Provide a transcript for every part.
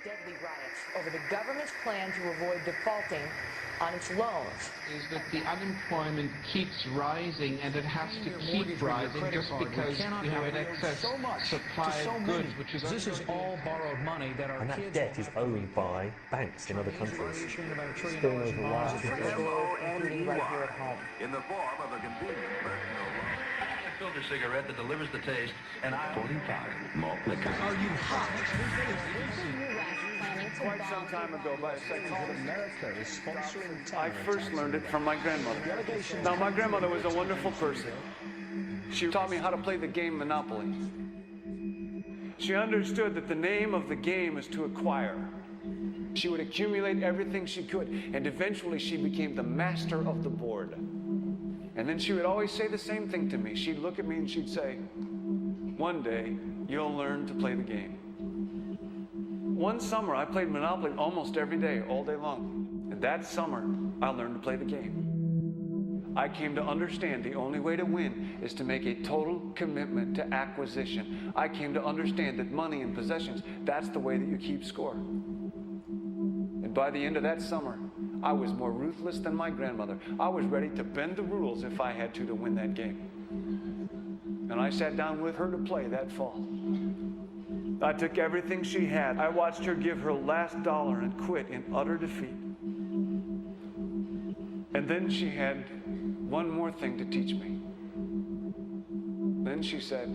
deadly riots over the government's plan to avoid defaulting on its loans. Is that the unemployment keeps rising, and it has to keep rising just because we have an excess supply of goods, which is this is all borrowed money that our and that kids debt is owned by banks in other countries. Including right here at home. In the form of a convenient personal loan. A filter cigarette that delivers the taste, and 45 malt liquor. Are you hot? Quite some time ago, by a second, America is sponsoring I first learned it from my grandmother. Now, my grandmother was a wonderful person. She taught me how to play the game Monopoly. She understood that the name of the game is to acquire. She would accumulate everything she could, and eventually she became the master of the board. And then she would always say the same thing to me. She'd look at me and she'd say, "One day, you'll learn to play the game." One summer, I played Monopoly almost every day, all day long. And that summer, I learned to play the game. I came to understand the only way to win is to make a total commitment to acquisition. I came to understand that money and possessions, that's the way that you keep score. And by the end of that summer, I was more ruthless than my grandmother. I was ready to bend the rules if I had to win that game. And I sat down with her to play that fall. I took everything she had. I watched her give her last dollar and quit in utter defeat. And then she had one more thing to teach me. Then she said,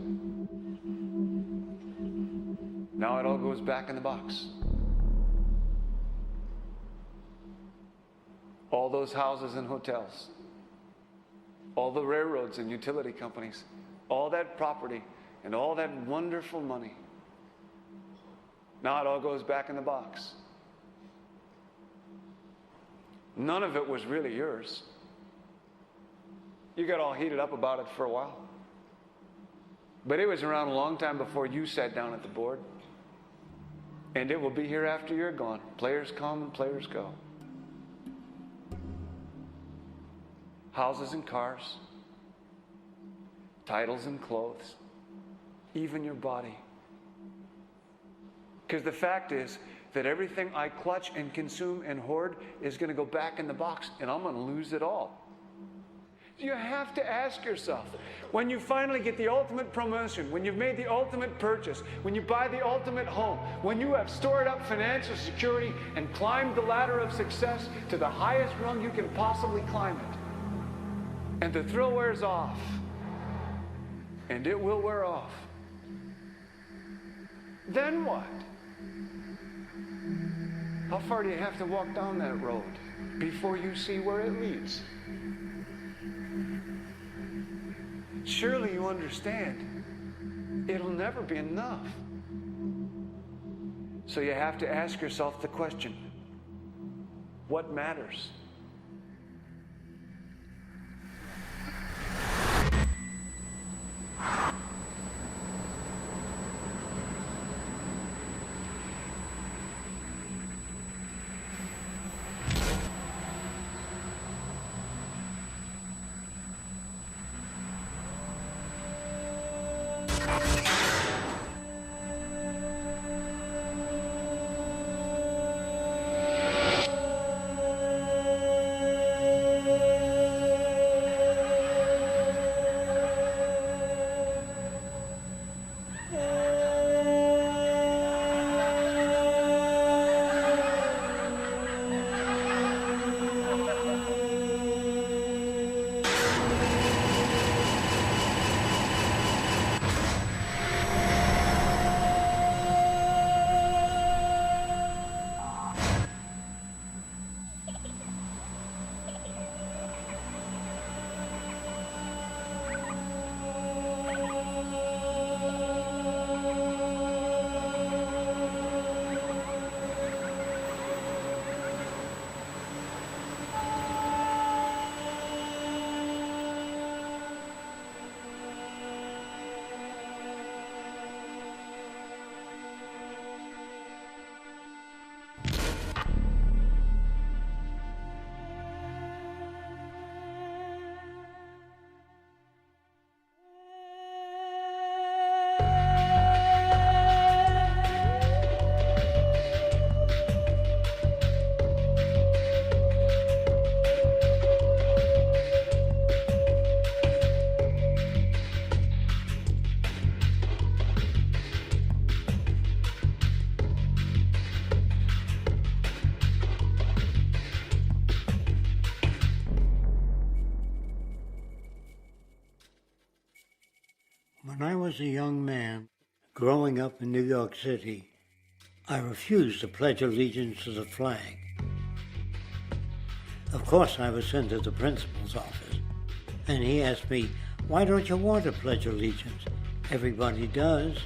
"Now it all goes back in the box." All those houses and hotels, all the railroads and utility companies, all that property and all that wonderful money. Now it all goes back in the box. None of it was really yours. You got all heated up about it for a while. But it was around a long time before you sat down at the board. And it will be here after you're gone. Players come and players go. Houses and cars, titles and clothes, even your body. Because the fact is that everything I clutch and consume and hoard is going to go back in the box, and I'm going to lose it all. You have to ask yourself, when you finally get the ultimate promotion, when you've made the ultimate purchase, when you buy the ultimate home, when you have stored up financial security and climbed the ladder of success to the highest rung you can possibly climb it, and the thrill wears off, and it will wear off, then what? How far do you have to walk down that road before you see where it leads? Surely you understand, it'll never be enough. So you have to ask yourself the question, what matters? was a young man growing up in New York City, I refused to pledge allegiance to the flag. Of course, I was sent to the principal's office, and he asked me, "Why don't you want to pledge allegiance? Everybody does."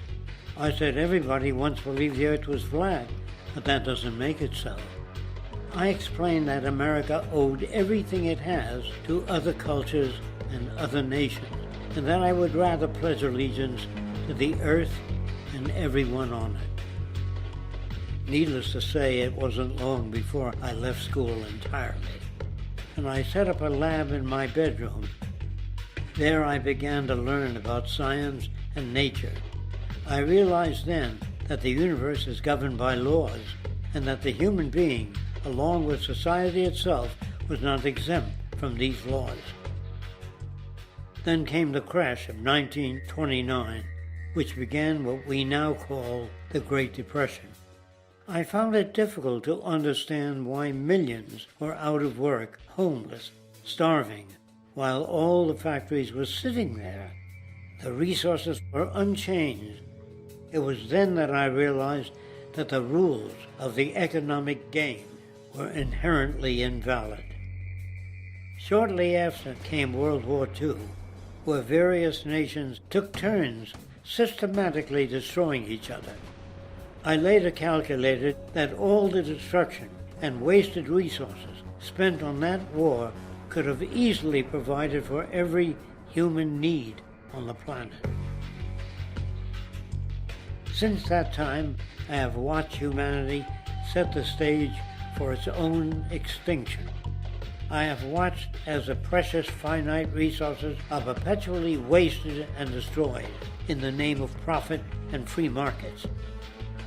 I said, "Everybody once believed the earth was flat, but that doesn't make it so." I explained that America owed everything it has to other cultures and other nations, and that I would rather pledge allegiance to the earth and everyone on it. Needless to say, it wasn't long before I left school entirely, and I set up a lab in my bedroom. There I began to learn about science and nature. I realized then that the universe is governed by laws, and that the human being, along with society itself, was not exempt from these laws. Then came the crash of 1929, which began what we now call the Great Depression. I found it difficult to understand why millions were out of work, homeless, starving, while all the factories were sitting there. The resources were unchanged. It was then that I realized that the rules of the economic game were inherently invalid. Shortly after came World War II, where various nations took turns systematically destroying each other. I later calculated that all the destruction and wasted resources spent on that war could have easily provided for every human need on the planet. Since that time, I have watched humanity set the stage for its own extinction. I have watched as the precious finite resources are perpetually wasted and destroyed in the name of profit and free markets.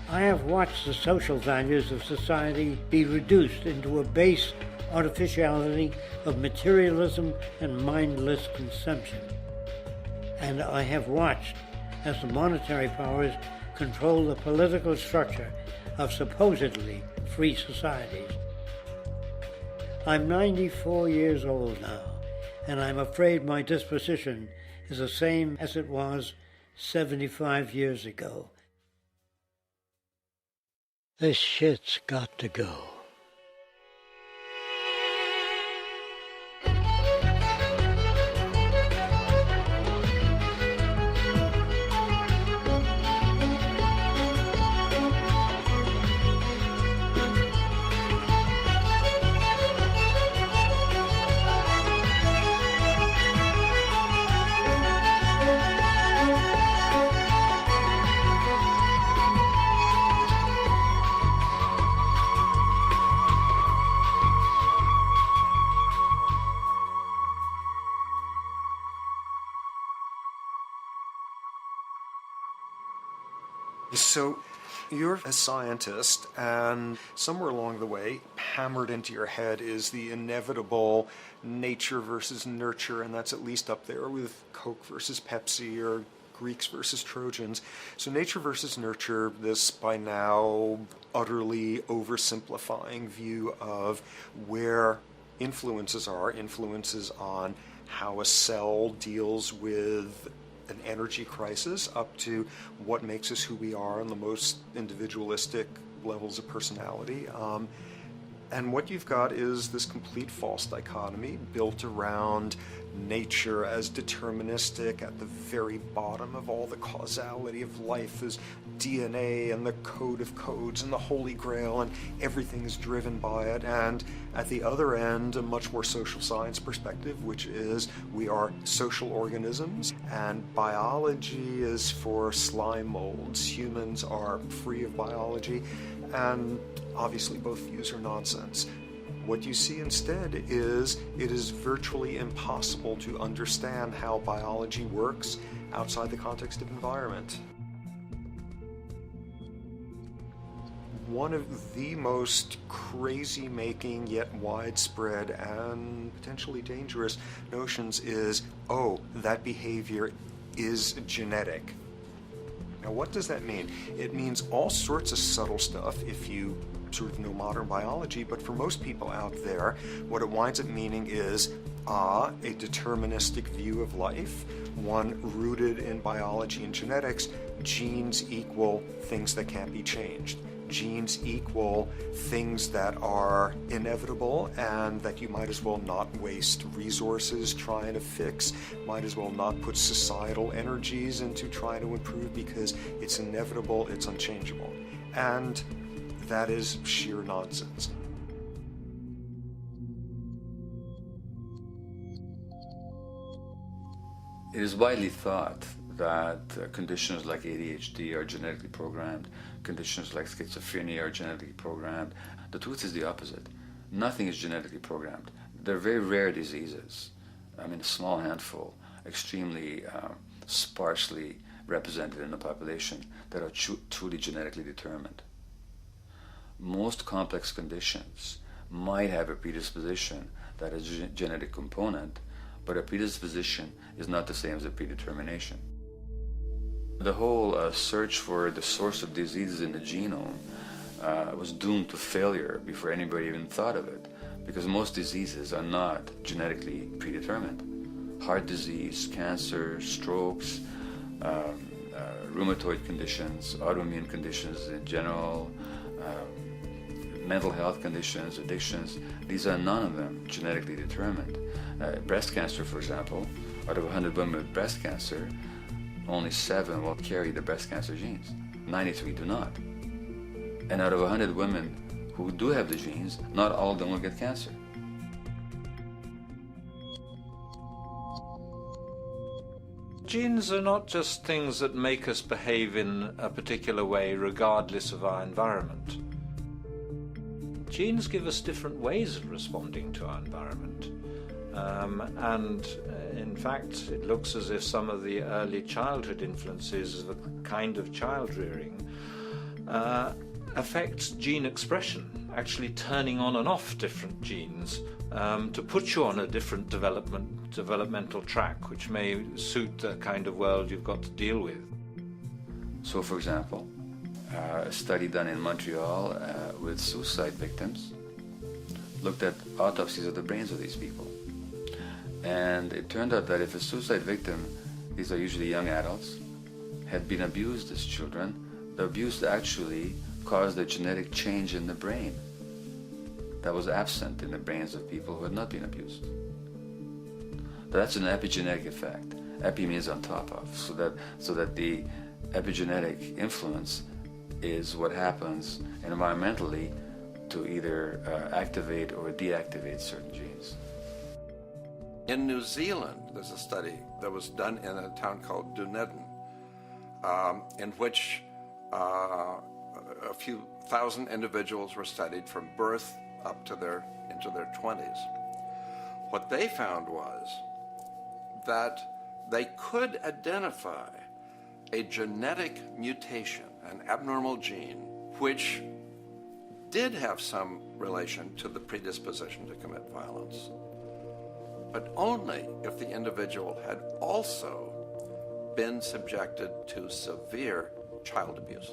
I have watched the social values of society be reduced into a base artificiality of materialism and mindless consumption. And I have watched as the monetary powers control the political structure of supposedly free societies. I'm 94 years old now, and I'm afraid my disposition is the same as it was 75 years ago. This shit's got to go. So you're a scientist, and somewhere along the way, hammered into your head is the inevitable nature versus nurture, and that's at least up there with Coke versus Pepsi or Greeks versus Trojans. So nature versus nurture, this by now utterly oversimplifying view of where influences on how a cell deals with an energy crisis, up to what makes us who we are on the most individualistic levels of personality. And what you've got is this complete false dichotomy built around nature as deterministic. At the very bottom of all the causality of life is DNA and the code of codes and the Holy Grail, and everything is driven by it. And at the other end, a much more social science perspective, which is we are social organisms, and biology is for slime molds. Humans are free of biology, and obviously both views are nonsense. What you see instead is it is virtually impossible to understand how biology works outside the context of environment. One of the most crazy-making yet widespread and potentially dangerous notions is, oh, that behavior is genetic. Now, what does that mean? It means all sorts of subtle stuff if you sort of know modern biology, but for most people out there, what it winds up meaning is a deterministic view of life, one rooted in biology and genetics. Genes equal things that can't be changed. Genes equal things that are inevitable and that you might as well not waste resources trying to fix, might as well not put societal energies into trying to improve because it's inevitable, it's unchangeable. And that is sheer nonsense. It is widely thought that conditions like ADHD are genetically programmed, conditions like schizophrenia are genetically programmed. The truth is the opposite. Nothing is genetically programmed. They're very rare diseases. I mean, a small handful, extremely sparsely represented in the population, that are truly genetically determined. Most complex conditions might have a predisposition that is a genetic component, but a predisposition is not the same as a predetermination. The whole search for the source of diseases in the genome was doomed to failure before anybody even thought of it, because most diseases are not genetically predetermined. Heart disease, cancer, strokes, rheumatoid conditions, autoimmune conditions in general, mental health conditions, addictions, these are none of them genetically determined. Breast cancer, for example, out of 100 women with breast cancer, only 7 will carry the breast cancer genes. 93 do not. And out of 100 women who do have the genes, not all of them will get cancer. Genes are not just things that make us behave in a particular way regardless of our environment. Genes give us different ways of responding to our environment. In fact, it looks as if some of the early childhood influences of a kind of child rearing affect gene expression, actually turning on and off different genes to put you on a different developmental track, which may suit the kind of world you've got to deal with. So, for example, a study done in Montreal with suicide victims looked at autopsies of the brains of these people. And it turned out that if a suicide victim, these are usually young adults, had been abused as children, the abuse actually caused a genetic change in the brain that was absent in the brains of people who had not been abused. That's an epigenetic effect. Epi means on top of, so that the epigenetic influence is what happens environmentally to either activate or deactivate certain genes. In New Zealand, there's a study that was done in a town called Dunedin, in which a few thousand individuals were studied from birth up to into their 20s. What they found was that they could identify a genetic mutation, an abnormal gene, which did have some relation to the predisposition to commit violence, but only if the individual had also been subjected to severe child abuse.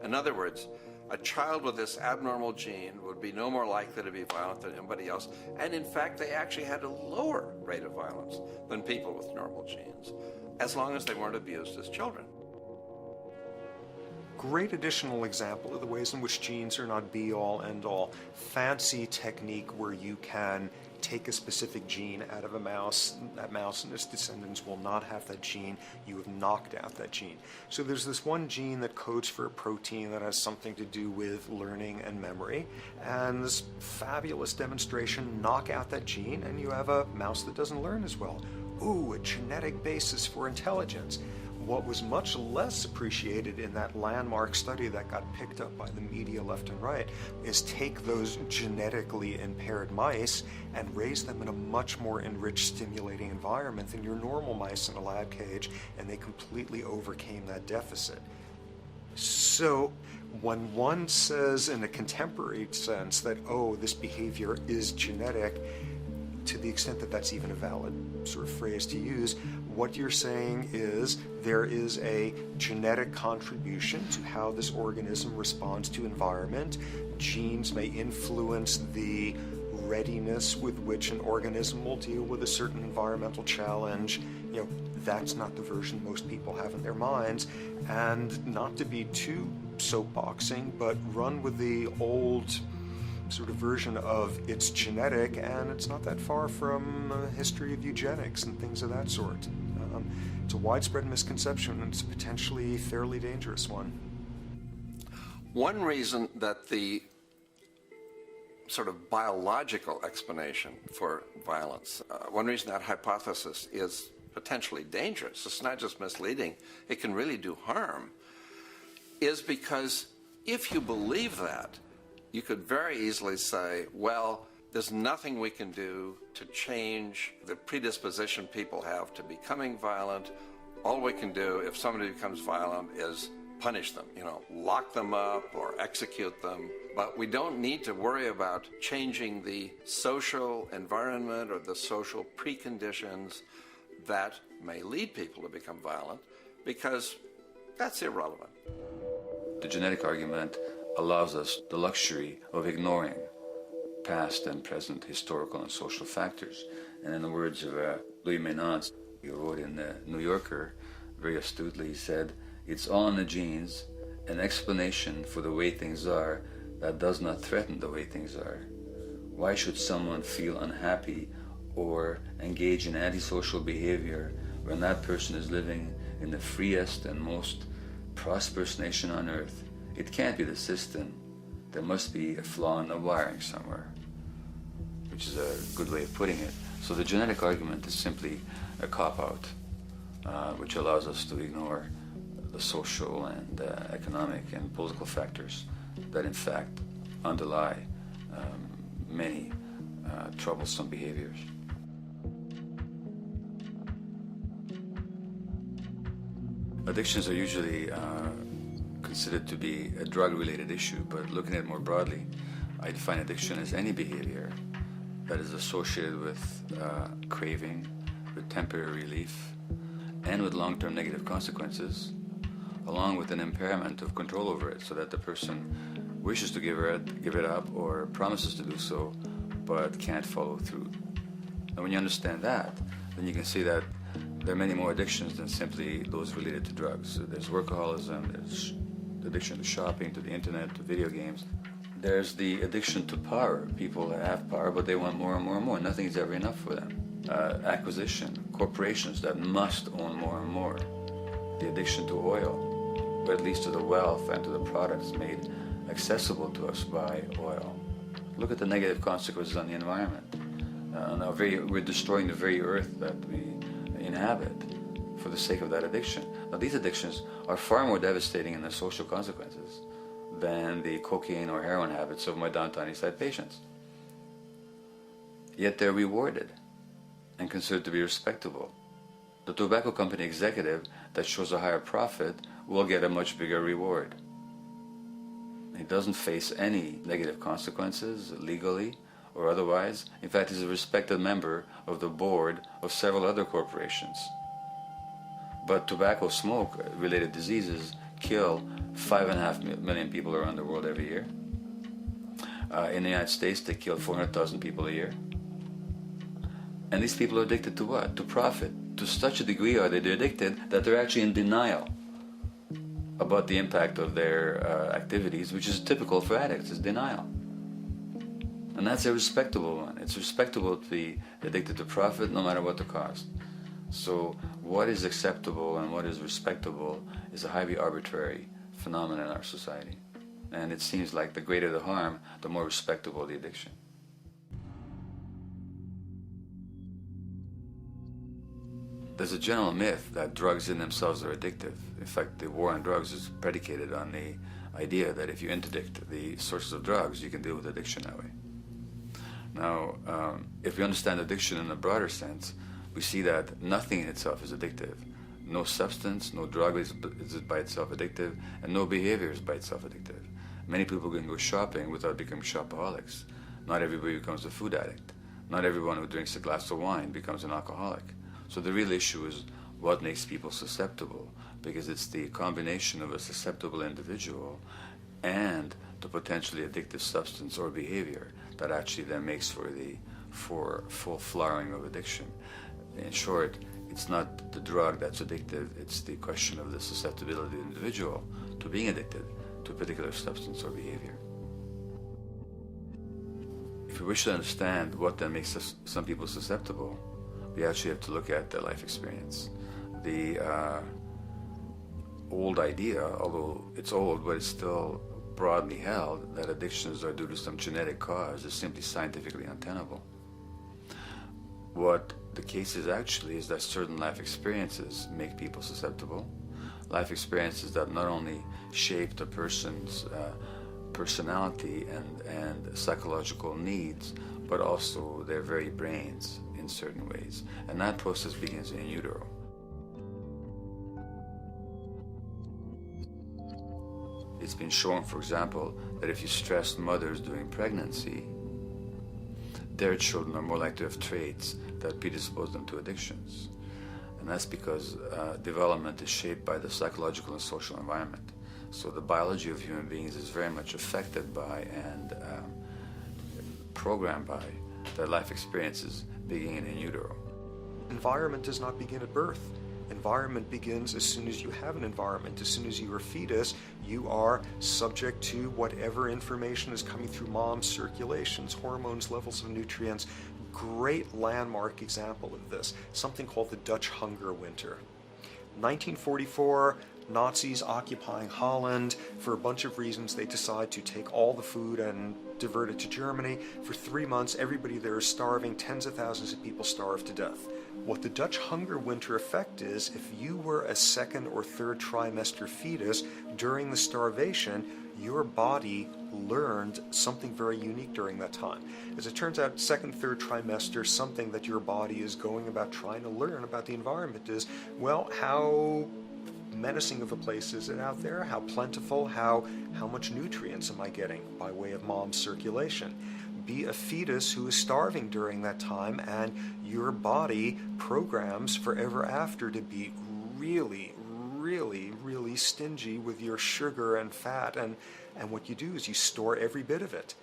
In other words, a child with this abnormal gene would be no more likely to be violent than anybody else, and in fact they actually had a lower rate of violence than people with normal genes, as long as they weren't abused as children. Great additional example of the ways in which genes are not be-all, end-all. Fancy technique where you can take a specific gene out of a mouse, that mouse and its descendants will not have that gene, you have knocked out that gene. So there's this one gene that codes for a protein that has something to do with learning and memory, and this fabulous demonstration, knock out that gene and you have a mouse that doesn't learn as well. Ooh, a genetic basis for intelligence. What was much less appreciated in that landmark study that got picked up by the media left and right is take those genetically impaired mice and raise them in a much more enriched, stimulating environment than your normal mice in a lab cage, and they completely overcame that deficit. So when one says in a contemporary sense that, oh, this behavior is genetic, to the extent that that's even a valid sort of phrase to use, what you're saying is there is a genetic contribution to how this organism responds to environment. Genes may influence the readiness with which an organism will deal with a certain environmental challenge. You know, that's not the version most people have in their minds. And not to be too soapboxing, but run with the old sort of version of it's genetic, and it's not that far from a history of eugenics and things of that sort. It's a widespread misconception, and it's a potentially fairly dangerous one. One reason that the sort of biological explanation for violence, one reason that hypothesis is potentially dangerous, it's not just misleading, it can really do harm, is because if you believe that, you could very easily say, well, there's nothing we can do to change the predisposition people have to becoming violent. All we can do if somebody becomes violent is punish them, lock them up or execute them. But we don't need to worry about changing the social environment or the social preconditions that may lead people to become violent, because that's irrelevant. The genetic argument allows us the luxury of ignoring past and present historical and social factors. And in the words of Louis Menand, he wrote in the New Yorker, very astutely, he said, "It's all in the genes, an explanation for the way things are that does not threaten the way things are. Why should someone feel unhappy or engage in antisocial behavior when that person is living in the freest and most prosperous nation on earth? It can't be the system. There must be a flaw in the wiring somewhere," which is a good way of putting it. So the genetic argument is simply a cop-out, which allows us to ignore the social and economic and political factors that in fact underlie many troublesome behaviors. Addictions are usually considered to be a drug-related issue, but looking at it more broadly, I define addiction as any behavior that is associated with craving, with temporary relief, and with long-term negative consequences, along with an impairment of control over it, so that the person wishes to give it up or promises to do so, but can't follow through. And when you understand that, then you can see that there are many more addictions than simply those related to drugs. So there's workaholism, there's addiction to shopping, to the internet, to video games. There's the addiction to power. People have power, but they want more and more and more. Nothing is ever enough for them. Acquisition, corporations that must own more and more. The addiction to oil, or at least to the wealth and to the products made accessible to us by oil. Look at the negative consequences on the environment. We're destroying the very earth that we inhabit for the sake of that addiction. Now, these addictions are far more devastating in their social consequences than the cocaine or heroin habits of my downtown East Side patients. Yet they're rewarded and considered to be respectable. The tobacco company executive that shows a higher profit will get a much bigger reward. He doesn't face any negative consequences legally or otherwise. In fact, he's a respected member of the board of several other corporations. But tobacco smoke-related diseases kill 5.5 million people around the world every year. In the United States, they kill 400,000 people a year. And these people are addicted to what? To profit. To such a degree are they addicted that they're actually in denial about the impact of their activities, which is typical for addicts, is denial. And that's a respectable one. It's respectable to be addicted to profit no matter what the cost. So what is acceptable and what is respectable is a highly arbitrary phenomenon in our society. And it seems like the greater the harm, the more respectable the addiction. There's a general myth that drugs in themselves are addictive. In fact, the war on drugs is predicated on the idea that if you interdict the sources of drugs, you can deal with addiction that way. Now, if we understand addiction in a broader sense, we see that nothing in itself is addictive. No substance, no drug is by itself addictive, and no behavior is by itself addictive. Many people can go shopping without becoming shopaholics. Not everybody becomes a food addict. Not everyone who drinks a glass of wine becomes an alcoholic. So the real issue is what makes people susceptible, because it's the combination of a susceptible individual and the potentially addictive substance or behavior that actually then makes for full flowering of addiction. In short, it's not the drug that's addictive, it's the question of the susceptibility of the individual to being addicted to a particular substance or behavior. If we wish to understand what then makes some people susceptible, we actually have to look at their life experience. The old idea, although it's old, but it's still broadly held, that addictions are due to some genetic cause is simply scientifically untenable. What the case is actually is that certain life experiences make people susceptible. Life experiences that not only shape the person's personality and psychological needs, but also their very brains in certain ways. And that process begins in utero. It's been shown, for example, that if you stress mothers during pregnancy, their children are more likely to have traits that predispose them to addictions. And that's because development is shaped by the psychological and social environment. So the biology of human beings is very much affected by and programmed by their life experiences beginning in utero. Environment does not begin at birth. Environment begins as soon as you have an environment. As soon as you are a fetus, you are subject to whatever information is coming through mom's circulations, hormones, levels of nutrients. Great landmark example of this, something called the Dutch hunger winter. 1944, Nazis occupying Holland. For a bunch of reasons, they decide to take all the food and divert it to Germany. For 3 months, everybody there is starving. Tens of thousands of people starve to death. What the Dutch hunger winter effect is, if you were a second or third trimester fetus during the starvation, your body learned something very unique during that time. As it turns out, second, third trimester, something that your body is going about trying to learn about the environment is, well, how menacing of a place is it out there? How plentiful? How much nutrients am I getting by way of mom's circulation? Be a fetus who is starving during that time, and your body programs forever after to be really, really, really stingy with your sugar and fat, and what you do is you store every bit of it.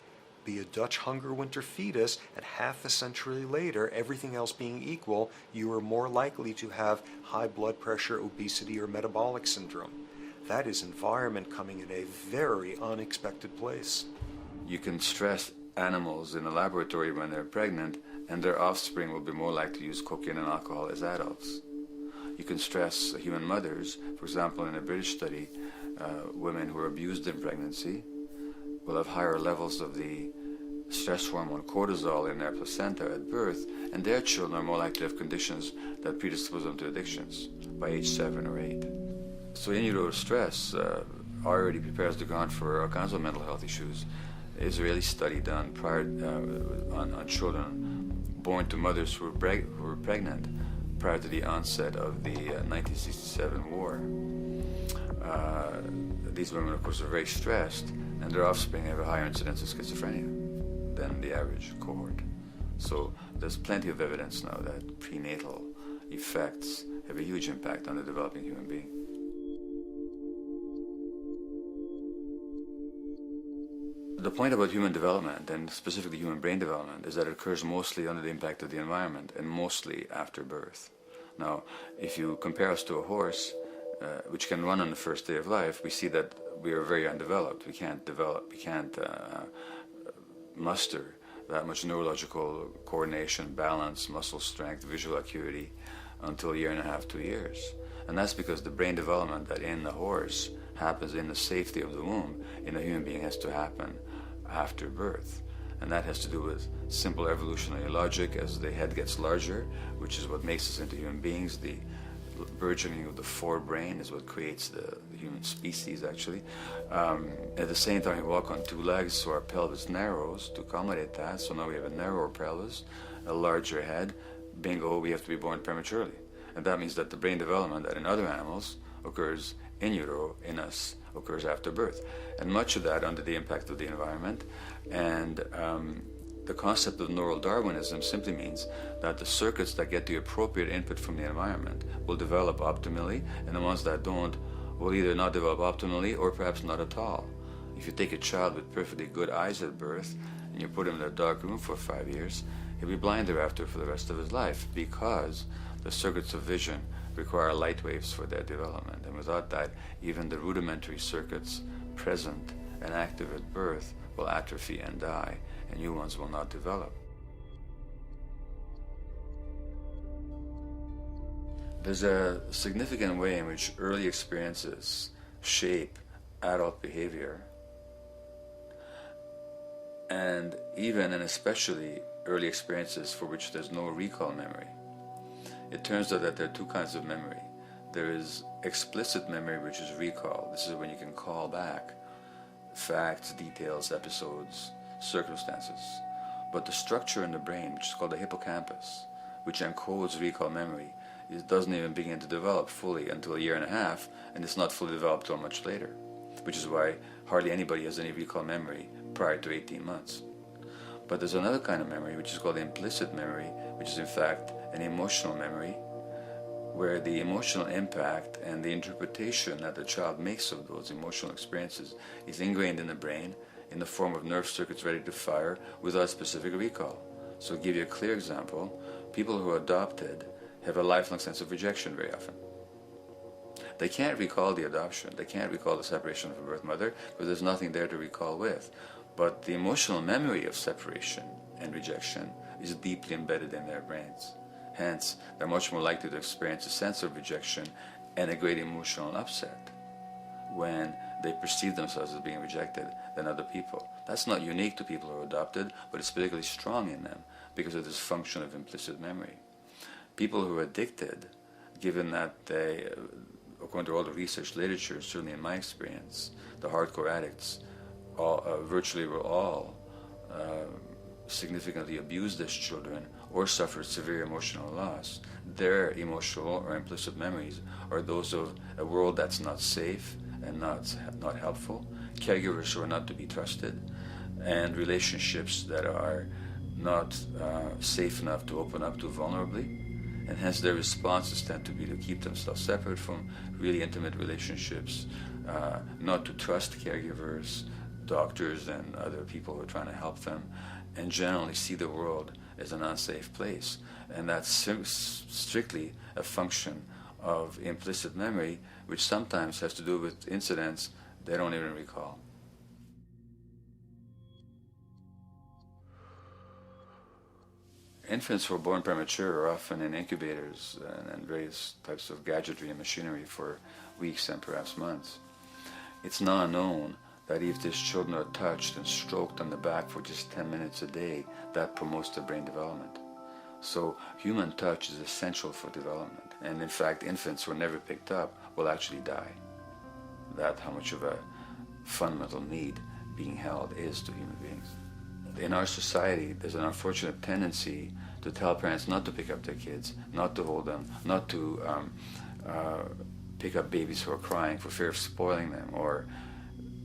Be a Dutch hunger winter fetus, and half a century later, everything else being equal, you are more likely to have high blood pressure, obesity, or metabolic syndrome. That is environment coming in a very unexpected place. You can stress animals in a laboratory when they're pregnant, and their offspring will be more likely to use cocaine and alcohol as adults. You can stress human mothers. For example, in a British study, women who are abused in pregnancy will have higher levels of the stress hormone cortisol in their placenta at birth, and their children are more likely to have conditions that predispose them to addictions by age 7 or 8. So in utero stress already prepares the ground for all kinds of mental health issues. Israeli study done prior on children born to mothers who were pregnant prior to the onset of the 1967 war. These women, of course, are very stressed, and their offspring have a higher incidence of schizophrenia than the average cohort. So there's plenty of evidence now that prenatal effects have a huge impact on the developing human being. The point about human development, and specifically human brain development, is that it occurs mostly under the impact of the environment and mostly after birth. Now, if you compare us to a horse, which can run on the first day of life, we see that we are very undeveloped. We can't muster that much neurological coordination, balance, muscle strength, visual acuity until a year and a half, 2 years. And that's because the brain development that in the horse happens in the safety of the womb, in a human being has to happen after birth. And that has to do with simple evolutionary logic. As the head gets larger, which is what makes us into human beings, the burgeoning of the forebrain is what creates the human species, actually. At the same time, we walk on 2 legs, so our pelvis narrows to accommodate that. So now we have a narrower pelvis, a larger head. Bingo, we have to be born prematurely. And that means that the brain development that in other animals occurs in utero, in us, occurs after birth. And much of that under the impact of the environment. And The concept of neural Darwinism simply means that the circuits that get the appropriate input from the environment will develop optimally, and the ones that don't will either not develop optimally or perhaps not at all. If you take a child with perfectly good eyes at birth and you put him in a dark room for 5 years, he'll be blind thereafter for the rest of his life, because the circuits of vision require light waves for their development. And without that, even the rudimentary circuits present and active at birth will atrophy and die, and new ones will not develop. There's a significant way in which early experiences shape adult behavior, and even and especially early experiences for which there's no recall memory. It turns out that there are two kinds of memory. There is explicit memory, which is recall. This is when you can call back facts, details, episodes, circumstances. But the structure in the brain, which is called the hippocampus, which encodes recall memory, it doesn't even begin to develop fully until 1.5 years, and it's not fully developed till much later, which is why hardly anybody has any recall memory prior to 18 months. But there's another kind of memory, which is called implicit memory, which is in fact an emotional memory, where the emotional impact and the interpretation that the child makes of those emotional experiences is ingrained in the brain in the form of nerve circuits ready to fire without specific recall. So to give you a clear example, people who are adopted have a lifelong sense of rejection very often. They can't recall the adoption, they can't recall the separation from a birth mother, because there's nothing there to recall with. But the emotional memory of separation and rejection is deeply embedded in their brains. Hence, they're much more likely to experience a sense of rejection and a great emotional upset when they perceive themselves as being rejected than other people. That's not unique to people who are adopted, but it's particularly strong in them because of this function of implicit memory. People who are addicted, given that they, according to all the research literature, certainly in my experience, the hardcore addicts virtually were all significantly abused as children or suffered severe emotional loss. Their emotional or implicit memories are those of a world that's not safe and not helpful, caregivers who are not to be trusted, and relationships that are not safe enough to open up to vulnerably. And hence their responses tend to be to keep themselves separate from really intimate relationships, not to trust caregivers, doctors, and other people who are trying to help them, and generally see the world as an unsafe place. And that's strictly a function of implicit memory, which sometimes has to do with incidents they don't even recall. Infants who are born premature are often in incubators and various types of gadgetry and machinery for weeks and perhaps months. It's now known that if these children are touched and stroked on the back for just 10 minutes a day, that promotes their brain development. So human touch is essential for development. And in fact, infants who are never picked up will actually die. That's how much of a fundamental need being held is to human beings. In our society, there's an unfortunate tendency to tell parents not to pick up their kids, not to hold them, not to pick up babies who are crying for fear of spoiling them, or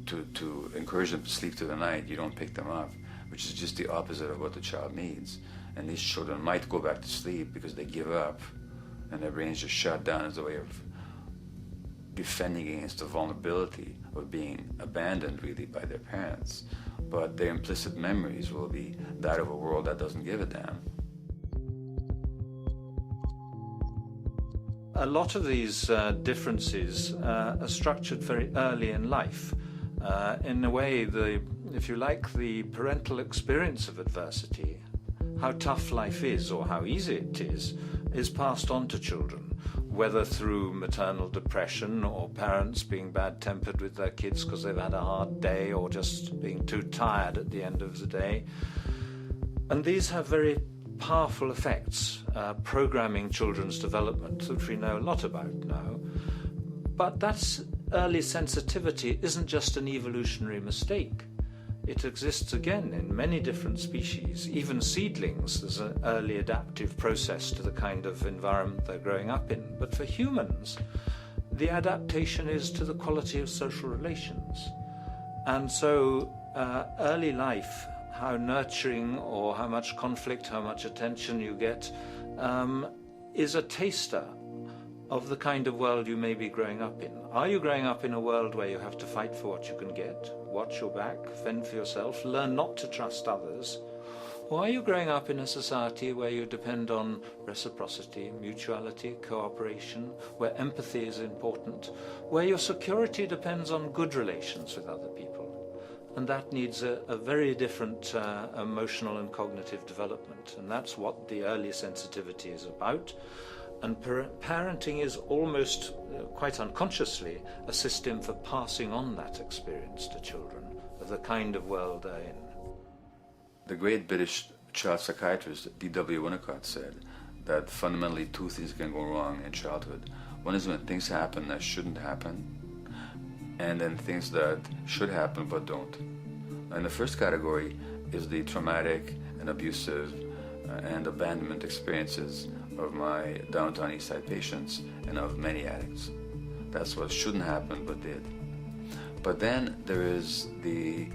to encourage them to sleep through the night. You don't pick them up, which is just the opposite of what the child needs. And these children might go back to sleep because they give up and their brains just shut down as a way of defending against the vulnerability of being abandoned really by their parents. But their implicit memories will be that of a world that doesn't give a damn. A lot of these differences are structured very early in life. In a way, if you like, the parental experience of adversity, how tough life is or how easy it is passed on to children, whether through maternal depression or parents being bad-tempered with their kids because they've had a hard day or just being too tired at the end of the day. And these have very powerful effects, programming children's development, which we know a lot about now. But that's early sensitivity isn't just an evolutionary mistake. It exists again in many different species. Even seedlings, there's an early adaptive process to the kind of environment they're growing up in. But for humans, the adaptation is to the quality of social relations. And so early life how nurturing or how much conflict, how much attention you get, is a taster of the kind of world you may be growing up in. Are you growing up in a world where you have to fight for what you can get, watch your back, fend for yourself, learn not to trust others? Or are you growing up in a society where you depend on reciprocity, mutuality, cooperation, where empathy is important, where your security depends on good relations with other people? And that needs a very different emotional and cognitive development. And that's what the early sensitivity is about. And parenting is almost, quite unconsciously, a system for passing on that experience to children of the kind of world they're in. The great British child psychiatrist D.W. Winnicott said that fundamentally two things can go wrong in childhood. One is when things happen that shouldn't happen, and then things that should happen but don't. And the first category is the traumatic and abusive and abandonment experiences of my downtown East Side patients and of many addicts. That's what shouldn't happen but did. But then there is the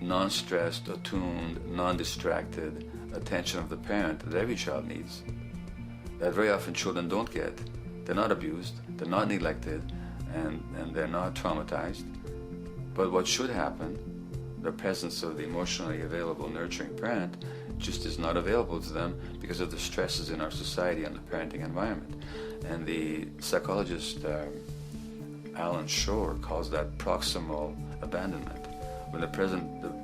non-stressed, attuned, non-distracted attention of the parent that every child needs, that very often children don't get. They're not abused, they're not neglected, and they're not traumatized. But what should happen, the presence of the emotionally available, nurturing parent, just is not available to them because of the stresses in our society and the parenting environment. And the psychologist Alan Shore calls that proximal abandonment, when the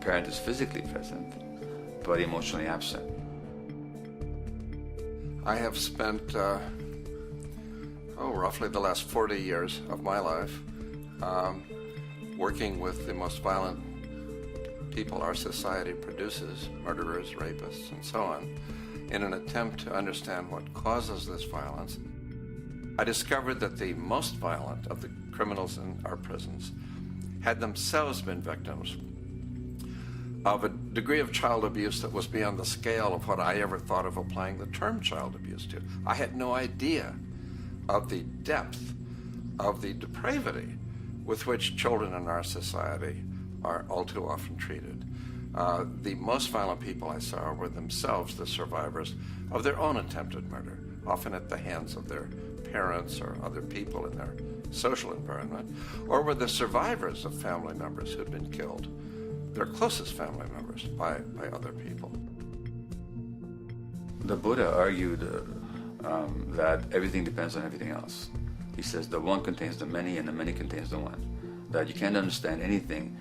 parent is physically present but emotionally absent. I have spent roughly the last 40 years of my life working with the most violent people our society produces, murderers, rapists, and so on, in an attempt to understand what causes this violence. I discovered that the most violent of the criminals in our prisons had themselves been victims of a degree of child abuse that was beyond the scale of what I ever thought of applying the term child abuse to. I had no idea of the depth of the depravity with which children in our society are all too often treated. The most violent people I saw were themselves the survivors of their own attempted murder, often at the hands of their parents or other people in their social environment, or were the survivors of family members who'd been killed, their closest family members, by other people. The Buddha argued that everything depends on everything else. He says the one contains the many and the many contains the one. That you can't understand anything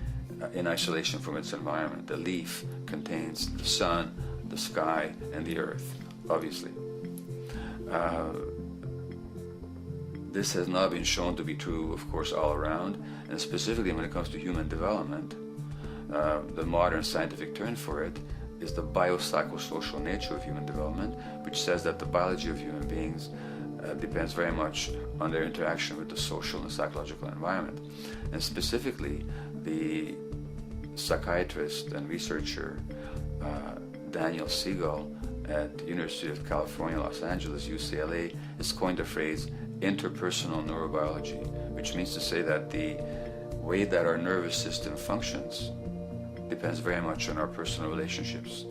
in isolation from its environment. The leaf contains the sun, the sky, and the earth, obviously. This has not been shown to be true, of course, all around, and specifically when it comes to human development. The modern scientific term for it is the biopsychosocial nature of human development, which says that the biology of human beings depends very much on their interaction with the social and psychological environment. And specifically, the psychiatrist and researcher Daniel Siegel at the University of California, Los Angeles, UCLA, has coined the phrase interpersonal neurobiology, which means to say that the way that our nervous system functions depends very much on our personal relationships.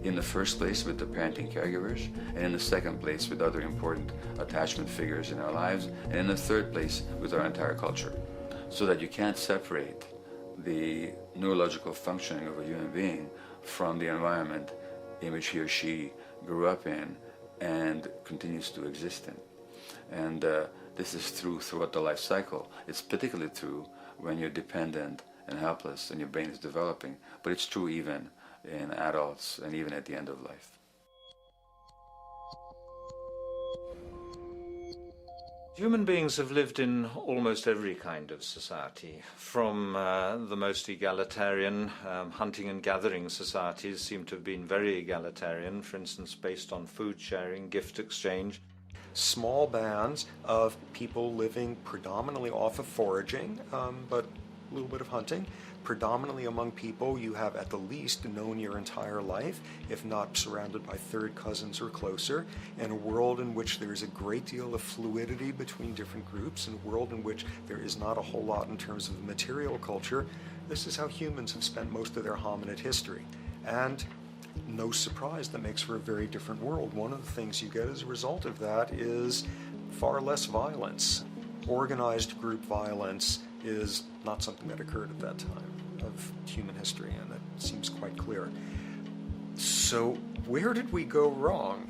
In the first place with the parenting caregivers, and in the second place with other important attachment figures in our lives, and in the third place with our entire culture. So that you can't separate the neurological functioning of a human being from the environment in which he or she grew up in and continues to exist in. And this is true throughout the life cycle. It's particularly true when you're dependent and helpless and your brain is developing, but it's true even in adults and even at the end of life. Human beings have lived in almost every kind of society, from the most egalitarian, hunting and gathering societies seem to have been very egalitarian, for instance, based on food sharing, gift exchange. Small bands of people living predominantly off of foraging, but a little bit of hunting. Predominantly among people you have at the least known your entire life, if not surrounded by third cousins or closer, and a world in which there is a great deal of fluidity between different groups, and a world in which there is not a whole lot in terms of material culture. This is how humans have spent most of their hominid history. And no surprise, that makes for a very different world. One of the things you get as a result of that is far less violence. Organized group violence is not something that occurred at that time of human history, and that seems quite clear. So where did we go wrong?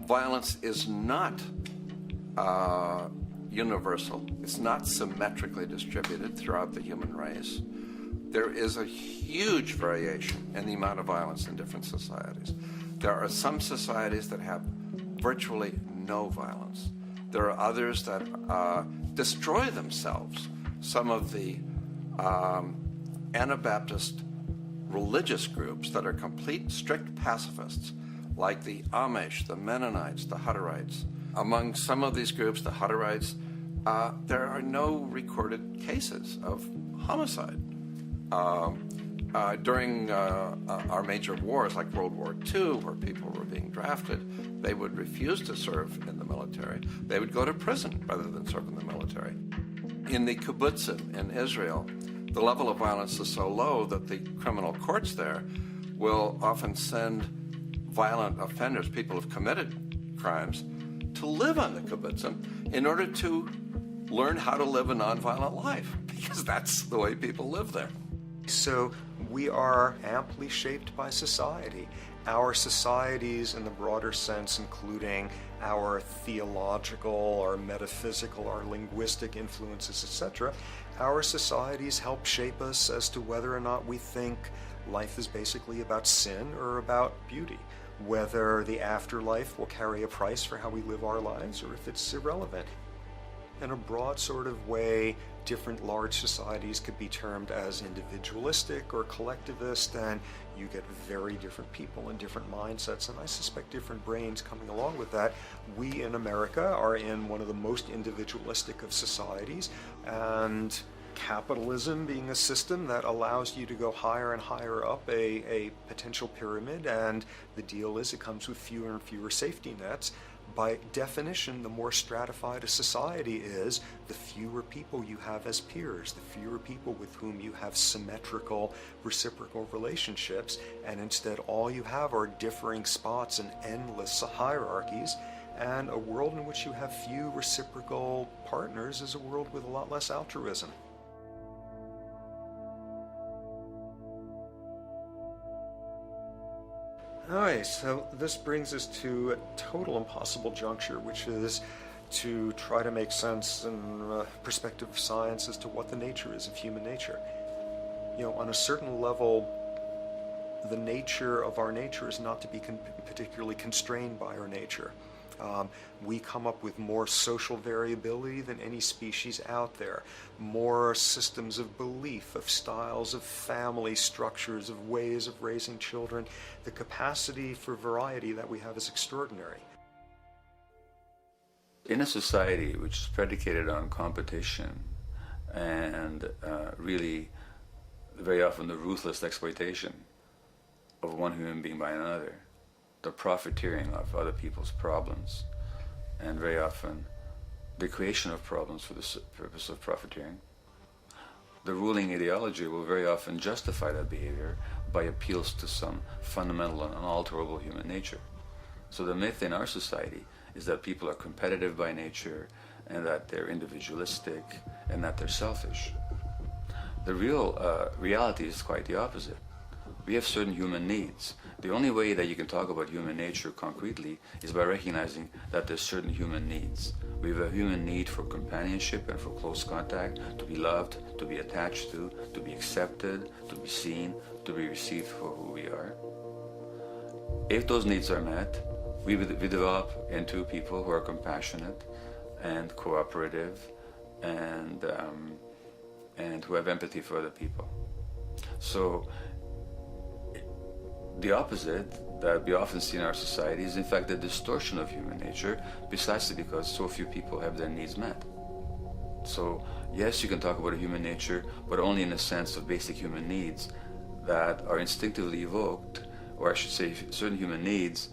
Violence is not universal. It's not symmetrically distributed throughout the human race. There is a huge variation in the amount of violence in different societies. There are some societies that have virtually no violence. There are others that destroy themselves. Some of the Anabaptist religious groups that are complete strict pacifists, like the Amish, the Mennonites, the Hutterites. Among some of these groups, the Hutterites, there are no recorded cases of homicide. During our major wars, like World War II, where people were being drafted, they would refuse to serve in the military. They would go to prison rather than serve in the military. In the kibbutzim in Israel, the level of violence is so low that the criminal courts there will often send violent offenders, people who've committed crimes, to live on the kibbutzim in order to learn how to live a nonviolent life, because that's the way people live there. So we are amply shaped by society. Our societies, in the broader sense, including our theological, our metaphysical, our linguistic influences, etc., our societies help shape us as to whether or not we think life is basically about sin or about beauty, whether the afterlife will carry a price for how we live our lives or if it's irrelevant. In a broad sort of way, different large societies could be termed as individualistic or collectivist, and you get very different people and different mindsets, and I suspect different brains coming along with that. We in America are in one of the most individualistic of societies, and capitalism being a system that allows you to go higher and higher up a potential pyramid, and the deal is it comes with fewer and fewer safety nets. By definition, the more stratified a society is, the fewer people you have as peers, the fewer people with whom you have symmetrical, reciprocal relationships, and instead all you have are differing spots and endless hierarchies, and a world in which you have few reciprocal partners is a world with a lot less altruism. Alright, so this brings us to a total impossible juncture, which is to try to make sense in perspective of science as to what the nature is of human nature. You know, on a certain level, the nature of our nature is not to be particularly constrained by our nature. We come up with more social variability than any species out there, more systems of belief, of styles of family structures, of ways of raising children. The capacity for variety that we have is extraordinary. In a society which is predicated on competition and really very often the ruthless exploitation of one human being by another, the profiteering of other people's problems, and very often the creation of problems for the purpose of profiteering, the ruling ideology will very often justify that behavior by appeals to some fundamental and unalterable human nature. So the myth in our society is that people are competitive by nature, and that they're individualistic, and that they're selfish. The real reality is quite the opposite. We have certain human needs. The only way that you can talk about human nature concretely is by recognizing that there's certain human needs. We have a human need for companionship and for close contact, to be loved, to be attached to be accepted, to be seen, to be received for who we are. If those needs are met, we develop into people who are compassionate and cooperative and who have empathy for other people. So the opposite that we often see in our society is in fact the distortion of human nature, precisely because so few people have their needs met. So yes, you can talk about a human nature, but only in a sense of basic human needs that are instinctively evoked, or I should say certain human needs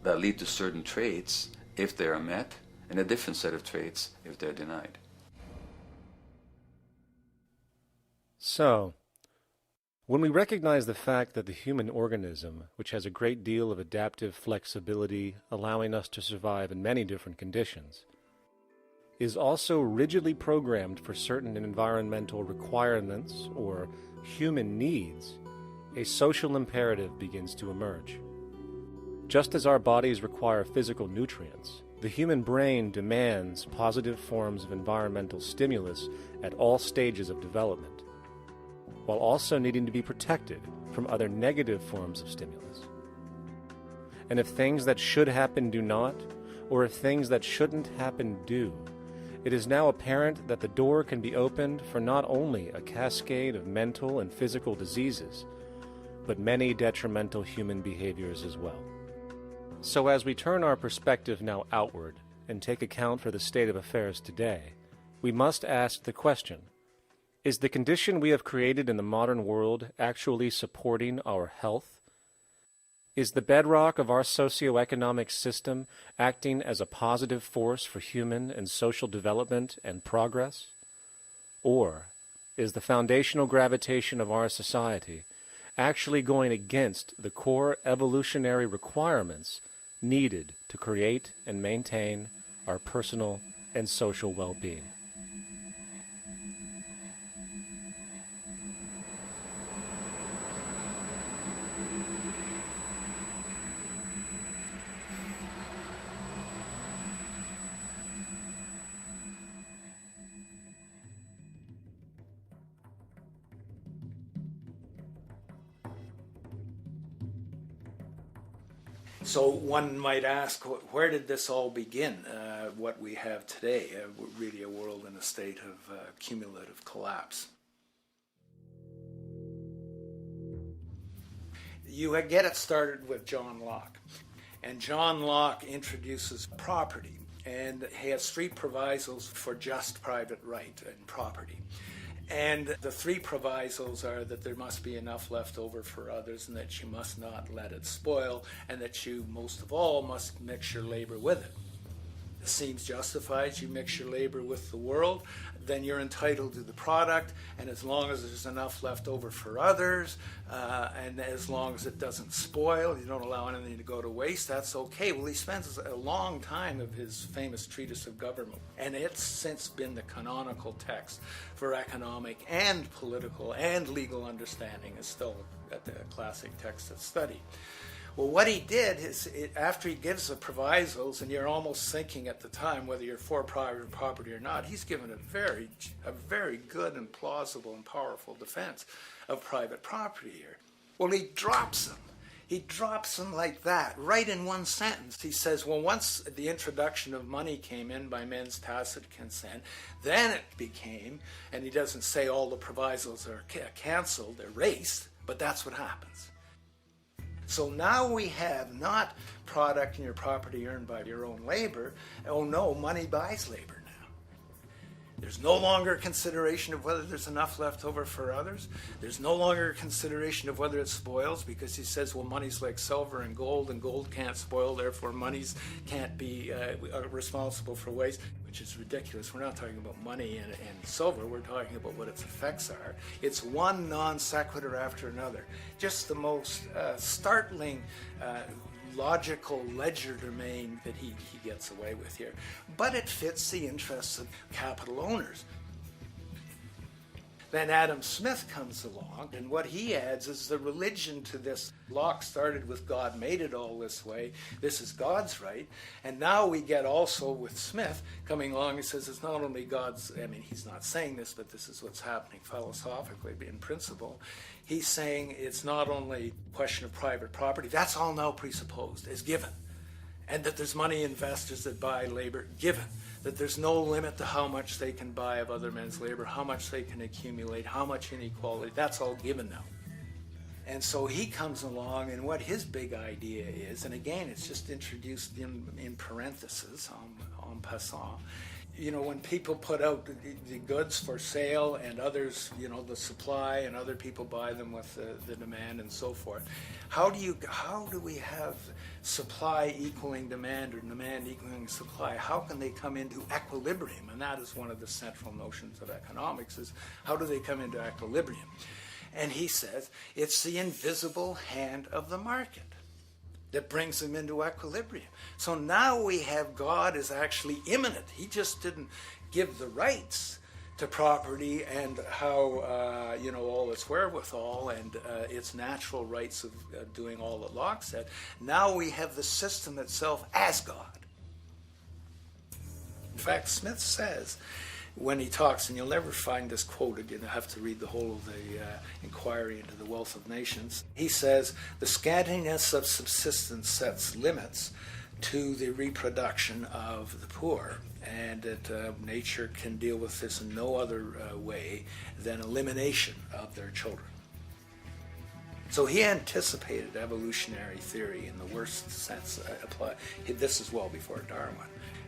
that lead to certain traits if they are met, and a different set of traits if they're denied. So, When we recognize the fact that the human organism, which has a great deal of adaptive flexibility, allowing us to survive in many different conditions, is also rigidly programmed for certain environmental requirements or human needs, a social imperative begins to emerge. Just as our bodies require physical nutrients, the human brain demands positive forms of environmental stimulus at all stages of development, while also needing to be protected from other negative forms of stimulus. And if things that should happen do not, or if things that shouldn't happen do, it is now apparent that the door can be opened for not only a cascade of mental and physical diseases, but many detrimental human behaviors as well. So as we turn our perspective now outward and take account for the state of affairs today, we must ask the question, is the condition we have created in the modern world actually supporting our health? Is the bedrock of our socioeconomic system acting as a positive force for human and social development and progress? Or is the foundational gravitation of our society actually going against the core evolutionary requirements needed to create and maintain our personal and social well-being? So one might ask, where did this all begin, what we have today, really a world in a state of cumulative collapse? You get it started with John Locke. And John Locke introduces property, and he has three provisos for just private right and property. And the three provisos are that there must be enough left over for others, and that you must not let it spoil, and that you, most of all, must mix your labor with it. It seems justified. You mix your labor with the world, then you're entitled to the product, and as long as there's enough left over for others, and as long as it doesn't spoil, you don't allow anything to go to waste, that's okay. Well, he spends a long time of his famous treatise of government, and it's since been the canonical text for economic and political and legal understanding. Is still a classic text of study. Well, what he did is, after he gives the provisos, and you're almost thinking at the time whether you're for private property or not, he's given a very good and plausible and powerful defense of private property here. Well, he drops them. He drops them like that, right in one sentence. He says, well, once the introduction of money came in by men's tacit consent, then it became, and he doesn't say all the provisos are canceled, erased, but that's what happens. So now we have not product and your property earned by your own labor. Oh no, money buys labor now. There's no longer a consideration of whether there's enough left over for others. There's no longer a consideration of whether it spoils, because he says, well, money's like silver and gold can't spoil, therefore monies can't be responsible for waste, which is ridiculous. We're not talking about money and silver, we're talking about what its effects are. It's one non sequitur after another. Just the most startling logical legerdemain that he gets away with here. But it fits the interests of capital owners. Then Adam Smith comes along, and what he adds is the religion to this. Locke started with God made it all this way. This is God's right. And now we get also with Smith coming along, he says it's not only God's, I mean, he's not saying this, but this is what's happening philosophically in principle. He's saying it's not only a question of private property, that's all now presupposed, is given. And that there's money investors that buy labor, given. That there's no limit to how much they can buy of other men's labor, how much they can accumulate, how much inequality, that's all given now. And so he comes along, and what his big idea is, and again, it's just introduced in parentheses, en passant. You know, when people put out the goods for sale and others, you know, the supply, and other people buy them with the demand and so forth, how do we have supply equaling demand or demand equaling supply? How can they come into equilibrium? And that is one of the central notions of economics, is how do they come into equilibrium? And he says it's the invisible hand of the market that brings them into equilibrium. So now we have God is actually immanent. He just didn't give the rights to property and how, all its wherewithal and its natural rights of doing all that Locke said. Now we have the system itself as God. In fact, Smith says, when he talks, and you'll never find this quote again, I have to read the whole of the Inquiry into the Wealth of Nations. He says, the scantiness of subsistence sets limits to the reproduction of the poor, and that nature can deal with this in no other way than elimination of their children. So he anticipated evolutionary theory in the worst sense applied. This is well before Darwin.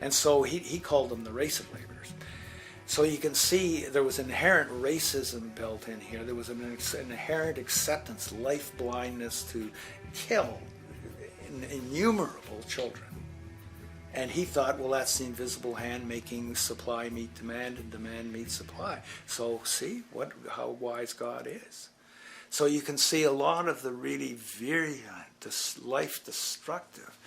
And so he called them the race of laborers. So you can see there was inherent racism built in here. There was an inherent acceptance, life blindness to kill innumerable children. And he thought, well, that's the invisible hand making supply meet demand and demand meet supply. So see how wise God is. So you can see a lot of the really virulent, life-destructive,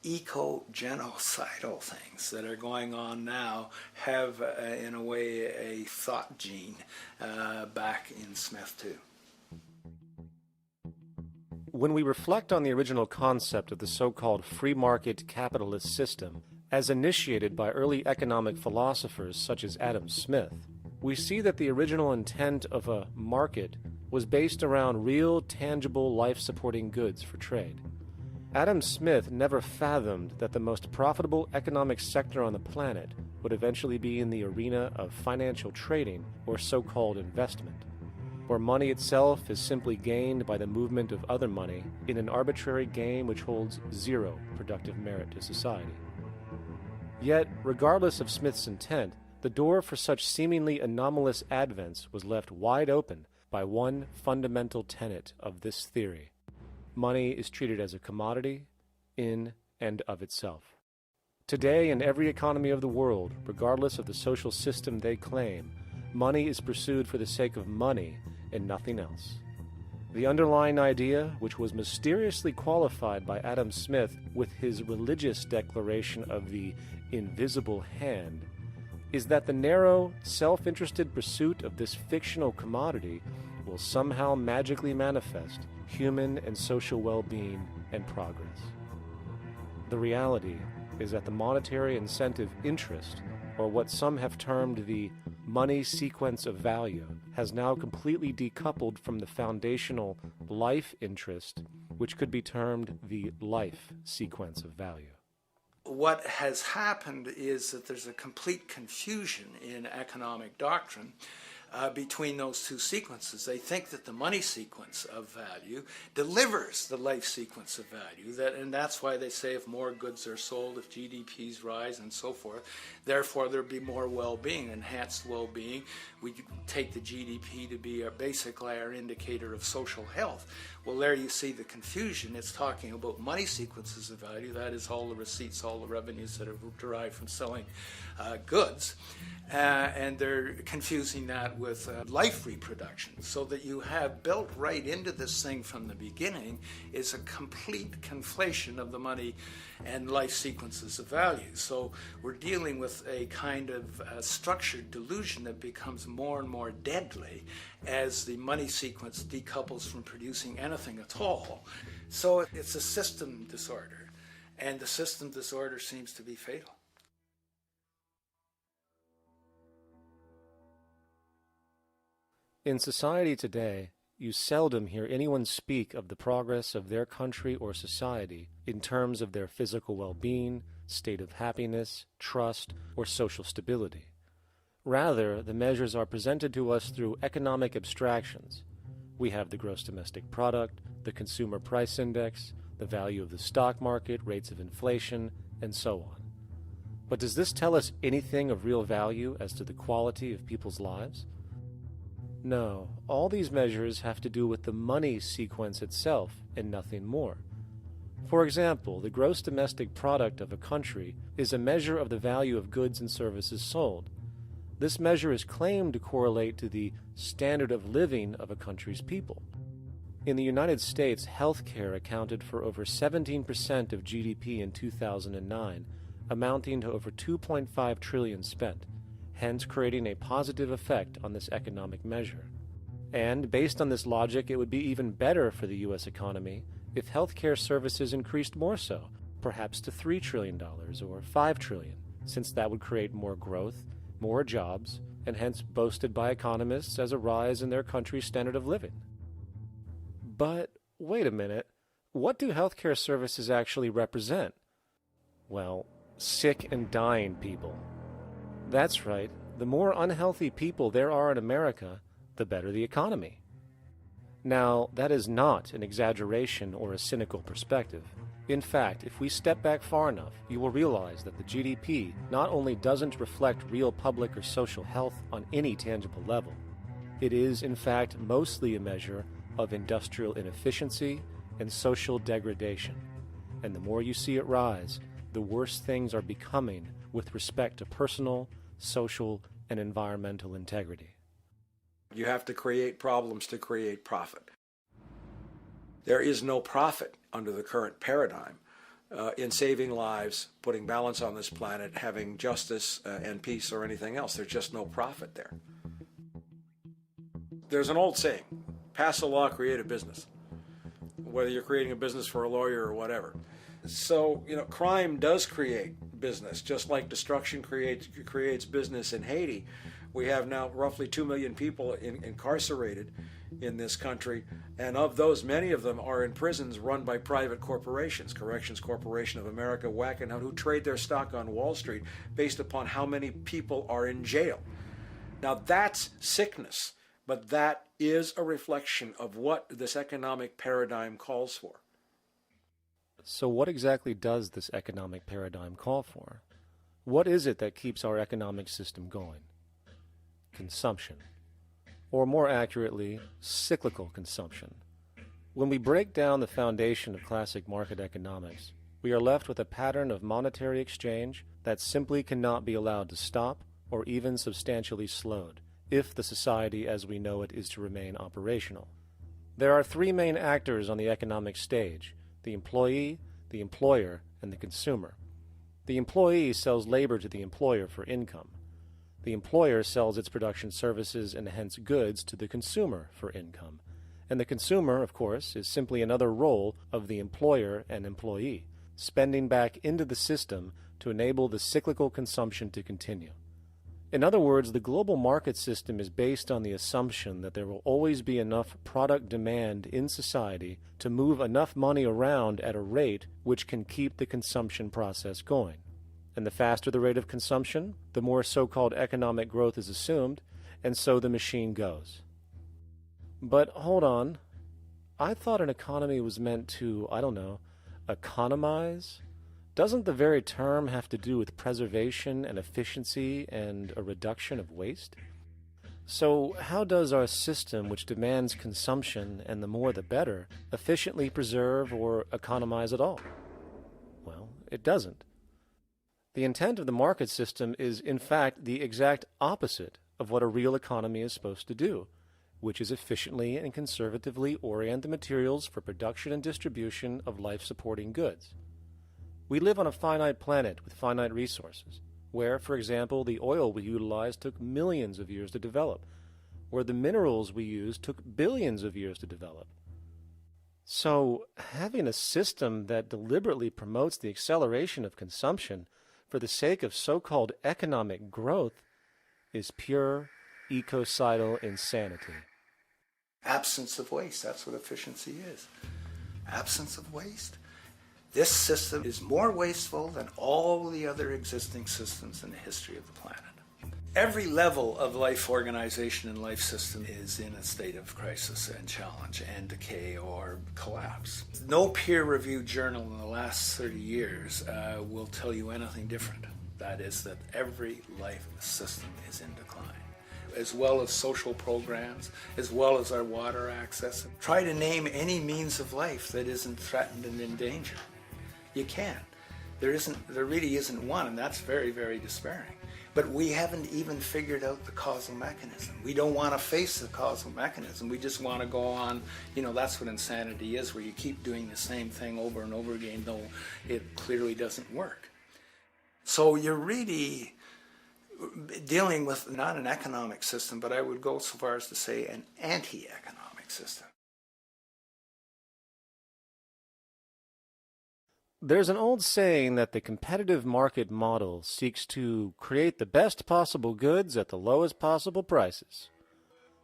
eco-genocidal things that are going on now have, in a way, a thought gene back in Smith too. When we reflect on the original concept of the so-called free market capitalist system, as initiated by early economic philosophers such as Adam Smith, we see that the original intent of a market was based around real, tangible, life-supporting goods for trade. Adam Smith never fathomed that the most profitable economic sector on the planet would eventually be in the arena of financial trading or so-called investment, where money itself is simply gained by the movement of other money in an arbitrary game which holds zero productive merit to society. Yet, regardless of Smith's intent, the door for such seemingly anomalous advents was left wide open by one fundamental tenet of this theory. Money is treated as a commodity in and of itself. Today, in every economy of the world, regardless of the social system they claim, money is pursued for the sake of money and nothing else. The underlying idea, which was mysteriously qualified by Adam Smith with his religious declaration of the invisible hand, is that the narrow, self-interested pursuit of this fictional commodity will somehow magically manifest human and social well-being and progress. The reality is that the monetary incentive interest, or what some have termed the money sequence of value, has now completely decoupled from the foundational life interest, which could be termed the life sequence of value. What has happened is that there's a complete confusion in economic doctrine between those two sequences. They think that the money sequence of value delivers the life sequence of value, and that's why they say if more goods are sold, if GDPs rise and so forth, therefore there'll be more well-being, enhanced well-being. We take the GDP to be basically our indicator of social health. Well, there you see the confusion. It's talking about money sequences of value, that is all the receipts, all the revenues that are derived from selling goods, and they're confusing that with life reproduction, so that you have built right into this thing from the beginning is a complete conflation of the money and life sequences of value. So we're dealing with a kind of structured delusion that becomes more and more deadly as the money sequence decouples from producing anything at all. So it's a system disorder, and the system disorder seems to be fatal. In society today, you seldom hear anyone speak of the progress of their country or society in terms of their physical well-being, state of happiness, trust, or social stability. Rather, the measures are presented to us through economic abstractions. We have the gross domestic product, the consumer price index, the value of the stock market, rates of inflation, and so on. But does this tell us anything of real value as to the quality of people's lives? No, all these measures have to do with the money sequence itself and nothing more. For example, the gross domestic product of a country is a measure of the value of goods and services sold. this measure is claimed to correlate to the standard of living of a country's people. In the United States, healthcare accounted for over 17% of GDP in 2009, amounting to over $2.5 trillion spent, hence creating a positive effect on this economic measure. And based on this logic, it would be even better for the U.S. economy if healthcare services increased more so, perhaps to $3 trillion or $5 trillion, since that would create more growth, more jobs, and hence boasted by economists as a rise in their country's standard of living. But wait a minute, what do healthcare services actually represent? Well, sick and dying people. That's right, the more unhealthy people there are in America, the better the economy. Now, that is not an exaggeration or a cynical perspective. In fact, if we step back far enough, you will realize that the GDP not only doesn't reflect real public or social health on any tangible level, it is, in fact, mostly a measure of industrial inefficiency and social degradation. And the more you see it rise, the worse things are becoming with respect to personal, social, and environmental integrity. You have to create problems to create profit. There is no profit under the current paradigm in saving lives, putting balance on this planet, having justice and peace or anything else. There's just no profit there. There's an old saying, pass a law, create a business, whether you're creating a business for a lawyer or whatever. So, crime does create business, just like destruction creates business in Haiti. We have now roughly 2 million people incarcerated in this country, and of those, many of them are in prisons run by private corporations, Corrections Corporation of America, Wackenhut, who trade their stock on Wall Street based upon how many people are in jail. Now that's sickness, but that is a reflection of what this economic paradigm calls for. So what exactly does this economic paradigm call for? What is it that keeps our economic system going? Consumption. Or more accurately, cyclical consumption. When we break down the foundation of classic market economics, we are left with a pattern of monetary exchange that simply cannot be allowed to stop or even substantially slowed, if the society as we know it is to remain operational. There are three main actors on the economic stage: the employee, the employer, and the consumer. The employee sells labor to the employer for income. The employer sells its production services and hence goods to the consumer for income. And the consumer, of course, is simply another role of the employer and employee, spending back into the system to enable the cyclical consumption to continue. In other words, the global market system is based on the assumption that there will always be enough product demand in society to move enough money around at a rate which can keep the consumption process going. And the faster the rate of consumption, the more so-called economic growth is assumed, and so the machine goes. But hold on, I thought an economy was meant to, economize? Doesn't the very term have to do with preservation and efficiency and a reduction of waste? So how does our system, which demands consumption and the more the better, efficiently preserve or economize at all? Well, it doesn't. The intent of the market system is, in fact, the exact opposite of what a real economy is supposed to do, which is efficiently and conservatively orient the materials for production and distribution of life-supporting goods. We live on a finite planet with finite resources, where, for example, the oil we utilize took millions of years to develop, where the minerals we use took billions of years to develop. So, having a system that deliberately promotes the acceleration of consumption for the sake of so-called economic growth is pure ecocidal insanity. Absence of waste, that's what efficiency is. Absence of waste. This system is more wasteful than all the other existing systems in the history of the planet. Every level of life organization and life system is in a state of crisis and challenge and decay or collapse. No peer-reviewed journal in the last 30 years will tell you anything different. That is that every life system is in decline, as well as social programs, as well as our water access. Try to name any means of life that isn't threatened and in danger. You can't. There really isn't one, and that's very, very despairing. But we haven't even figured out the causal mechanism. We don't want to face the causal mechanism. We just want to go on, that's what insanity is, where you keep doing the same thing over and over again, though it clearly doesn't work. So you're really dealing with not an economic system, but I would go so far as to say an anti-economic system. There's an old saying that the competitive market model seeks to create the best possible goods at the lowest possible prices.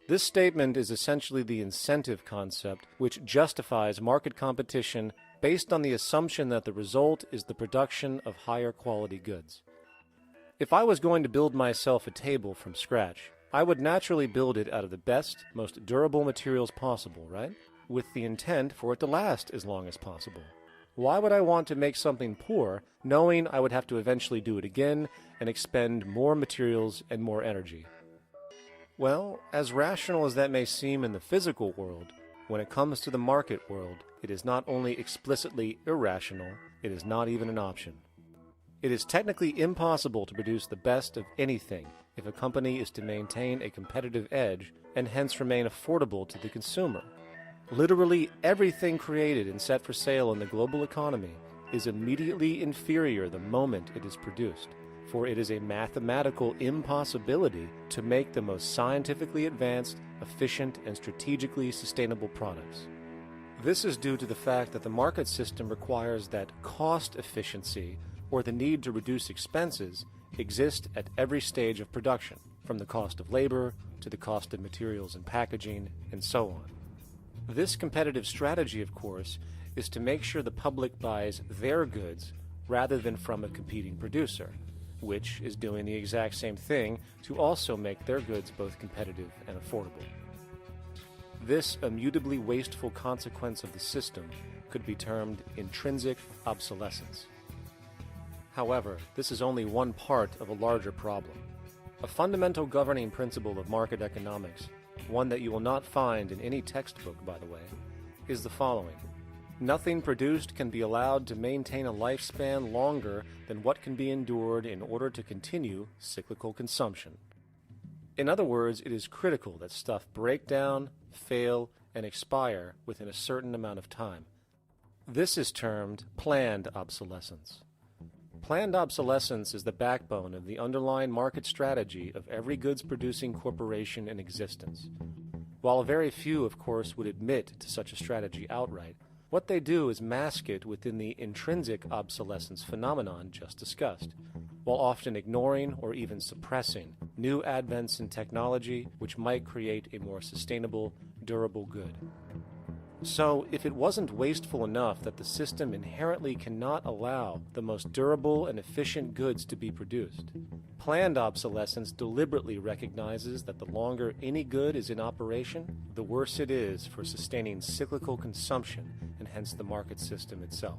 This statement is essentially the incentive concept, which justifies market competition based on the assumption that the result is the production of higher quality goods. If I was going to build myself a table from scratch, I would naturally build it out of the best, most durable materials possible, right? With the intent for it to last as long as possible. Why would I want to make something poor, knowing I would have to eventually do it again and expend more materials and more energy? Well, as rational as that may seem in the physical world, when it comes to the market world, it is not only explicitly irrational, it is not even an option. It is technically impossible to produce the best of anything if a company is to maintain a competitive edge and hence remain affordable to the consumer. Literally everything created and set for sale in the global economy is immediately inferior the moment it is produced, for it is a mathematical impossibility to make the most scientifically advanced, efficient, and strategically sustainable products. This is due to the fact that the market system requires that cost efficiency, or the need to reduce expenses, exist at every stage of production, from the cost of labor to the cost of materials and packaging, and so on. This competitive strategy, of course, is to make sure the public buys their goods rather than from a competing producer, which is doing the exact same thing to also make their goods both competitive and affordable. This immutably wasteful consequence of the system could be termed intrinsic obsolescence. However, this is only one part of a larger problem. A fundamental governing principle of market economics, one that you will not find in any textbook, by the way, is the following. Nothing produced can be allowed to maintain a lifespan longer than what can be endured in order to continue cyclical consumption. In other words, it is critical that stuff break down, fail, and expire within a certain amount of time. This is termed planned obsolescence. Planned obsolescence is the backbone of the underlying market strategy of every goods-producing corporation in existence. While very few, of course, would admit to such a strategy outright, what they do is mask it within the intrinsic obsolescence phenomenon just discussed, while often ignoring or even suppressing new advents in technology which might create a more sustainable, durable good. So, if it wasn't wasteful enough that the system inherently cannot allow the most durable and efficient goods to be produced, planned obsolescence deliberately recognizes that the longer any good is in operation, the worse it is for sustaining cyclical consumption and hence the market system itself.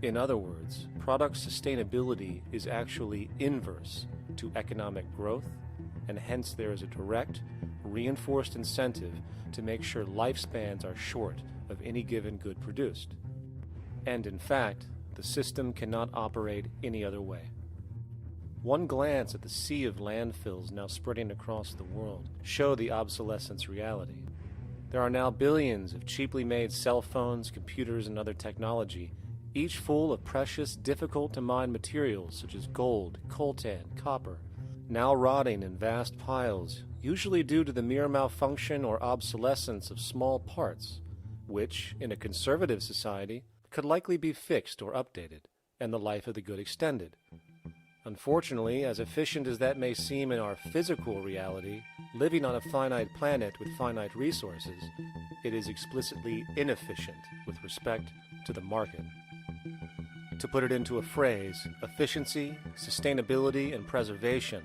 In other words, product sustainability is actually inverse to economic growth, and hence there is a direct, reinforced incentive to make sure lifespans are short of any given good produced. And in fact, the system cannot operate any other way. One glance at the sea of landfills now spreading across the world show the obsolescence reality. There are now billions of cheaply made cell phones, computers, and other technology, each full of precious, difficult-to-mine materials such as gold, coltan, copper, now rotting in vast piles, usually due to the mere malfunction or obsolescence of small parts, which, in a conservative society, could likely be fixed or updated, and the life of the good extended. Unfortunately, as efficient as that may seem in our physical reality, living on a finite planet with finite resources, it is explicitly inefficient with respect to the market. To put it into a phrase, efficiency, sustainability, and preservation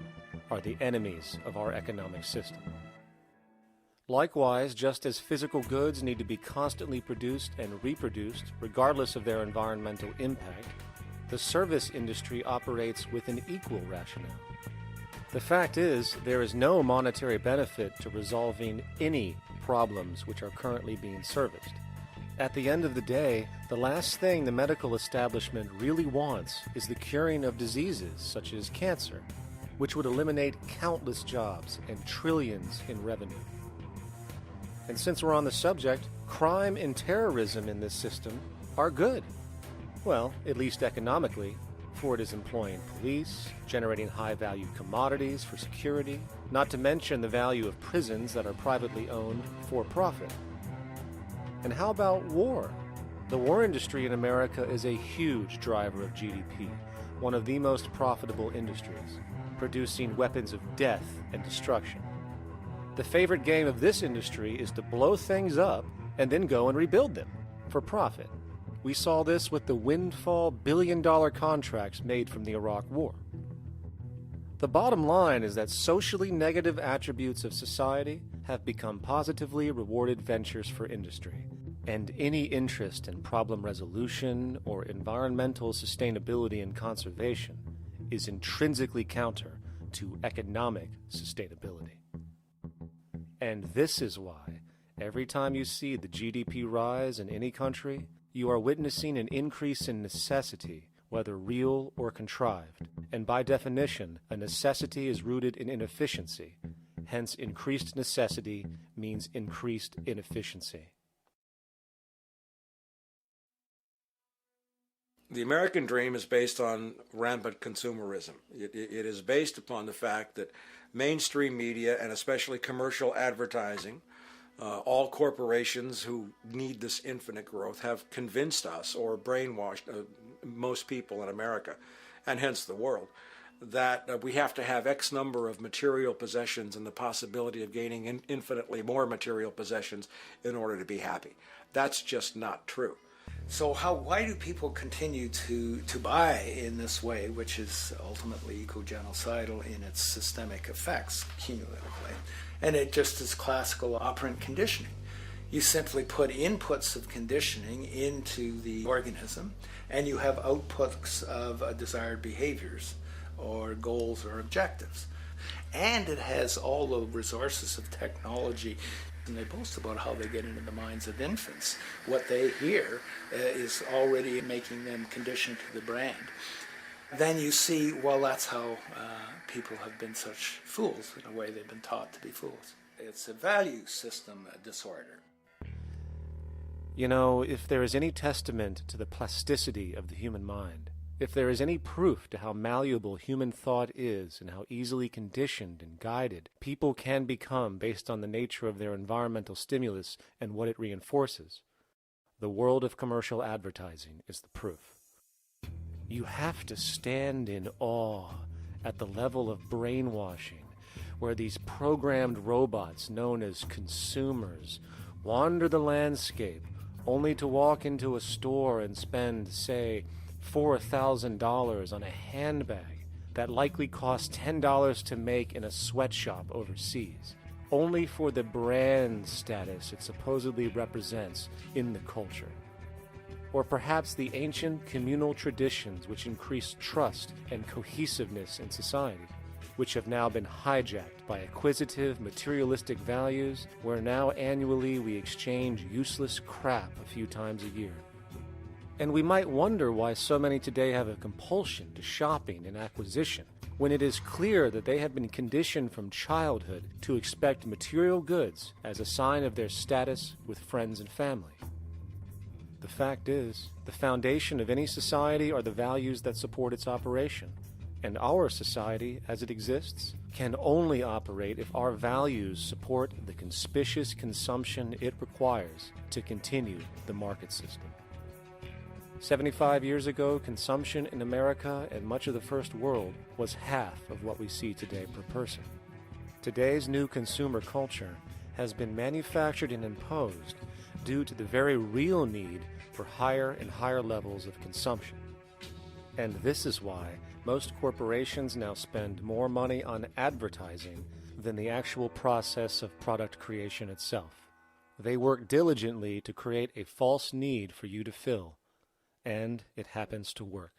are the enemies of our economic system. Likewise, just as physical goods need to be constantly produced and reproduced regardless of their environmental impact, the service industry operates with an equal rationale. The fact is, there is no monetary benefit to resolving any problems which are currently being serviced. At the end of the day, the last thing the medical establishment really wants is the curing of diseases such as cancer, which would eliminate countless jobs and trillions in revenue. And since we're on the subject, crime and terrorism in this system are good. Well, at least economically, for it is employing police, generating high-value commodities for security, not to mention the value of prisons that are privately owned for profit. And how about war? The war industry in America is a huge driver of GDP, one of the most profitable industries, producing weapons of death and destruction. The favorite game of this industry is to blow things up and then go and rebuild them for profit. We saw this with the windfall billion-dollar contracts made from the Iraq War. The bottom line is that socially negative attributes of society have become positively rewarded ventures for industry, and any interest in problem resolution or environmental sustainability and conservation is intrinsically counter to economic sustainability. And this is why, every time you see the GDP rise in any country, you are witnessing an increase in necessity, whether real or contrived. And by definition, a necessity is rooted in inefficiency. Hence, increased necessity means increased inefficiency. The American dream is based on rampant consumerism. It is based upon the fact that mainstream media, and especially commercial advertising, all corporations who need this infinite growth, have convinced us or brainwashed most people in America, and hence the world, that we have to have X number of material possessions and the possibility of gaining infinitely more material possessions in order to be happy. That's just not true. So why do people continue to buy in this way, which is ultimately eco-genocidal in its systemic effects cumulatively? And it just is classical operant conditioning. You simply put inputs of conditioning into the organism, and you have outputs of desired behaviors or goals or objectives. And it has all the resources of technology. And they boast about how they get into the minds of infants. What they hear is already making them conditioned to the brand. Then you see, well, that's how people have been such fools. In a way, they've been taught to be fools. It's a value system disorder. You know, if there is any testament to the plasticity of the human mind, if there is any proof to how malleable human thought is and how easily conditioned and guided people can become based on the nature of their environmental stimulus and what it reinforces, the world of commercial advertising is the proof. You have to stand in awe at the level of brainwashing where these programmed robots known as consumers wander the landscape only to walk into a store and spend, say, $4,000 on a handbag that likely costs $10 to make in a sweatshop overseas, only for the brand status it supposedly represents in the culture. Or perhaps the ancient communal traditions which increase trust and cohesiveness in society, which have now been hijacked by acquisitive, materialistic values, where now annually we exchange useless crap a few times a year. And we might wonder why so many today have a compulsion to shopping and acquisition, when it is clear that they have been conditioned from childhood to expect material goods as a sign of their status with friends and family. The fact is, the foundation of any society are the values that support its operation, and our society, as it exists, can only operate if our values support the conspicuous consumption it requires to continue the market system. 75 years ago, consumption in America and much of the First World was half of what we see today per person. Today's new consumer culture has been manufactured and imposed due to the very real need for higher and higher levels of consumption. And this is why most corporations now spend more money on advertising than the actual process of product creation itself. They work diligently to create a false need for you to fill, and it happens to work.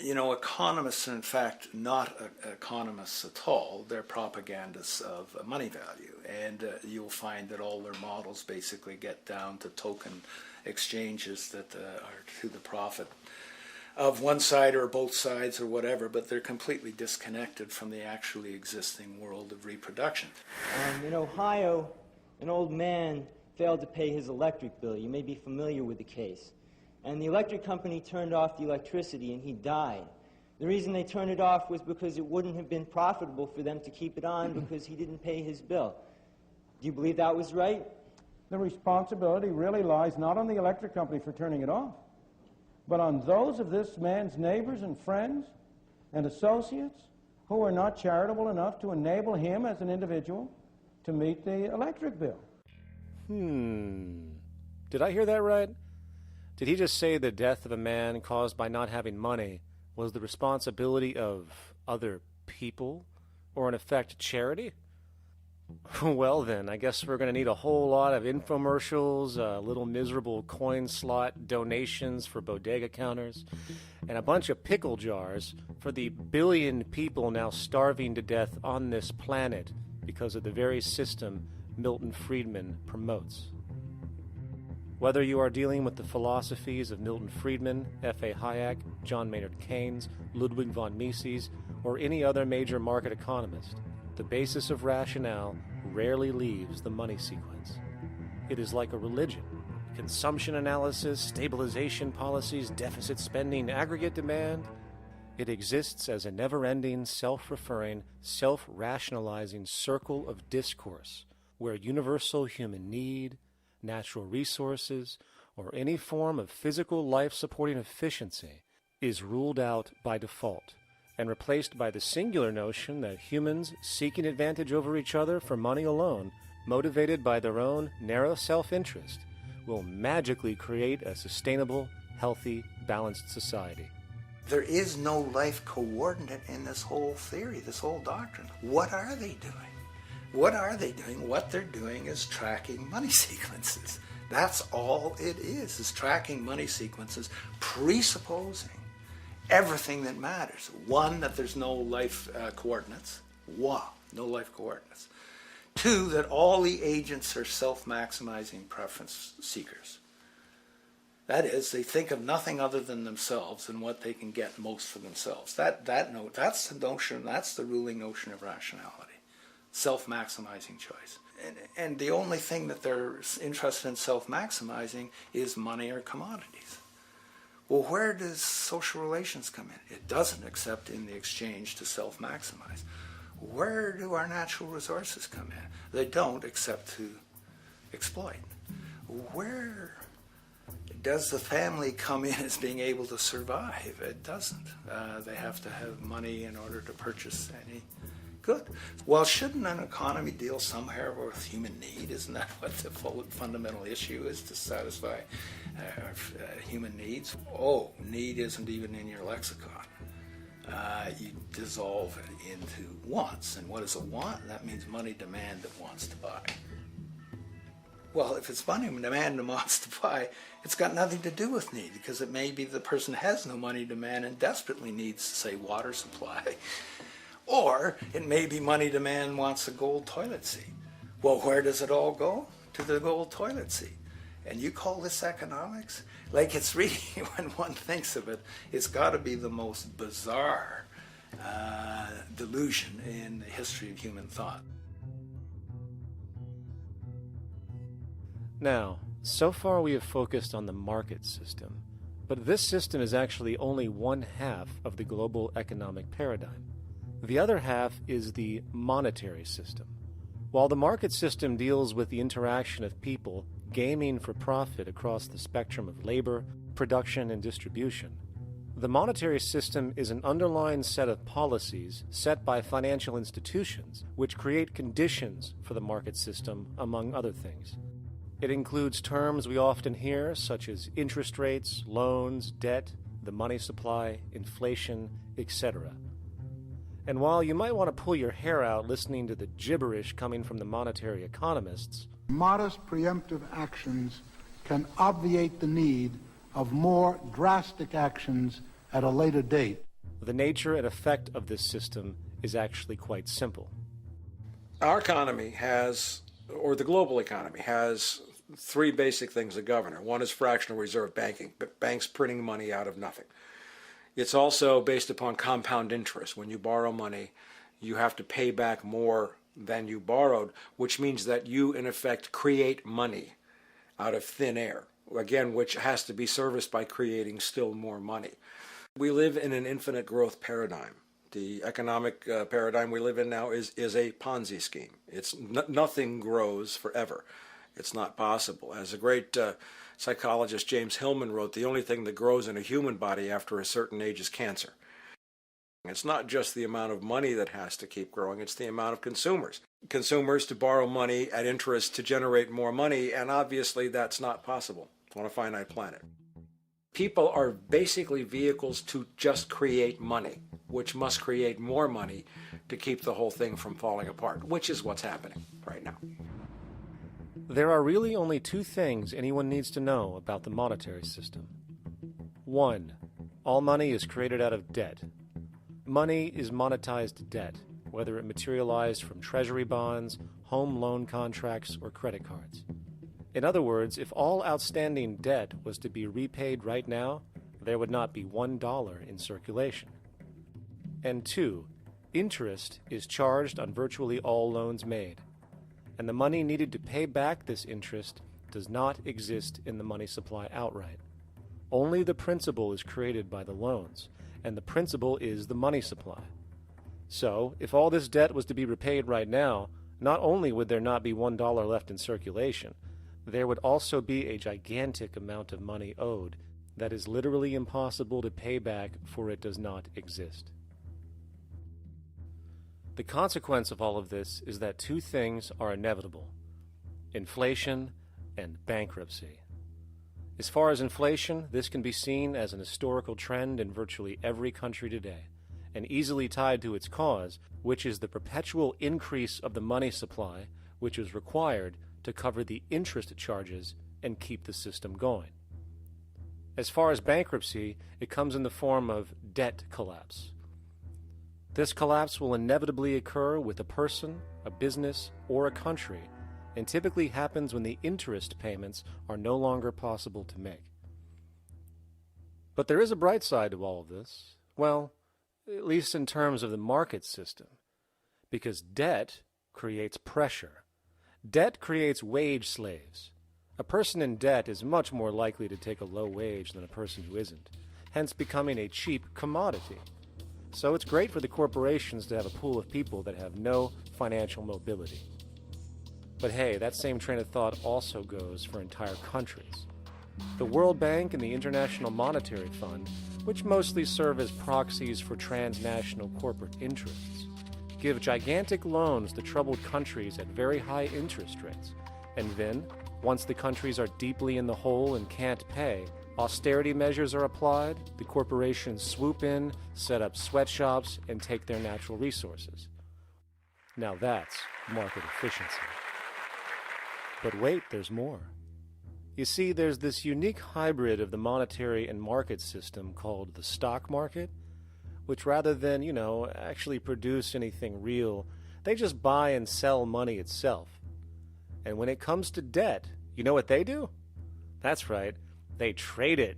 You know, economists are in fact not economists at all. They're propagandists of money value, and you'll find that all their models basically get down to token exchanges that are to the profit of one side or both sides or whatever, but they're completely disconnected from the actually existing world of reproduction. In Ohio, an old man failed to pay his electric bill. You may be familiar with the case. And the electric company turned off the electricity and he died. The reason they turned it off was because it wouldn't have been profitable for them to keep it on because he didn't pay his bill. Do you believe that was right? The responsibility really lies not on the electric company for turning it off, but on those of this man's neighbors and friends and associates who are not charitable enough to enable him as an individual to meet the electric bill. Did I hear that right? Did he just say the death of a man caused by not having money was the responsibility of other people, or in effect, charity? Well then, I guess we're going to need a whole lot of infomercials, little miserable coin slot donations for bodega counters, and a bunch of pickle jars for the billion people now starving to death on this planet because of the very system Milton Friedman promotes. Whether you are dealing with the philosophies of Milton Friedman, F.A. Hayek, John Maynard Keynes, Ludwig von Mises, or any other major market economist, the basis of rationale rarely leaves the money sequence. It is like a religion. Consumption analysis, stabilization policies, deficit spending, aggregate demand. It exists as a never-ending, self-referring, self-rationalizing circle of discourse where universal human need, natural resources, or any form of physical life-supporting efficiency is ruled out by default and replaced by the singular notion that humans seeking advantage over each other for money alone, motivated by their own narrow self-interest, will magically create a sustainable, healthy, balanced society. There is no life coordinate in this whole theory, this whole doctrine. What are they doing? What are they doing? What they're doing is tracking money sequences. That's all it is tracking money sequences, presupposing everything that matters. One, that there's no life coordinates. Wow, no life coordinates. Two, that all the agents are self-maximizing preference seekers. That is, they think of nothing other than themselves and what they can get most for themselves. That's the notion, that's the ruling notion of rationality. Self-maximizing choice. And the only thing that they're interested in self-maximizing is money or commodities. Well, where does social relations come in? It doesn't, except in the exchange to self-maximize. Where do our natural resources come in? They don't, except to exploit. Where does the family come in as being able to survive? It doesn't. They have to have money in order to purchase any good. Well, shouldn't an economy deal somewhere with human need? Isn't that what the fundamental issue is, to satisfy human needs? Oh, need isn't even in your lexicon. You dissolve it into wants. And what is a want? That means money demand that wants to buy. Well, if it's money demand that wants to buy, it's got nothing to do with need, because it may be the person has no money demand and desperately needs, say, water supply. Or it may be money demand wants a gold toilet seat. Well, where does it all go? To the gold toilet seat. And you call this economics? Like, it's really, when one thinks of it, it's got to be the most bizarre delusion in the history of human thought. Now, so far we have focused on the market system, but this system is actually only one half of the global economic paradigm. The other half is the monetary system. While the market system deals with the interaction of people gaming for profit across the spectrum of labor, production, and distribution, the monetary system is an underlying set of policies set by financial institutions which create conditions for the market system, among other things. It includes terms we often hear, such as interest rates, loans, debt, the money supply, inflation, etc. And while you might want to pull your hair out listening to the gibberish coming from the monetary economists, modest preemptive actions can obviate the need of more drastic actions at a later date. The nature and effect of this system is actually quite simple. Our economy has, or the global economy, has three basic things that govern it. One is fractional reserve banking, banks printing money out of nothing. It's also based upon compound interest. When you borrow money, you have to pay back more than you borrowed, which means that you, in effect, create money out of thin air, again, which has to be serviced by creating still more money. We live in an infinite growth paradigm. The economic paradigm we live in now is a Ponzi scheme. It's nothing grows forever. It's not possible. As a great psychologist James Hillman wrote, the only thing that grows in a human body after a certain age is cancer. It's not just the amount of money that has to keep growing, it's the amount of consumers. Consumers to borrow money at interest to generate more money, and obviously that's not possible on a finite planet. People are basically vehicles to just create money, which must create more money to keep the whole thing from falling apart, which is what's happening right now. There are really only two things anyone needs to know about the monetary system. 1. All money is created out of debt. Money is monetized debt, whether it materialized from treasury bonds, home loan contracts, or credit cards. In other words, if all outstanding debt was to be repaid right now, there would not be $1 in circulation. And 2, interest is charged on virtually all loans made, and the money needed to pay back this interest does not exist in the money supply outright. Only the principal is created by the loans, and the principal is the money supply. So, if all this debt was to be repaid right now, not only would there not be $1 left in circulation, there would also be a gigantic amount of money owed that is literally impossible to pay back, for it does not exist. The consequence of all of this is that two things are inevitable: inflation and bankruptcy. As far as inflation, this can be seen as an historical trend in virtually every country today, and easily tied to its cause, which is the perpetual increase of the money supply, which is required to cover the interest charges and keep the system going. As far as bankruptcy, it comes in the form of debt collapse. This collapse will inevitably occur with a person, a business, or a country, and typically happens when the interest payments are no longer possible to make. But there is a bright side to all of this. Well, at least in terms of the market system, because debt creates pressure. Debt creates wage slaves. A person in debt is much more likely to take a low wage than a person who isn't, hence becoming a cheap commodity. So it's great for the corporations to have a pool of people that have no financial mobility. But hey, that same train of thought also goes for entire countries. The World Bank and the International Monetary Fund, which mostly serve as proxies for transnational corporate interests, give gigantic loans to troubled countries at very high interest rates. And then, once the countries are deeply in the hole and can't pay, austerity measures are applied, the corporations swoop in, set up sweatshops, and take their natural resources. Now that's market efficiency. But wait, there's more. You see, there's this unique hybrid of the monetary and market system called the stock market, which rather than, actually produce anything real, they just buy and sell money itself. And when it comes to debt, you know what they do? That's right, they trade it.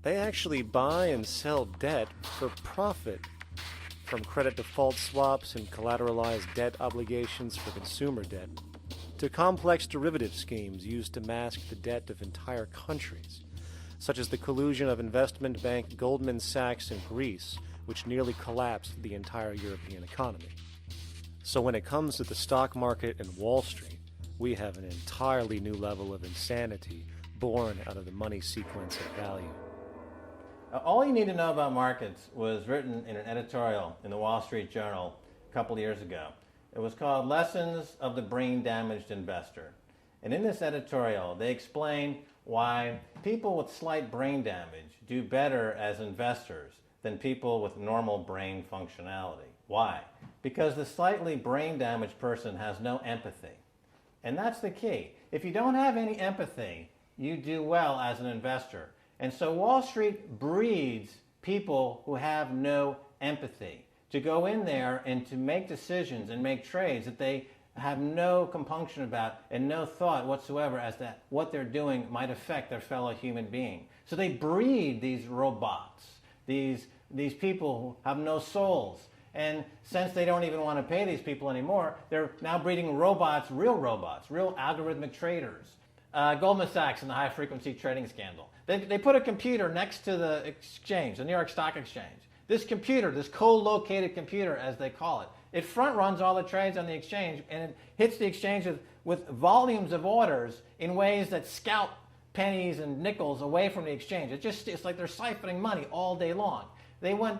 They actually buy and sell debt for profit, from credit default swaps and collateralized debt obligations for consumer debt, to complex derivative schemes used to mask the debt of entire countries, such as the collusion of investment bank Goldman Sachs in Greece, which nearly collapsed the entire European economy. So when it comes to the stock market and Wall Street, we have an entirely new level of insanity born out of the money sequence of value. All you need to know about markets was written in an editorial in the Wall Street Journal a couple of years ago. It was called Lessons of the Brain-Damaged Investor. And in this editorial, they explain why people with slight brain damage do better as investors than people with normal brain functionality. Why? Because the slightly brain-damaged person has no empathy. And that's the key. If you don't have any empathy, you do well as an investor. And so Wall Street breeds people who have no empathy to go in there and to make decisions and make trades that they have no compunction about and no thought whatsoever as to what they're doing might affect their fellow human being. So they breed these robots these people who have no souls. And since they don't even want to pay these people anymore, they're now breeding robots, real algorithmic traders. Goldman Sachs in the high-frequency trading scandal. They put a computer next to the exchange, the New York Stock Exchange. This computer, this co-located computer, as they call it, it front-runs all the trades on the exchange, and it hits the exchange with volumes of orders in ways that scalp pennies and nickels away from the exchange. It's like they're siphoning money all day long. They went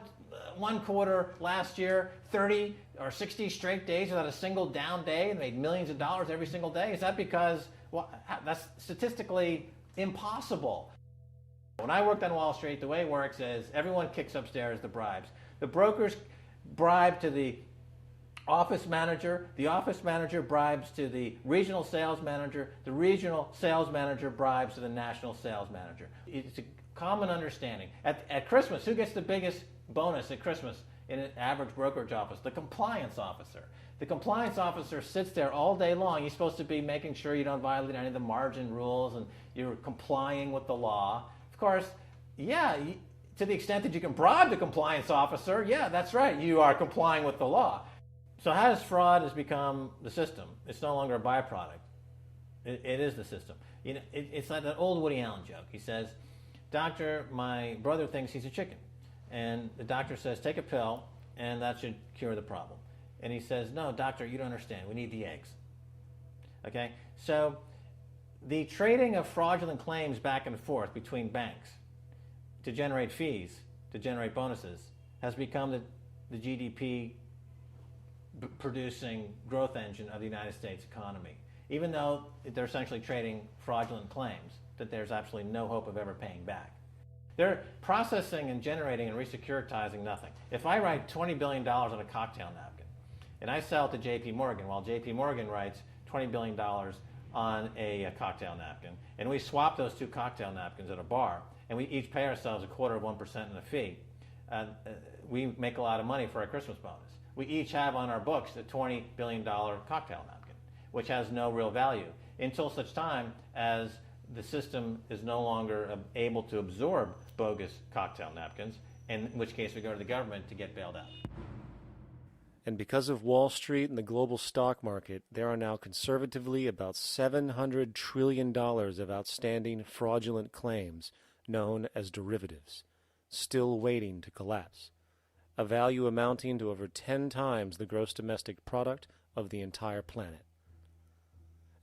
one quarter last year, 30 or 60 straight days without a single down day and made millions of dollars every single day. Is that because, well, that's statistically impossible. When I worked on Wall Street, the way it works is everyone kicks upstairs the bribes. The brokers bribe to the office manager bribes to the regional sales manager bribes to the national sales manager. It's a common understanding. At Christmas, who gets the biggest bonus at Christmas in an average brokerage office? The compliance officer. The compliance officer sits there all day long. He's supposed to be making sure you don't violate any of the margin rules and you're complying with the law. Of course, yeah, to the extent that you can bribe the compliance officer, yeah, that's right, you are complying with the law. So how does fraud has become the system? It's no longer a byproduct. It is the system. You know, it's like that old Woody Allen joke. He says, "Doctor, my brother thinks he's a chicken." And the doctor says, "Take a pill, and that should cure the problem." And he says, "No, doctor, you don't understand. We need the eggs." Okay? So the trading of fraudulent claims back and forth between banks to generate fees, to generate bonuses, has become the GDP producing growth engine of the United States economy. Even though they're essentially trading fraudulent claims that there's absolutely no hope of ever paying back. They're processing and generating and resecuritizing nothing. If I write $20 billion on a cocktail napkin and I sell it to JP Morgan while JP Morgan writes $20 billion on a cocktail napkin, and we swap those two cocktail napkins at a bar and we each pay ourselves 0.25% in a fee, we make a lot of money for our Christmas bonus. We each have on our books a $20 billion cocktail napkin, which has no real value until such time as the system is no longer able to absorb bogus cocktail napkins, in which case we go to the government to get bailed out. And because of Wall Street and the global stock market, there are now conservatively about $700 trillion of outstanding fraudulent claims known as derivatives, still waiting to collapse, a value amounting to over 10 times the gross domestic product of the entire planet.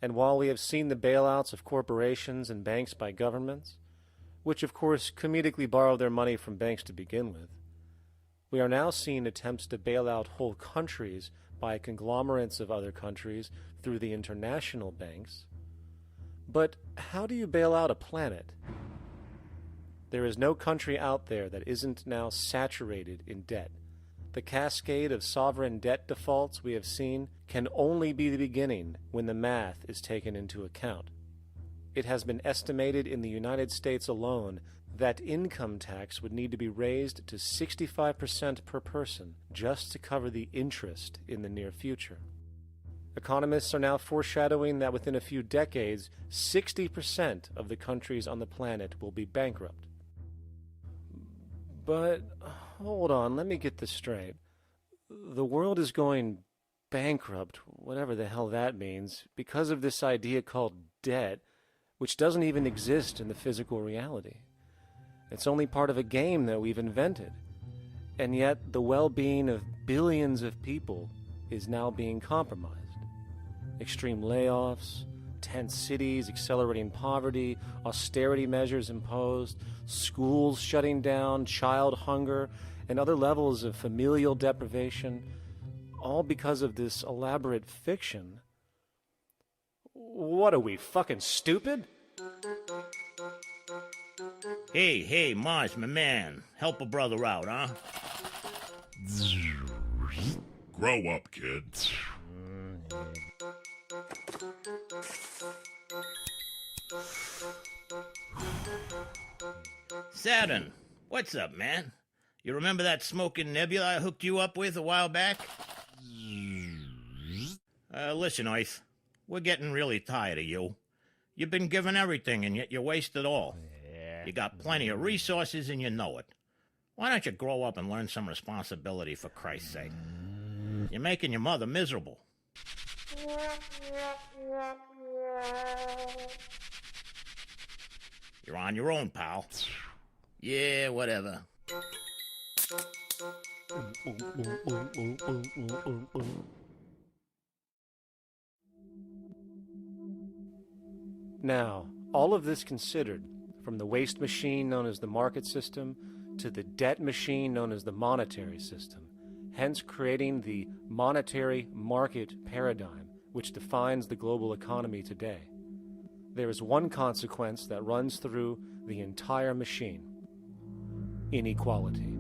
And while we have seen the bailouts of corporations and banks by governments, which of course comedically borrow their money from banks to begin with, we are now seeing attempts to bail out whole countries by conglomerates of other countries through the international banks. But how do you bail out a planet? There is no country out there that isn't now saturated in debt. The cascade of sovereign debt defaults we have seen can only be the beginning when the math is taken into account. It has been estimated in the United States alone that income tax would need to be raised to 65% per person just to cover the interest in the near future. Economists are now foreshadowing that within a few decades, 60% of the countries on the planet will be bankrupt. But, hold on, let me get this straight. The world is going bankrupt, whatever the hell that means, because of this idea called debt, which doesn't even exist in the physical reality. It's only part of a game that we've invented. And yet, the well-being of billions of people is now being compromised. Extreme layoffs, tent cities, accelerating poverty, austerity measures imposed, schools shutting down, child hunger, and other levels of familial deprivation, all because of this elaborate fiction. What are we, fucking stupid? Hey, Mars, my man. Help a brother out, huh? Grow up, kid. Saturn, what's up, man? You remember that smoking nebula I hooked you up with a while back? Listen, Earth, we're getting really tired of you. You've been given everything, and yet you waste it all. You got plenty of resources, and you know it. Why don't you grow up and learn some responsibility, for Christ's sake? You're making your mother miserable. You're on your own, pal. Yeah, whatever. Now, all of this considered, from the waste machine known as the market system to the debt machine known as the monetary system, hence creating the monetary market paradigm which defines the global economy today, there is one consequence that runs through the entire machine: inequality.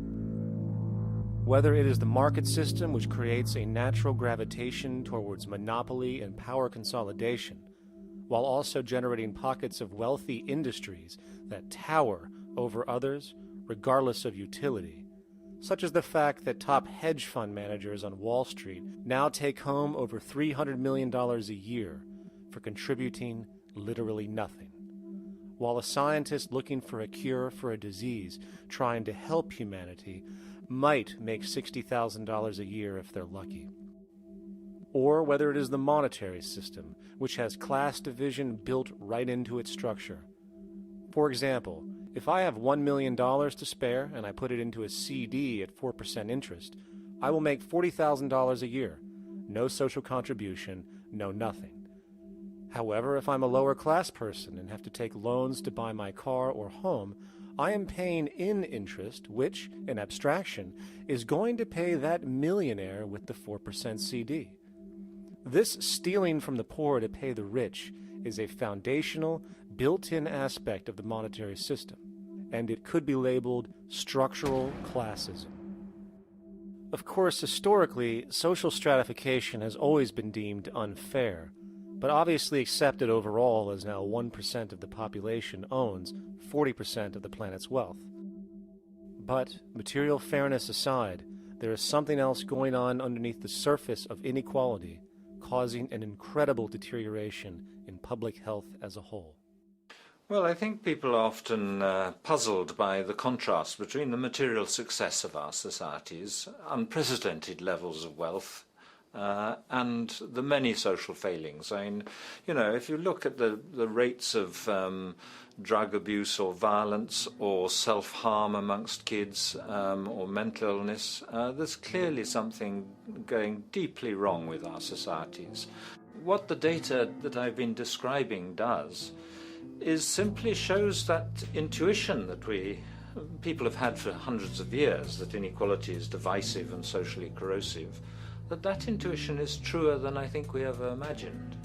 Whether it is the market system which creates a natural gravitation towards monopoly and power consolidation, while also generating pockets of wealthy industries that tower over others regardless of utility, such as the fact that top hedge fund managers on Wall Street now take home over $300 million a year for contributing literally nothing, while a scientist looking for a cure for a disease trying to help humanity might make $60,000 a year if they're lucky. Or whether it is the monetary system, which has class division built right into its structure. For example, if I have $1 million to spare and I put it into a CD at 4% interest, I will make $40,000 a year. No social contribution, no nothing. However, if I'm a lower class person and have to take loans to buy my car or home, I am paying in interest, which, in abstraction, is going to pay that millionaire with the 4% CD. This stealing from the poor to pay the rich is a foundational, built-in aspect of the monetary system, and it could be labeled structural classism. Of course, historically, social stratification has always been deemed unfair, but obviously accepted overall as now 1% of the population owns 40% of the planet's wealth. But, material fairness aside, there is something else going on underneath the surface of inequality, causing an incredible deterioration in public health as a whole. Well, I think people are often puzzled by the contrast between the material success of our societies, unprecedented levels of wealth, and the many social failings. I mean, you know, if you look at the rates of drug abuse or violence or self-harm amongst kids or mental illness, there's clearly something going deeply wrong with our societies. What the data that I've been describing does is simply shows that intuition that people have had for hundreds of years, that inequality is divisive and socially corrosive, that intuition is truer than I think we ever imagined.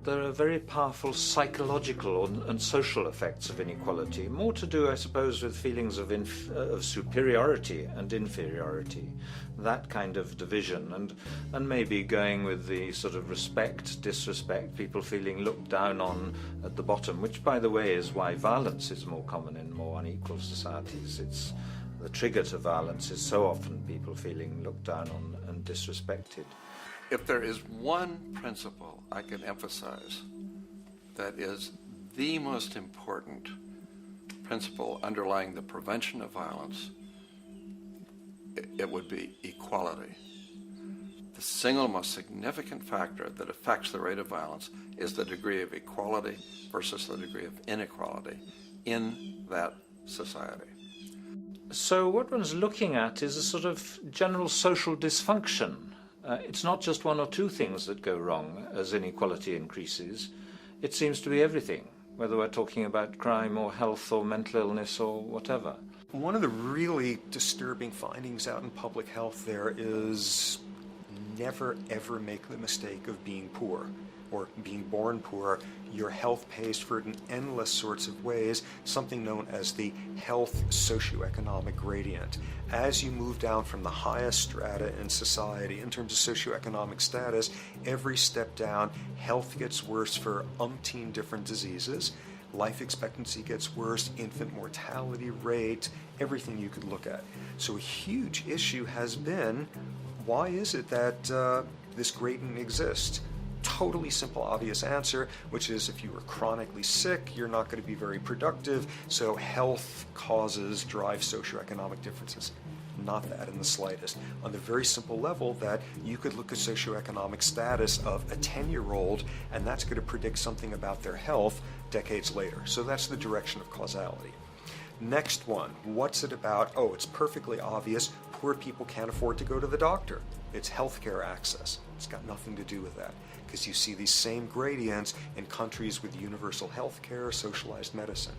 There are very powerful psychological and social effects of inequality, more to do, I suppose, with feelings of superiority and inferiority, that kind of division, and maybe going with the sort of respect, disrespect, people feeling looked down on at the bottom, which, by the way, is why violence is more common in more unequal societies. It's the trigger to violence is so often people feeling looked down on and disrespected. If there is one principle I can emphasize that is the most important principle underlying the prevention of violence, it would be equality. The single most significant factor that affects the rate of violence is the degree of equality versus the degree of inequality in that society. So what one's looking at is a sort of general social dysfunction. It's not just one or two things that go wrong as inequality increases. It seems to be everything, whether we're talking about crime or health or mental illness or whatever. One of the really disturbing findings out in public health there is never ever make the mistake of being poor or being born poor. Your health pays for it in endless sorts of ways, something known as the health socioeconomic gradient. As you move down from the highest strata in society in terms of socioeconomic status, every step down, health gets worse for umpteen different diseases. Life expectancy gets worse, infant mortality rate, everything you could look at. So a huge issue has been, why is it that this gradient exists? totally simple, obvious answer, which is if you are chronically sick, you're not going to be very productive, so health causes drive socioeconomic differences. Not that in the slightest. On the very simple level that you could look at socioeconomic status of a 10-year-old, and that's going to predict something about their health decades later. So that's the direction of causality. Next one, what's it about? Oh, it's perfectly obvious. Poor people can't afford to go to the doctor. It's healthcare access. It's got nothing to do with that, because you see these same gradients in countries with universal healthcare, socialized medicine.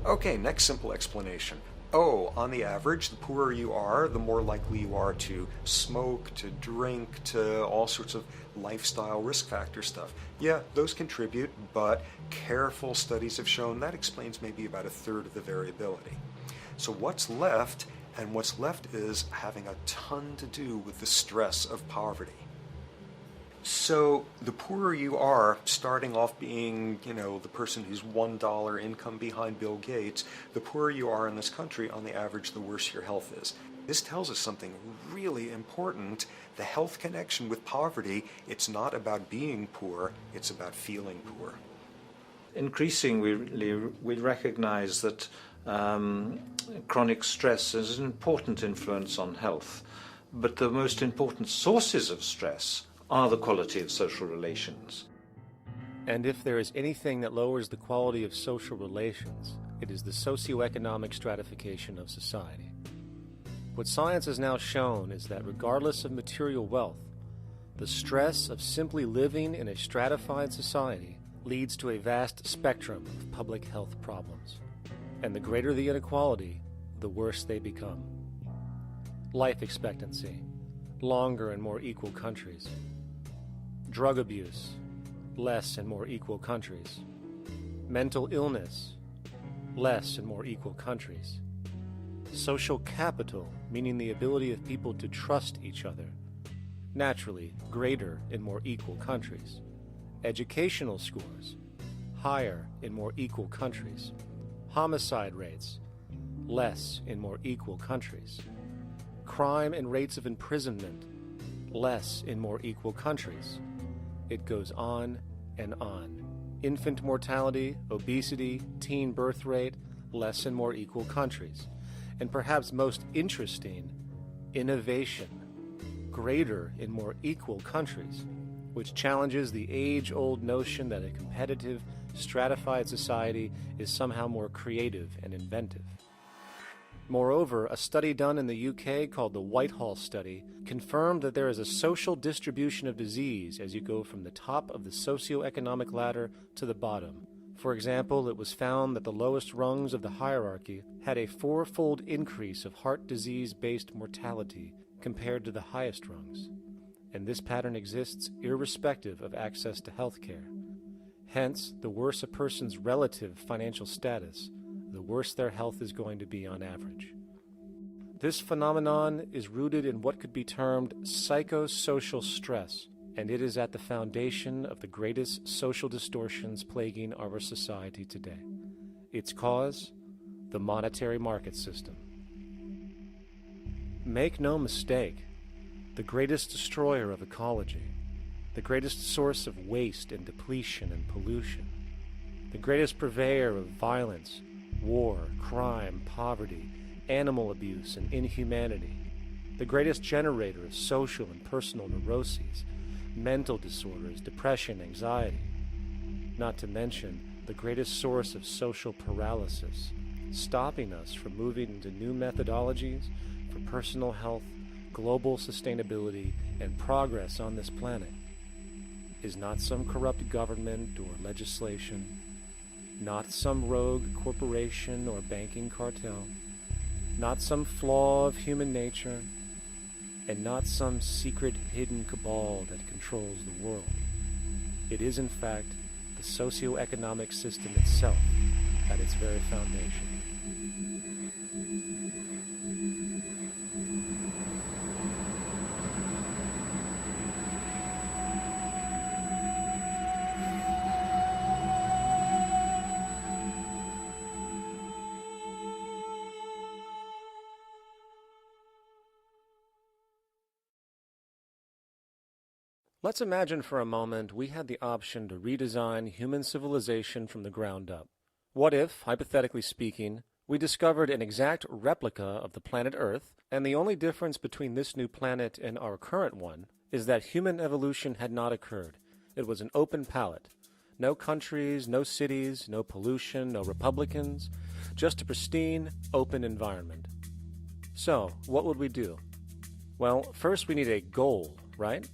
Okay, next simple explanation. Oh, on the average, the poorer you are, the more likely you are to smoke, to drink, to all sorts of lifestyle risk factor stuff. Yeah, those contribute, but careful studies have shown that explains maybe about a third of the variability. So what's left? And what's left is having a ton to do with the stress of poverty. So the poorer you are, starting off being, the person who's $1 income behind Bill Gates, the poorer you are in this country, on the average, the worse your health is. This tells us something really important. The health connection with poverty, it's not about being poor, it's about feeling poor. Increasingly, we recognize that chronic stress is an important influence on health, but the most important sources of stress are the quality of social relations. And if there is anything that lowers the quality of social relations, it is the socioeconomic stratification of society. What science has now shown is that regardless of material wealth, the stress of simply living in a stratified society leads to a vast spectrum of public health problems. And the greater the inequality, the worse they become. Life expectancy, longer in more equal countries. Drug abuse, less in more equal countries. Mental illness, less in more equal countries. Social capital, meaning the ability of people to trust each other, naturally greater in more equal countries. Educational scores, higher in more equal countries. Homicide rates, less in more equal countries. Crime and rates of imprisonment, less in more equal countries. It goes on and on. Infant mortality, obesity, teen birth rate, less in more equal countries. And perhaps most interesting, innovation, greater in more equal countries, which challenges the age-old notion that a competitive, stratified society is somehow more creative and inventive. Moreover, a study done in the UK called the Whitehall Study confirmed that there is a social distribution of disease as you go from the top of the socioeconomic ladder to the bottom. For example, it was found that the lowest rungs of the hierarchy had a 4-fold increase of heart disease-based mortality compared to the highest rungs. And this pattern exists irrespective of access to health care. Hence, the worse a person's relative financial status, the worse their health is going to be on average. This phenomenon is rooted in what could be termed psychosocial stress, and it is at the foundation of the greatest social distortions plaguing our society today. Its cause? The monetary market system. Make no mistake, the greatest destroyer of ecology, the greatest source of waste and depletion and pollution, the greatest purveyor of violence, war, crime, poverty, animal abuse, and inhumanity, the greatest generator of social and personal neuroses, mental disorders, depression, anxiety, not to mention the greatest source of social paralysis, stopping us from moving into new methodologies for personal health, global sustainability, and progress on this planet, is not some corrupt government or legislation, not some rogue corporation or banking cartel, not some flaw of human nature, and not some secret hidden cabal that controls the world. It is, in fact, the socio-economic system itself at its very foundation. Let's imagine for a moment we had the option to redesign human civilization from the ground up. What if, hypothetically speaking, we discovered an exact replica of the planet Earth, and the only difference between this new planet and our current one is that human evolution had not occurred. It was an open palette. No countries, no cities, no pollution, no Republicans, just a pristine, open environment. So, what would we do? Well, first we need a goal, right?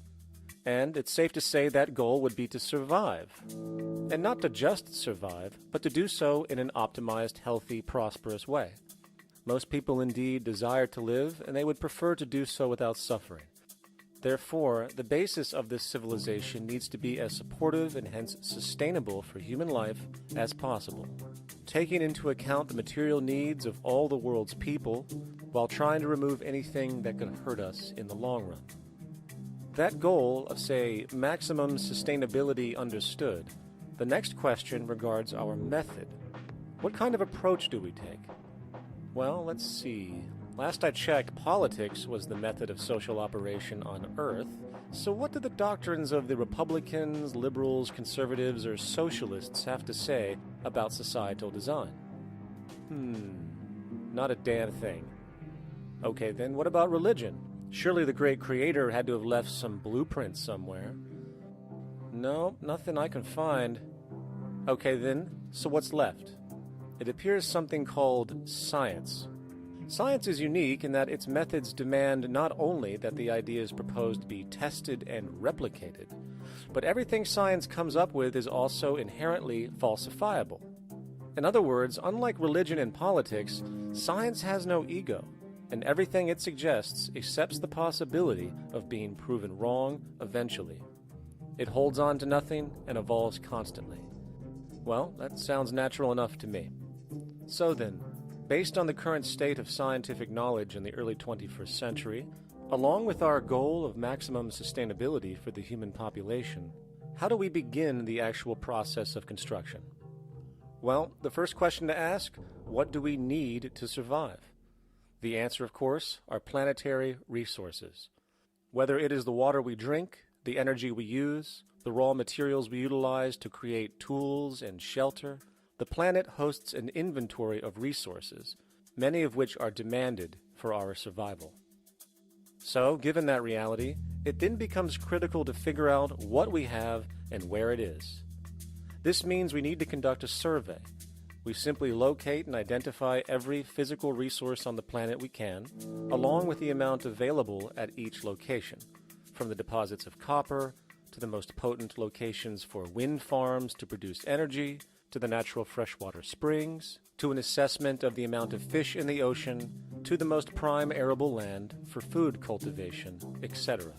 And it's safe to say that goal would be to survive. And not to just survive, but to do so in an optimized, healthy, prosperous way. Most people indeed desire to live, and they would prefer to do so without suffering. Therefore, the basis of this civilization needs to be as supportive and hence sustainable for human life as possible, taking into account the material needs of all the world's people while trying to remove anything that could hurt us in the long run. That goal of, say, maximum sustainability understood, the next question regards our method. What kind of approach do we take? Well, let's see. Last I checked, politics was the method of social operation on Earth. So what do the doctrines of the Republicans, liberals, conservatives, or socialists have to say about societal design? Not a damn thing. Okay, then what about religion? Surely the great creator had to have left some blueprint somewhere. No, nothing I can find. Okay then, so what's left? It appears something called science. Science is unique in that its methods demand not only that the ideas proposed be tested and replicated, but everything science comes up with is also inherently falsifiable. In other words, unlike religion and politics, science has no ego, and everything it suggests accepts the possibility of being proven wrong eventually. It holds on to nothing and evolves constantly. Well, that sounds natural enough to me. So then, based on the current state of scientific knowledge in the early 21st century, along with our goal of maximum sustainability for the human population, how do we begin the actual process of construction? Well, the first question to ask, what do we need to survive? The answer, of course, are planetary resources. Whether it is the water we drink, the energy we use, the raw materials we utilize to create tools and shelter, the planet hosts an inventory of resources, many of which are demanded for our survival. So, given that reality, it then becomes critical to figure out what we have and where it is. This means we need to conduct a survey. We simply locate and identify every physical resource on the planet we can, along with the amount available at each location, from the deposits of copper to the most potent locations for wind farms to produce energy, to the natural freshwater springs, to an assessment of the amount of fish in the ocean, to the most prime arable land for food cultivation, etc.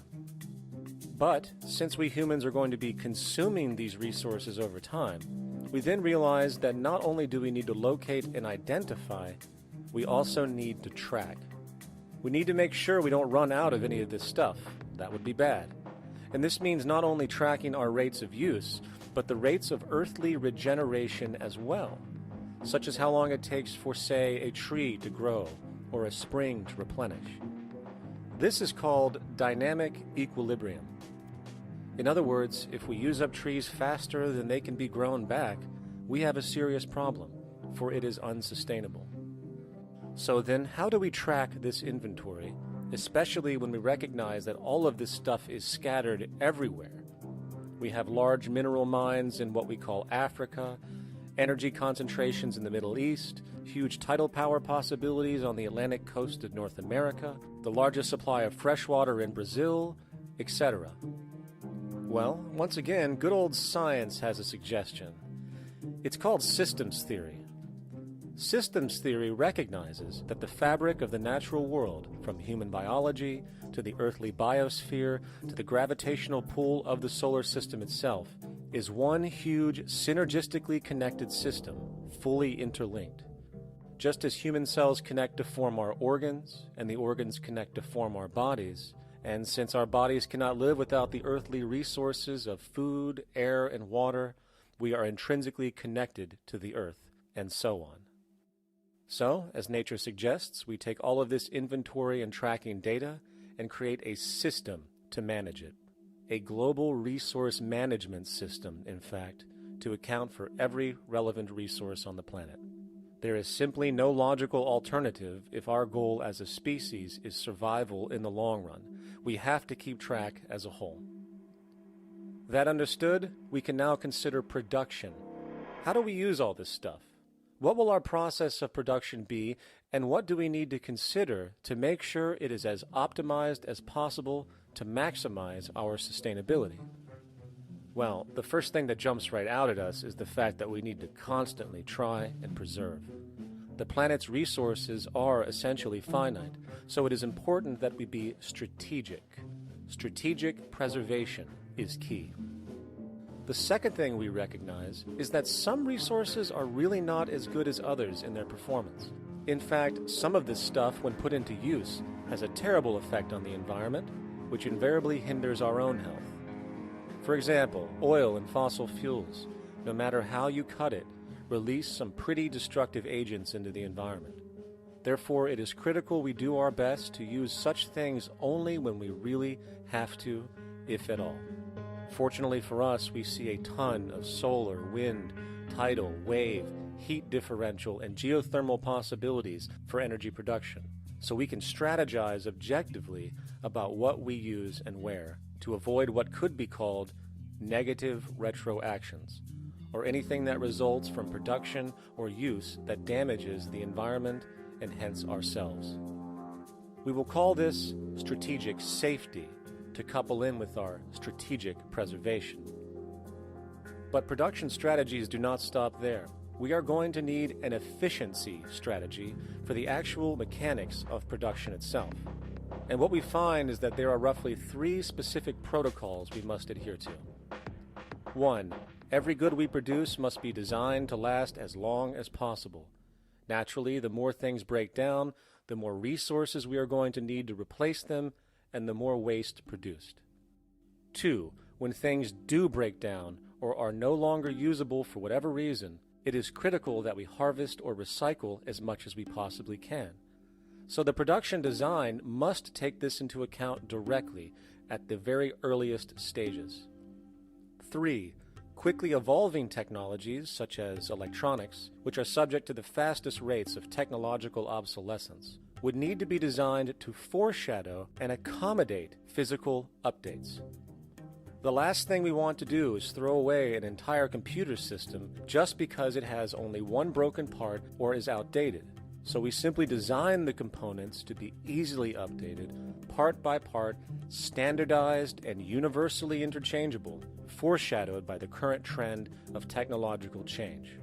But since we humans are going to be consuming these resources over time, we then realize that not only do we need to locate and identify, we also need to track. We need to make sure we don't run out of any of this stuff. That would be bad. And this means not only tracking our rates of use, but the rates of earthly regeneration as well, such as how long it takes for, say, a tree to grow or a spring to replenish. This is called dynamic equilibrium. In other words, if we use up trees faster than they can be grown back, we have a serious problem, for it is unsustainable. So then, how do we track this inventory, especially when we recognize that all of this stuff is scattered everywhere? We have large mineral mines in what we call Africa, energy concentrations in the Middle East, huge tidal power possibilities on the Atlantic coast of North America, the largest supply of fresh water in Brazil, etc. Well, once again, good old science has a suggestion. It's called systems theory. Systems theory recognizes that the fabric of the natural world, from human biology to the earthly biosphere to the gravitational pull of the solar system itself, is one huge synergistically connected system, fully interlinked. Just as human cells connect to form our organs, and the organs connect to form our bodies, and since our bodies cannot live without the earthly resources of food, air, and water, we are intrinsically connected to the earth, and so on. So, as nature suggests, we take all of this inventory and tracking data and create a system to manage it. a global resource management system, in fact, to account for every relevant resource on the planet. There is simply no logical alternative if our goal as a species is survival in the long run. We have to keep track as a whole. That understood, we can now consider production. How do we use all this stuff? What will our process of production be, and what do we need to consider to make sure it is as optimized as possible to maximize our sustainability? Well, the first thing that jumps right out at us is the fact that we need to constantly try and preserve. The planet's resources are essentially finite, so it is important that we be strategic. Strategic preservation is key. The second thing we recognize is that some resources are really not as good as others in their performance. In fact, some of this stuff, when put into use, has a terrible effect on the environment, which invariably hinders our own health. For example, oil and fossil fuels, no matter how you cut it, release some pretty destructive agents into the environment. Therefore, it is critical we do our best to use such things only when we really have to, if at all. Fortunately for us, we see a ton of solar, wind, tidal, wave, heat differential, and geothermal possibilities for energy production, so we can strategize objectively about what we use and where to avoid what could be called negative retroactions, or anything that results from production or use that damages the environment and hence ourselves. We will call this strategic safety to couple in with our strategic preservation. But production strategies do not stop there. We are going to need an efficiency strategy for the actual mechanics of production itself. And what we find is that there are roughly 3 specific protocols we must adhere to. 1. Every good we produce must be designed to last as long as possible. Naturally, the more things break down, the more resources we are going to need to replace them, and the more waste produced. 2. When things do break down or are no longer usable for whatever reason, it is critical that we harvest or recycle as much as we possibly can. So the production design must take this into account directly at the very earliest stages. 3. Quickly evolving technologies, such as electronics, which are subject to the fastest rates of technological obsolescence, would need to be designed to foreshadow and accommodate physical updates. The last thing we want to do is throw away an entire computer system just because it has only one broken part or is outdated. So we simply design the components to be easily updated, part by part, standardized and universally interchangeable, foreshadowed by the current trend of technological change.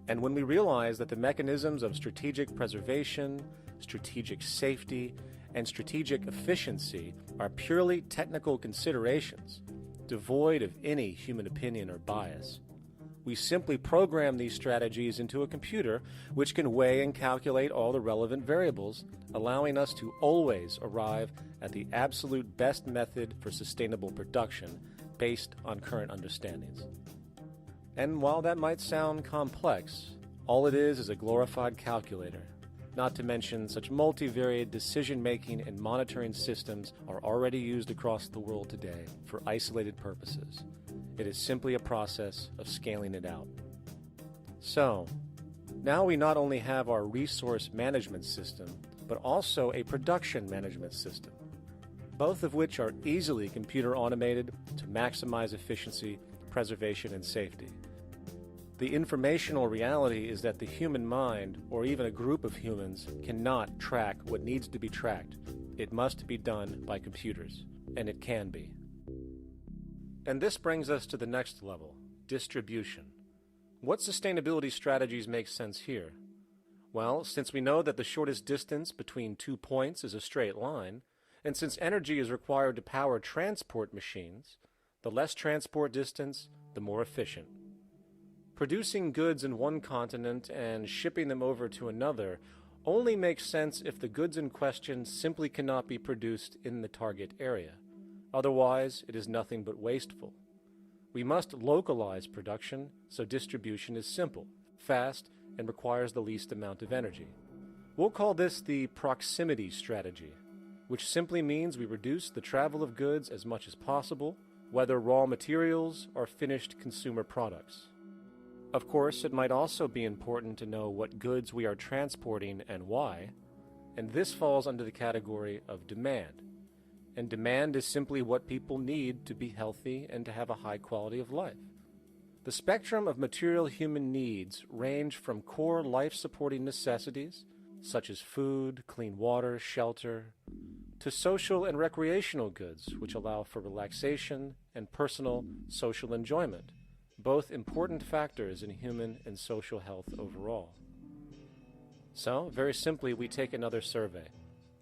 And when we realize that the mechanisms of strategic preservation, strategic safety, and strategic efficiency are purely technical considerations, devoid of any human opinion or bias, we simply program these strategies into a computer which can weigh and calculate all the relevant variables, allowing us to always arrive at the absolute best method for sustainable production based on current understandings. And while that might sound complex, all it is a glorified calculator. Not to mention such multivariate decision-making and monitoring systems are already used across the world today for isolated purposes. It is simply a process of scaling it out. So, now we not only have our resource management system, but also a production management system, both of which are easily computer automated to maximize efficiency, preservation, and safety. The informational reality is that the human mind, or even a group of humans, cannot track what needs to be tracked. It must be done by computers, and it can be. And this brings us to the next level, distribution. What sustainability strategies make sense here? Well, since we know that the shortest distance between 2 points is a straight line, and since energy is required to power transport machines, the less transport distance, the more efficient. Producing goods in one continent and shipping them over to another only makes sense if the goods in question simply cannot be produced in the target area. Otherwise, it is nothing but wasteful. We must localize production so distribution is simple, fast, and requires the least amount of energy. We'll call this the proximity strategy. which simply means we reduce the travel of goods as much as possible, whether raw materials or finished consumer products. Of course, it might also be important to know what goods we are transporting and why, and this falls under the category of demand. And demand is simply what people need to be healthy and to have a high quality of life. The spectrum of material human needs range from core life-supporting necessities, such as food, clean water, shelter, to social and recreational goods, which allow for relaxation and personal social enjoyment, both important factors in human and social health overall. So, very simply, we take another survey.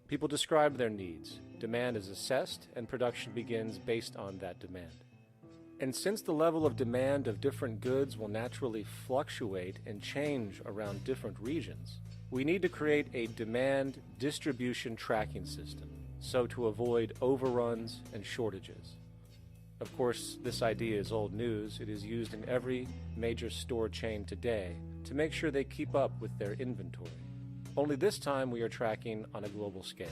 People describe their needs. Demand is assessed, and production begins based on that demand. And since the level of demand of different goods will naturally fluctuate and change around different regions, we need to create a demand distribution tracking system, so to avoid overruns and shortages. Of course, this idea is old news. It is used in every major store chain today to make sure they keep up with their inventory. Only this time we are tracking on a global scale.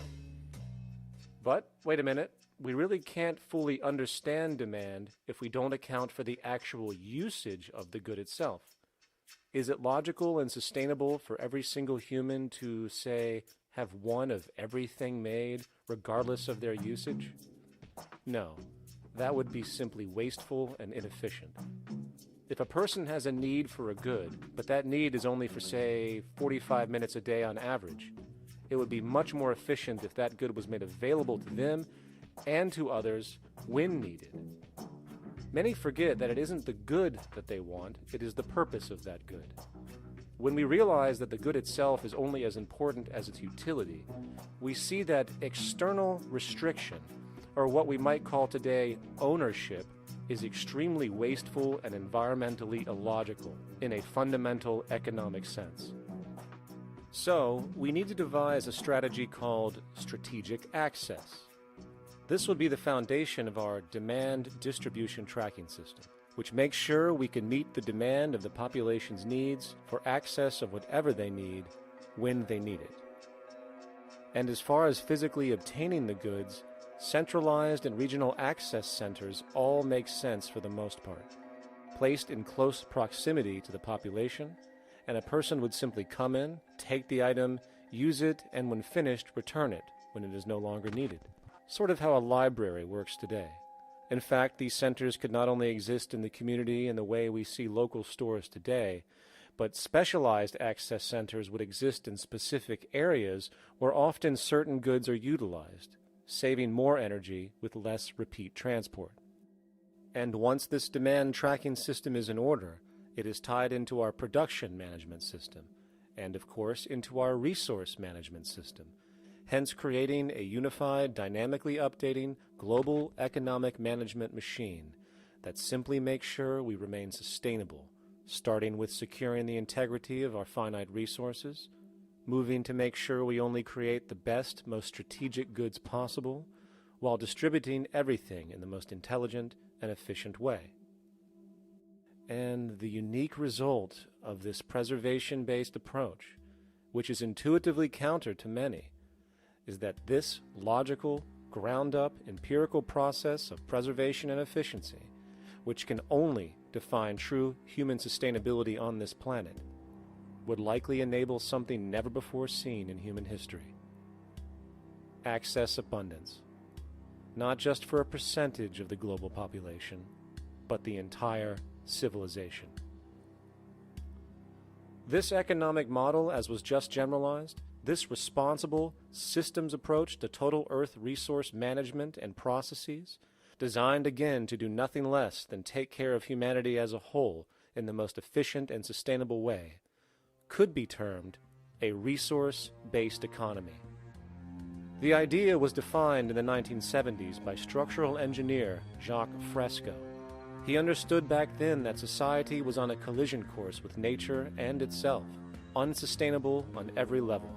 But, wait a minute, we really can't fully understand demand if we don't account for the actual usage of the good itself. Is it logical and sustainable for every single human to, say, have one of everything made, regardless of their usage? No, that would be simply wasteful and inefficient. If a person has a need for a good, but that need is only for, say, 45 minutes a day on average, it would be much more efficient if that good was made available to them and to others when needed. Many forget that it isn't the good that they want, it is the purpose of that good. When we realize that the good itself is only as important as its utility, we see that external restriction, or what we might call today ownership, is extremely wasteful and environmentally illogical in a fundamental economic sense. So, we need to devise a strategy called strategic access. This will be the foundation of our demand distribution tracking system, which makes sure we can meet the demand of the population's needs for access of whatever they need when they need it. And as far as physically obtaining the goods, centralized and regional access centers all make sense for the most part, placed in close proximity to the population, and a person would simply come in, take the item, use it, and when finished, return it when it is no longer needed. Sort of how a library works today. In fact, these centers could not only exist in the community in the way we see local stores today, but specialized access centers would exist in specific areas where often certain goods are utilized, saving more energy with less repeat transport. And once this demand tracking system is in order, it is tied into our production management system, and of course into our resource management system, hence creating a unified, dynamically updating, global economic management machine that simply makes sure we remain sustainable, starting with securing the integrity of our finite resources, moving to make sure we only create the best, most strategic goods possible, while distributing everything in the most intelligent and efficient way. And the unique result of this preservation-based approach, which is intuitively counter to many, is that this logical, ground-up, empirical process of preservation and efficiency, which can only define true human sustainability on this planet, would likely enable something never before seen in human history. Access abundance, not just for a percentage of the global population, but the entire civilization. This economic model, as was just generalized, this responsible systems approach to total Earth resource management and processes, designed again to do nothing less than take care of humanity as a whole in the most efficient and sustainable way, could be termed a resource-based economy. The idea was defined in the 1970s by structural engineer Jacques Fresco. He understood back then that society was on a collision course with nature and itself, unsustainable on every level.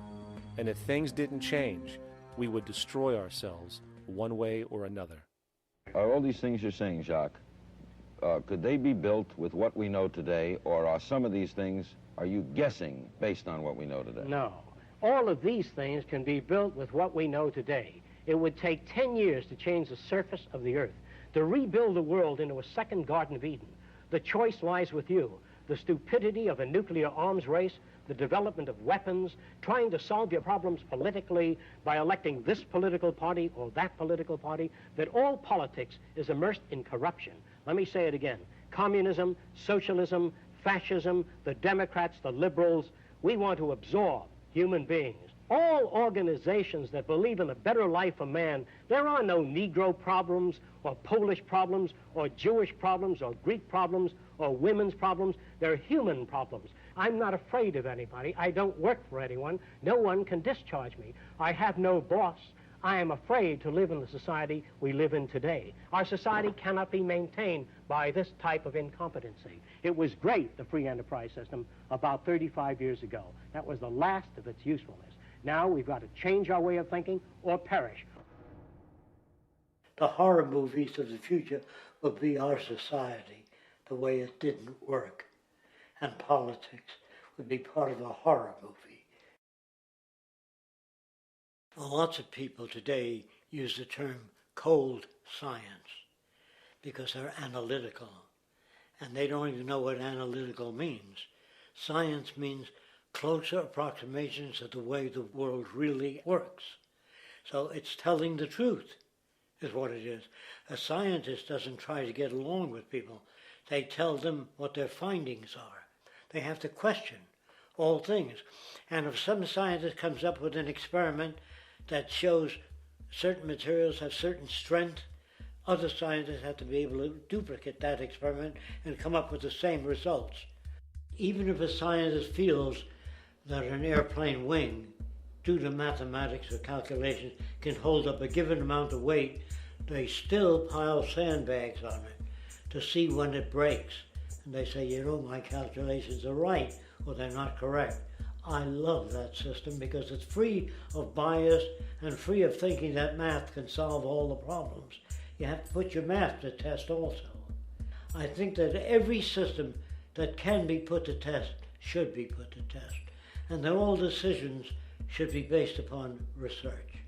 And if things didn't change, we would destroy ourselves one way or another. Are all these things you're saying, Jacques, could they be built with what we know today, or are some of these things, are you guessing based on what we know today? No. All of these things can be built with what we know today. It would take 10 years to change the surface of the earth, to rebuild the world into a second Garden of Eden. The choice lies with you. The stupidity of a nuclear arms race, the development of weapons, trying to solve your problems politically by electing this political party or that political party, that all politics is immersed in corruption. Let me say it again. Communism, socialism, fascism, the Democrats, the liberals, we want to absorb human beings. All organizations that believe in a better life for man, there are no Negro problems or Polish problems or Jewish problems or Greek problems or women's problems. They're human problems. I'm not afraid of anybody. I don't work for anyone. No one can discharge me. I have no boss. I am afraid to live in the society we live in today. Our society cannot be maintained by this type of incompetency. It was great, the free enterprise system, about 35 years ago. That was the last of its usefulness. Now we've got to change our way of thinking or perish. The horror movies of the future will be our society, the way it didn't work. And politics would be part of a horror movie. Lots of people today use the term cold science because they're analytical. And they don't even know what analytical means. Science means closer approximations of the way the world really works. So it's telling the truth, is what it is. A scientist doesn't try to get along with people. They tell them what their findings are. They have to question all things. And if some scientist comes up with an experiment that shows certain materials have certain strength, other scientists have to be able to duplicate that experiment and come up with the same results. Even if a scientist feels that an airplane wing, due to mathematics or calculations, can hold up a given amount of weight, they still pile sandbags on it to see when it breaks. And they say, you know, my calculations are right, or they're not correct. I love that system because it's free of bias and free of thinking that math can solve all the problems. You have to put your math to test also. I think that every system that can be put to test should be put to test, and that all decisions should be based upon research.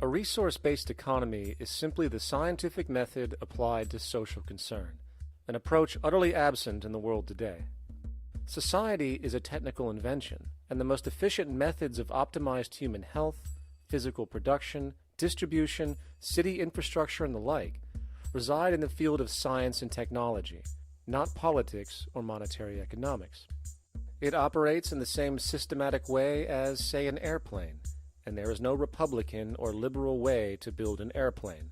A resource-based economy is simply the scientific method applied to social concern, an approach utterly absent in the world today. Society is a technical invention, and the most efficient methods of optimized human health, physical production, distribution, city infrastructure, and the like reside in the field of science and technology, not politics or monetary economics. It operates in the same systematic way as, say, an airplane, and there is no Republican or liberal way to build an airplane.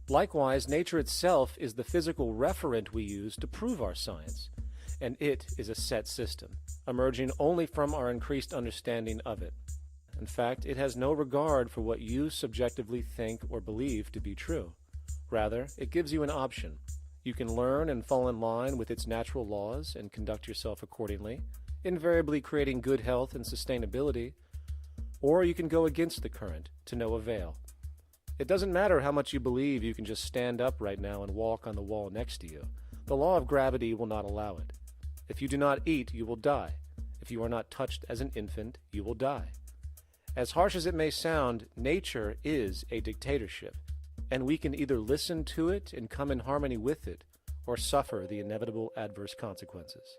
Likewise, nature itself is the physical referent we use to prove our science, and it is a set system, emerging only from our increased understanding of it. In fact, it has no regard for what you subjectively think or believe to be true. Rather, it gives you an option. You can learn and fall in line with its natural laws and conduct yourself accordingly, invariably creating good health and sustainability, or you can go against the current to no avail. It doesn't matter how much you believe you can just stand up right now and walk on the wall next to you. The law of gravity will not allow it. If you do not eat, you will die. If you are not touched as an infant, you will die. As harsh as it may sound, nature is a dictatorship, and we can either listen to it and come in harmony with it, or suffer the inevitable adverse consequences.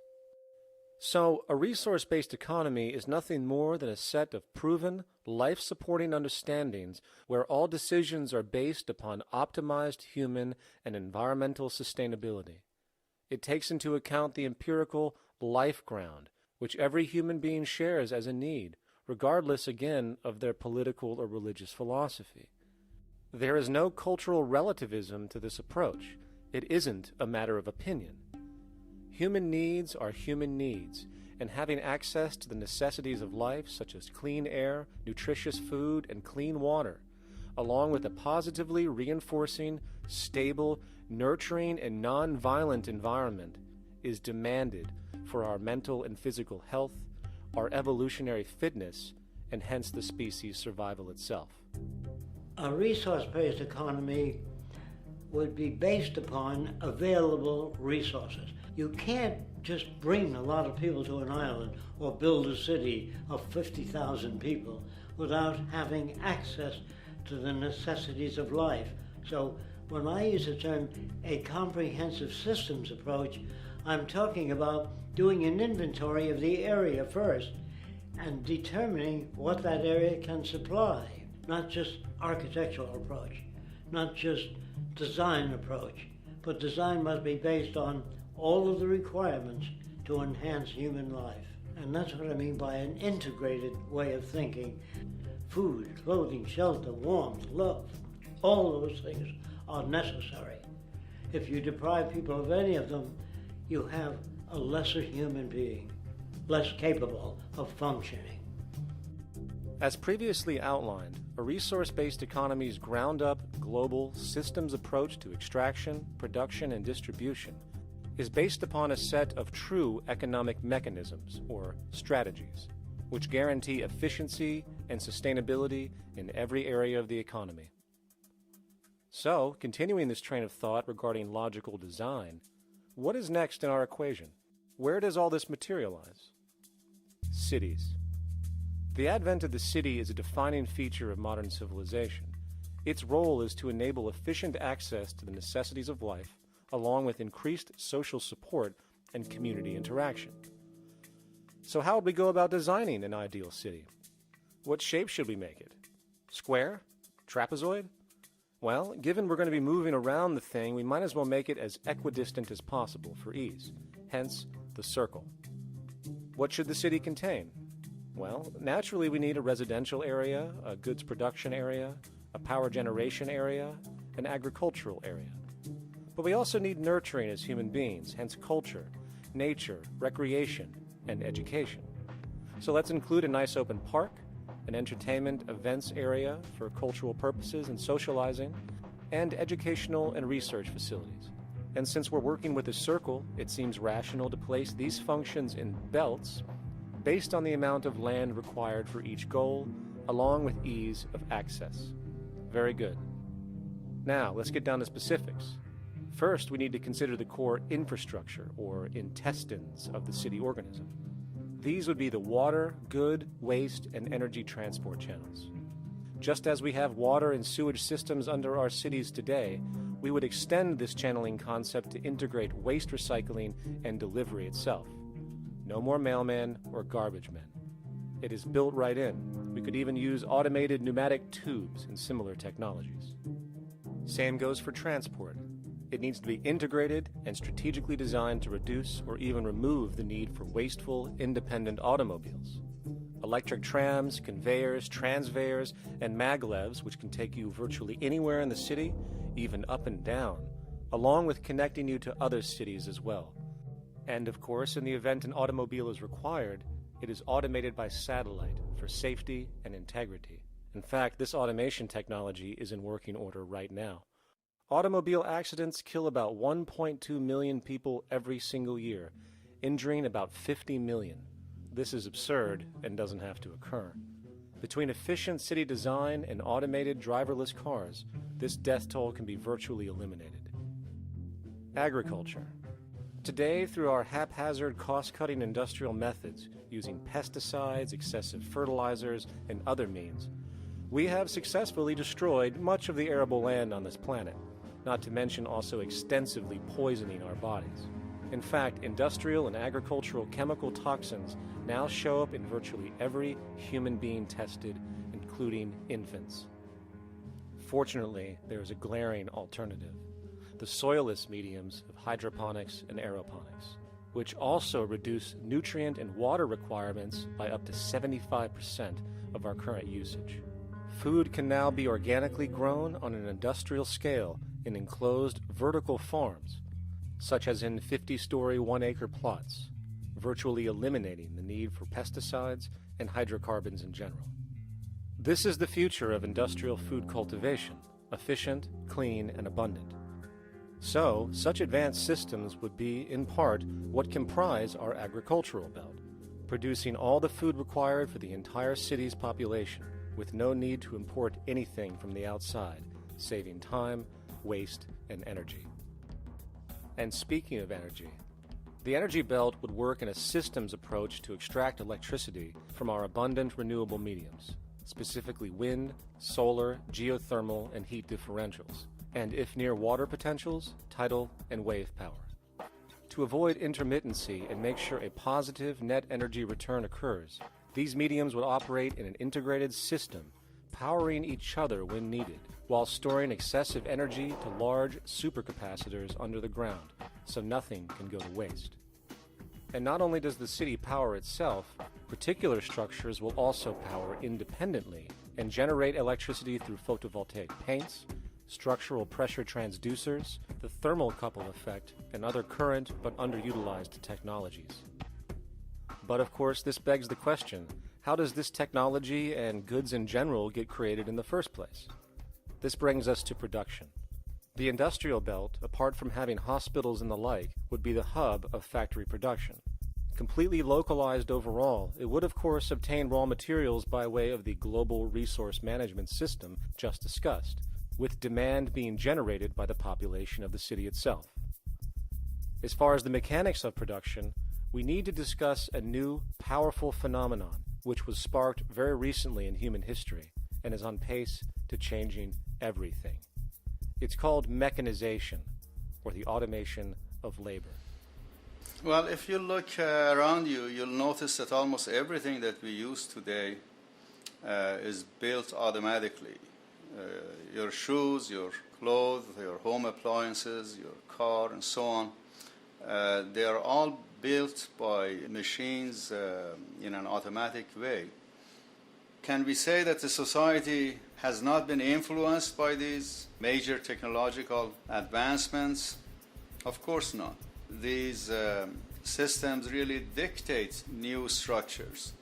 So, a resource-based economy is nothing more than a set of proven, life-supporting understandings where all decisions are based upon optimized human and environmental sustainability. It takes into account the empirical life ground, which every human being shares as a need, regardless, again, of their political or religious philosophy. There is no cultural relativism to this approach. It isn't a matter of opinion. Human needs are human needs, and having access to the necessities of life, such as clean air, nutritious food, and clean water, along with a positively reinforcing, stable, nurturing, and non-violent environment, is demanded for our mental and physical health, our evolutionary fitness, and hence the species' survival itself. A resource-based economy would be based upon available resources. You can't just bring a lot of people to an island or build a city of 50,000 people without having access to the necessities of life. So when I use the term a comprehensive systems approach, I'm talking about doing an inventory of the area first and determining what that area can supply, not just architectural approach, not just design approach, but design must be based on all of the requirements to enhance human life. And that's what I mean by an integrated way of thinking. Food, clothing, shelter, warmth, love, all those things are necessary. If you deprive people of any of them, you have a lesser human being, less capable of functioning. As previously outlined, a resource-based economy's ground-up, global, systems approach to extraction, production, and distribution is based upon a set of true economic mechanisms, or strategies, which guarantee efficiency and sustainability in every area of the economy. So, continuing this train of thought regarding logical design, what is next in our equation? Where does all this materialize? Cities. The advent of the city is a defining feature of modern civilization. Its role is to enable efficient access to the necessities of life, along with increased social support and community interaction. So how would we go about designing an ideal city? What shape should we make it? Square? Trapezoid? Well, given we're going to be moving around the thing, we might as well make it as equidistant as possible for ease, hence the circle. What should the city contain? Well, naturally we need a residential area, a goods production area, a power generation area, an agricultural area. But we also need nurturing as human beings, hence culture, nature, recreation, and education. So let's include a nice open park, an entertainment events area for cultural purposes and socializing, and educational and research facilities. And since we're working with a circle, it seems rational to place these functions in belts based on the amount of land required for each goal, along with ease of access. Very good. Now, let's get down to specifics. First, we need to consider the core infrastructure, or intestines, of the city organism. These would be the water, good, waste, and energy transport channels. Just as we have water and sewage systems under our cities today, we would extend this channeling concept to integrate waste recycling and delivery itself. No more mailmen or garbage men. It is built right in. We could even use automated pneumatic tubes and similar technologies. Same goes for transport. It needs to be integrated and strategically designed to reduce or even remove the need for wasteful, independent automobiles. Electric trams, conveyors, transveyors, and maglevs, which can take you virtually anywhere in the city, even up and down, along with connecting you to other cities as well. And of course, in the event an automobile is required, it is automated by satellite for safety and integrity. In fact, this automation technology is in working order right now. Automobile accidents kill about 1.2 million people every single year, injuring about 50 million. This is absurd and doesn't have to occur. Between efficient city design and automated driverless cars, this death toll can be virtually eliminated. Agriculture. Today, through our haphazard, cost-cutting industrial methods, using pesticides, excessive fertilizers, and other means, we have successfully destroyed much of the arable land on this planet, not to mention also extensively poisoning our bodies. In fact, industrial and agricultural chemical toxins now show up in virtually every human being tested, including infants. Fortunately, there is a glaring alternative: the soilless mediums of hydroponics and aeroponics, which also reduce nutrient and water requirements by up to 75% of our current usage. Food can now be organically grown on an industrial scale in enclosed vertical farms, such as in 50-story 1-acre plots, virtually eliminating the need for pesticides and hydrocarbons in general. This is the future of industrial food cultivation, efficient, clean, and abundant. So, such advanced systems would be, in part, what comprise our agricultural belt, producing all the food required for the entire city's population, with no need to import anything from the outside, saving time, waste, and energy. And speaking of energy, the energy belt would work in a systems approach to extract electricity from our abundant renewable mediums. specifically wind, solar, geothermal, and heat differentials, and if near water potentials, tidal and wave power. To avoid intermittency and make sure a positive net energy return occurs, these mediums would operate in an integrated system, powering each other when needed, while storing excessive energy to large supercapacitors under the ground, so nothing can go to waste. And not only does the city power itself, particular structures will also power independently and generate electricity through photovoltaic paints, structural pressure transducers, the thermocouple effect, and other current but underutilized technologies. But of course, this begs the question, how does this technology and goods in general get created in the first place? This brings us to production. The industrial belt, apart from having hospitals and the like, would be the hub of factory production. Completely localized overall, it would of course obtain raw materials by way of the global resource management system just discussed, with demand being generated by the population of the city itself. As far as the mechanics of production, we need to discuss a new, powerful phenomenon which was sparked very recently in human history and is on pace to changing everything. It's called mechanization, or the automation of labor. Well, if you look around you, you'll notice that almost everything that we use today is built automatically. Your shoes, your clothes, your home appliances, your car, and so on, they are all built by machines in an automatic way. Can we say that the society has not been influenced by these major technological advancements? Of course not. These systems really dictate new structures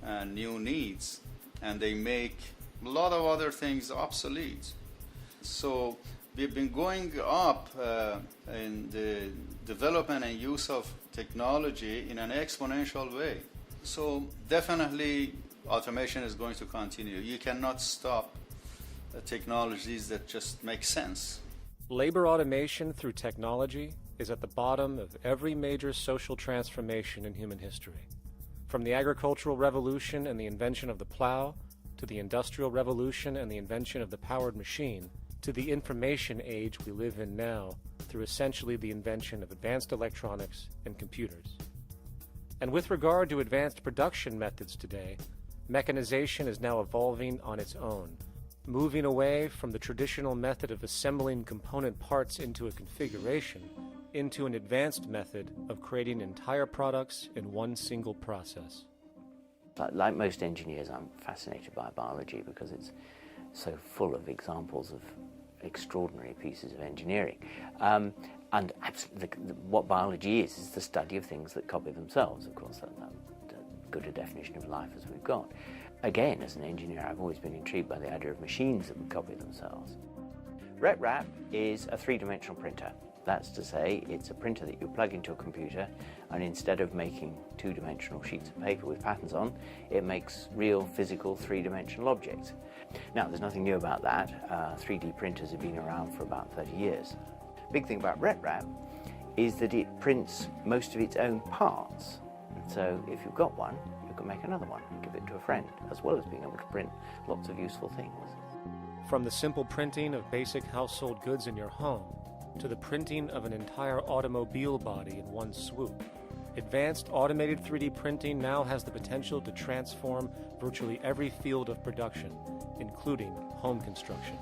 and new needs, and they make a lot of other things obsolete. So we've been going up in the development and use of technology in an exponential way. So definitely automation is going to continue. You cannot stop technologies that just make sense. Labor automation through technology is at the bottom of every major social transformation in human history. From the agricultural revolution and the invention of the plow, to the industrial revolution and the invention of the powered machine, to the information age we live in now through essentially the invention of advanced electronics and computers. And with regard to advanced production methods today, mechanization is now evolving on its own, moving away from the traditional method of assembling component parts into a configuration into an advanced method of creating entire products in one single process. Like most engineers, I'm fascinated by biology because it's so full of examples of extraordinary pieces of engineering. And absolutely, what biology is the study of things that copy themselves. Of course, that's good a definition of life as we've got. Again, as an engineer, I've always been intrigued by the idea of machines that would copy themselves. RepRap is a three-dimensional printer. That's to say, it's a printer that you plug into a computer, and instead of making two-dimensional sheets of paper with patterns on, it makes real, physical, three-dimensional objects. Now, there's nothing new about that. 3D printers have been around for about 30 years. Big thing about RepRap is that it prints most of its own parts. And so if you've got one, you can make another one and give it to a friend, as well as being able to print lots of useful things. From the simple printing of basic household goods in your home, to the printing of an entire automobile body in one swoop, advanced automated 3D printing now has the potential to transform virtually every field of production, including home construction.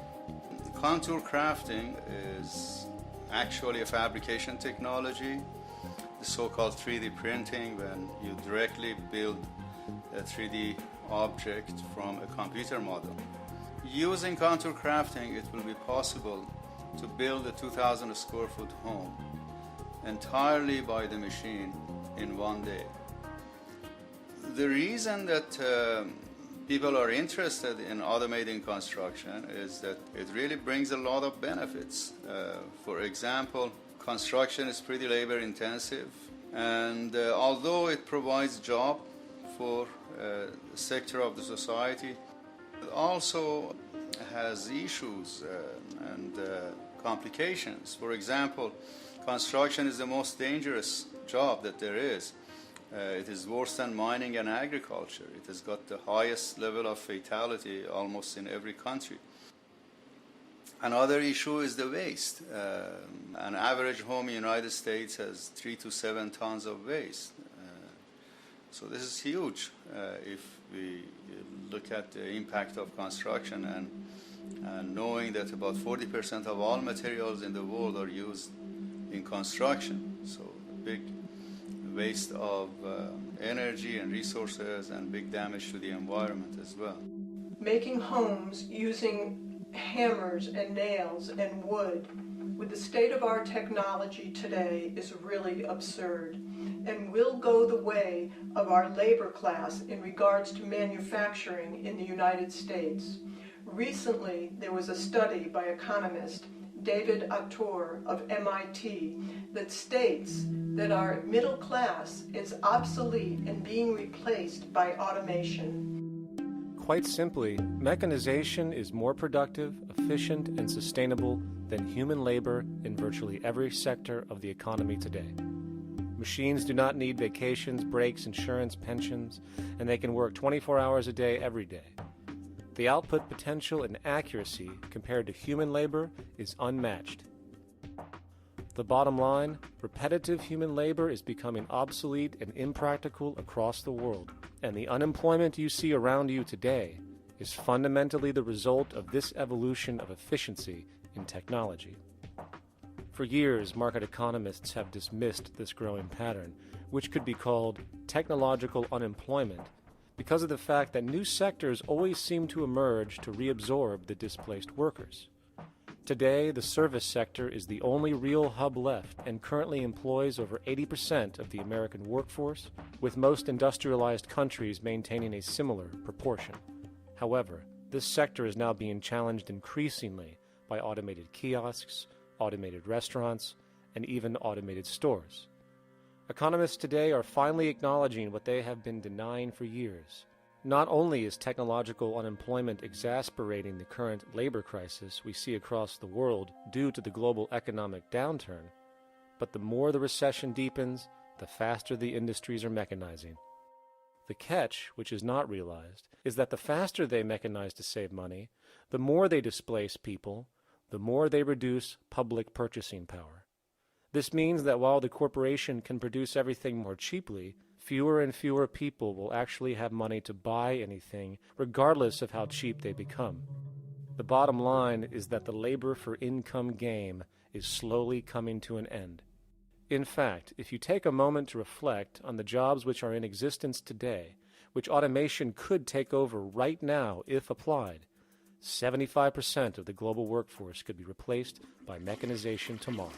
Contour crafting is actually a fabrication technology, the so-called 3D printing, when you directly build a 3D object from a computer model. Using contour crafting, it will be possible to build a 2,000 square foot home entirely by the machine in one day. The reason that people are interested in automating construction is that it really brings a lot of benefits. For example, construction is pretty labor intensive, and although it provides job for a sector of the society, it also has issues and complications. For example, construction is the most dangerous job that there is. It is worse than mining and agriculture. It has got the highest level of fatality almost in every country. Another issue is the waste. An average home in the United States has 3 to 7 tons of waste. So this is huge if we look at the impact of construction and knowing that about 40% of all materials in the world are used in construction. So big waste of energy and resources and big damage to the environment as well. Making homes using hammers and nails and wood with the state of our technology today is really absurd and will go the way of our labor class in regards to manufacturing in the United States. Recently, there was a study by economist David Autor of MIT that states that our middle class is obsolete and being replaced by automation. Quite simply, mechanization is more productive, efficient, and sustainable than human labor in virtually every sector of the economy today. Machines do not need vacations, breaks, insurance, pensions, and they can work 24 hours a day every day. The output potential and accuracy compared to human labor is unmatched. The bottom line, repetitive human labor is becoming obsolete and impractical across the world, and the unemployment you see around you today is fundamentally the result of this evolution of efficiency in technology. For years, market economists have dismissed this growing pattern, which could be called technological unemployment, because of the fact that new sectors always seem to emerge to reabsorb the displaced workers. Today, the service sector is the only real hub left and currently employs over 80% of the American workforce, with most industrialized countries maintaining a similar proportion. However, this sector is now being challenged increasingly by automated kiosks, automated restaurants, and even automated stores. Economists today are finally acknowledging what they have been denying for years. Not only is technological unemployment exacerbating the current labor crisis we see across the world due to the global economic downturn, but the more the recession deepens, the faster the industries are mechanizing. The catch, which is not realized, is that the faster they mechanize to save money, the more they displace people, the more they reduce public purchasing power. This means that while the corporation can produce everything more cheaply, fewer and fewer people will actually have money to buy anything, regardless of how cheap they become. The bottom line is that the labor for income game is slowly coming to an end. In fact, if you take a moment to reflect on the jobs which are in existence today, which automation could take over right now if applied, 75% of the global workforce could be replaced by mechanization tomorrow.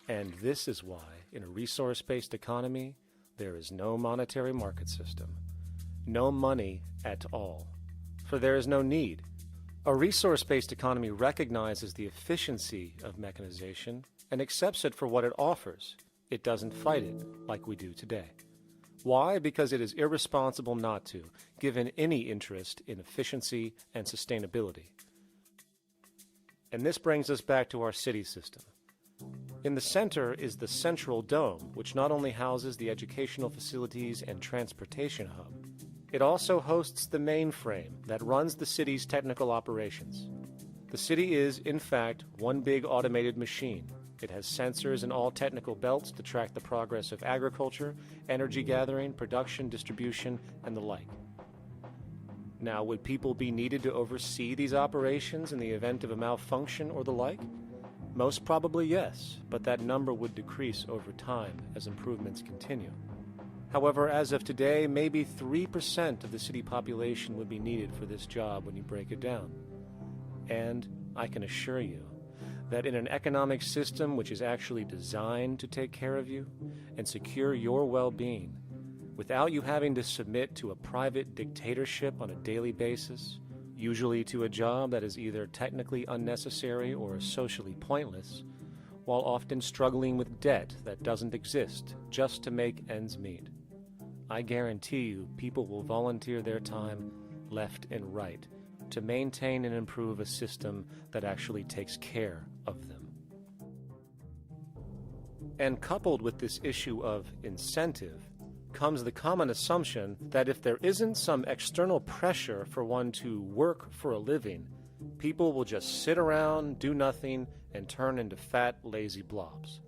And this is why, in a resource-based economy, there is no monetary market system, no money at all, for there is no need. A resource-based economy recognizes the efficiency of mechanization and accepts it for what it offers. It doesn't fight it like we do today. Why? Because it is irresponsible not to, given any interest in efficiency and sustainability. And this brings us back to our city system. In the center is the central dome, which not only houses the educational facilities and transportation hub, it also hosts the mainframe that runs the city's technical operations. The city is, in fact, one big automated machine. It has sensors in all technical belts to track the progress of agriculture, energy gathering, production, distribution, and the like. Now, would people be needed to oversee these operations in the event of a malfunction or the like? Most probably yes, but that number would decrease over time as improvements continue. However, as of today, maybe 3% of the city population would be needed for this job when you break it down. And I can assure you that in an economic system which is actually designed to take care of you and secure your well-being, without you having to submit to a private dictatorship on a daily basis, usually to a job that is either technically unnecessary or socially pointless, while often struggling with debt that doesn't exist just to make ends meet. I guarantee you people will volunteer their time left and right to maintain and improve a system that actually takes care of them. And coupled with this issue of incentive comes the common assumption that if there isn't some external pressure for one to work for a living, people will just sit around, do nothing, and turn into fat, lazy blobs.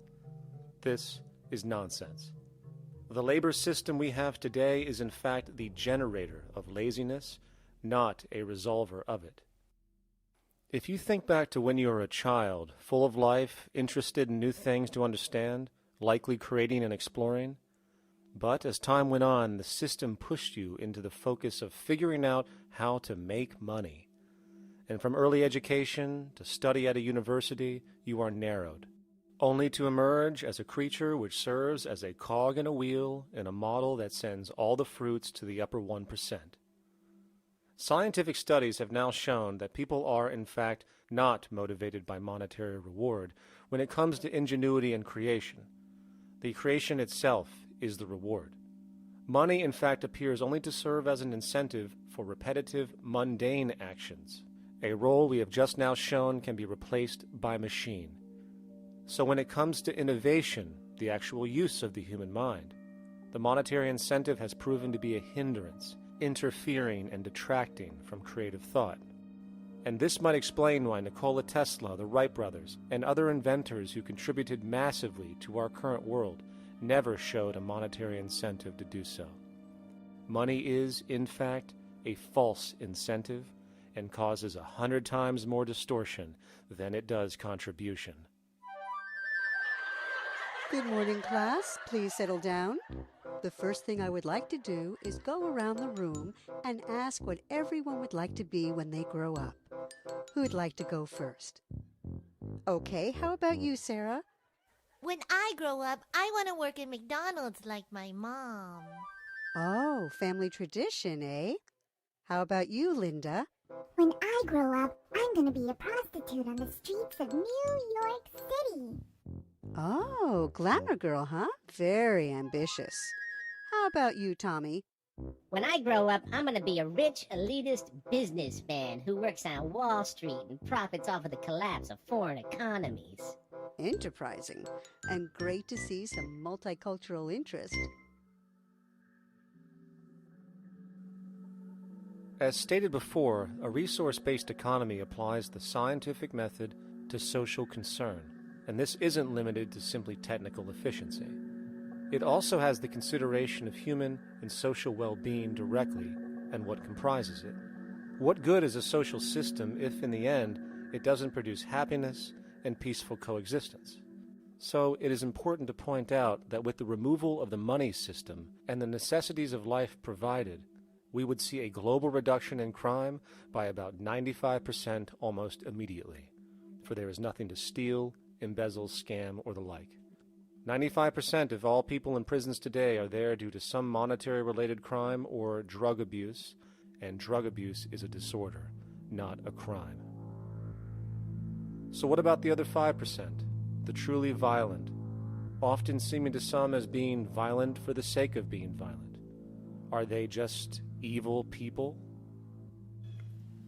This is nonsense. The labor system we have today is in fact the generator of laziness, not a resolver of it. If you think back to when you were a child, full of life, interested in new things to understand, likely creating and exploring, but as time went on, the system pushed you into the focus of figuring out how to make money. And from early education to study at a university, you are narrowed, only to emerge as a creature which serves as a cog in a wheel in a model that sends all the fruits to the upper 1%. Scientific studies have now shown that people are, in fact, not motivated by monetary reward when it comes to ingenuity and creation. The creation itself is the reward. Money, in fact, appears only to serve as an incentive for repetitive, mundane actions, a role we have just now shown can be replaced by machine. So when it comes to innovation, the actual use of the human mind, the monetary incentive has proven to be a hindrance, interfering and detracting from creative thought. And this might explain why Nikola Tesla, the Wright brothers, and other inventors who contributed massively to our current world never showed a monetary incentive to do so. Money is, in fact, a false incentive and causes 100 times more distortion than it does contribution. Good morning, class. Please settle down. The first thing I would like to do is go around the room and ask what everyone would like to be when they grow up. Who'd like to go first? Okay, how about you, Sarah? When I grow up, I want to work at McDonald's like my mom. Oh, family tradition, eh? How about you, Linda? When I grow up, I'm going to be a prostitute on the streets of New York City. Oh, glamour girl, huh? Very ambitious. How about you, Tommy? When I grow up, I'm going to be a rich, elitist businessman who works on Wall Street and profits off of the collapse of foreign economies. Enterprising, and great to see some multicultural interest. As stated before, a resource-based economy applies the scientific method to social concern, and this isn't limited to simply technical efficiency. It also has the consideration of human and social well-being directly and what comprises it. What good is a social system if, in the end, it doesn't produce happiness and peaceful coexistence? So it is important to point out that with the removal of the money system and the necessities of life provided, we would see a global reduction in crime by about 95% almost immediately, for there is nothing to steal, embezzle, scam, or the like. 95% of all people in prisons today are there due to some monetary-related crime or drug abuse, and drug abuse is a disorder, not a crime. So what about the other 5%, the truly violent, often seeming to some as being violent for the sake of being violent? Are they just evil people?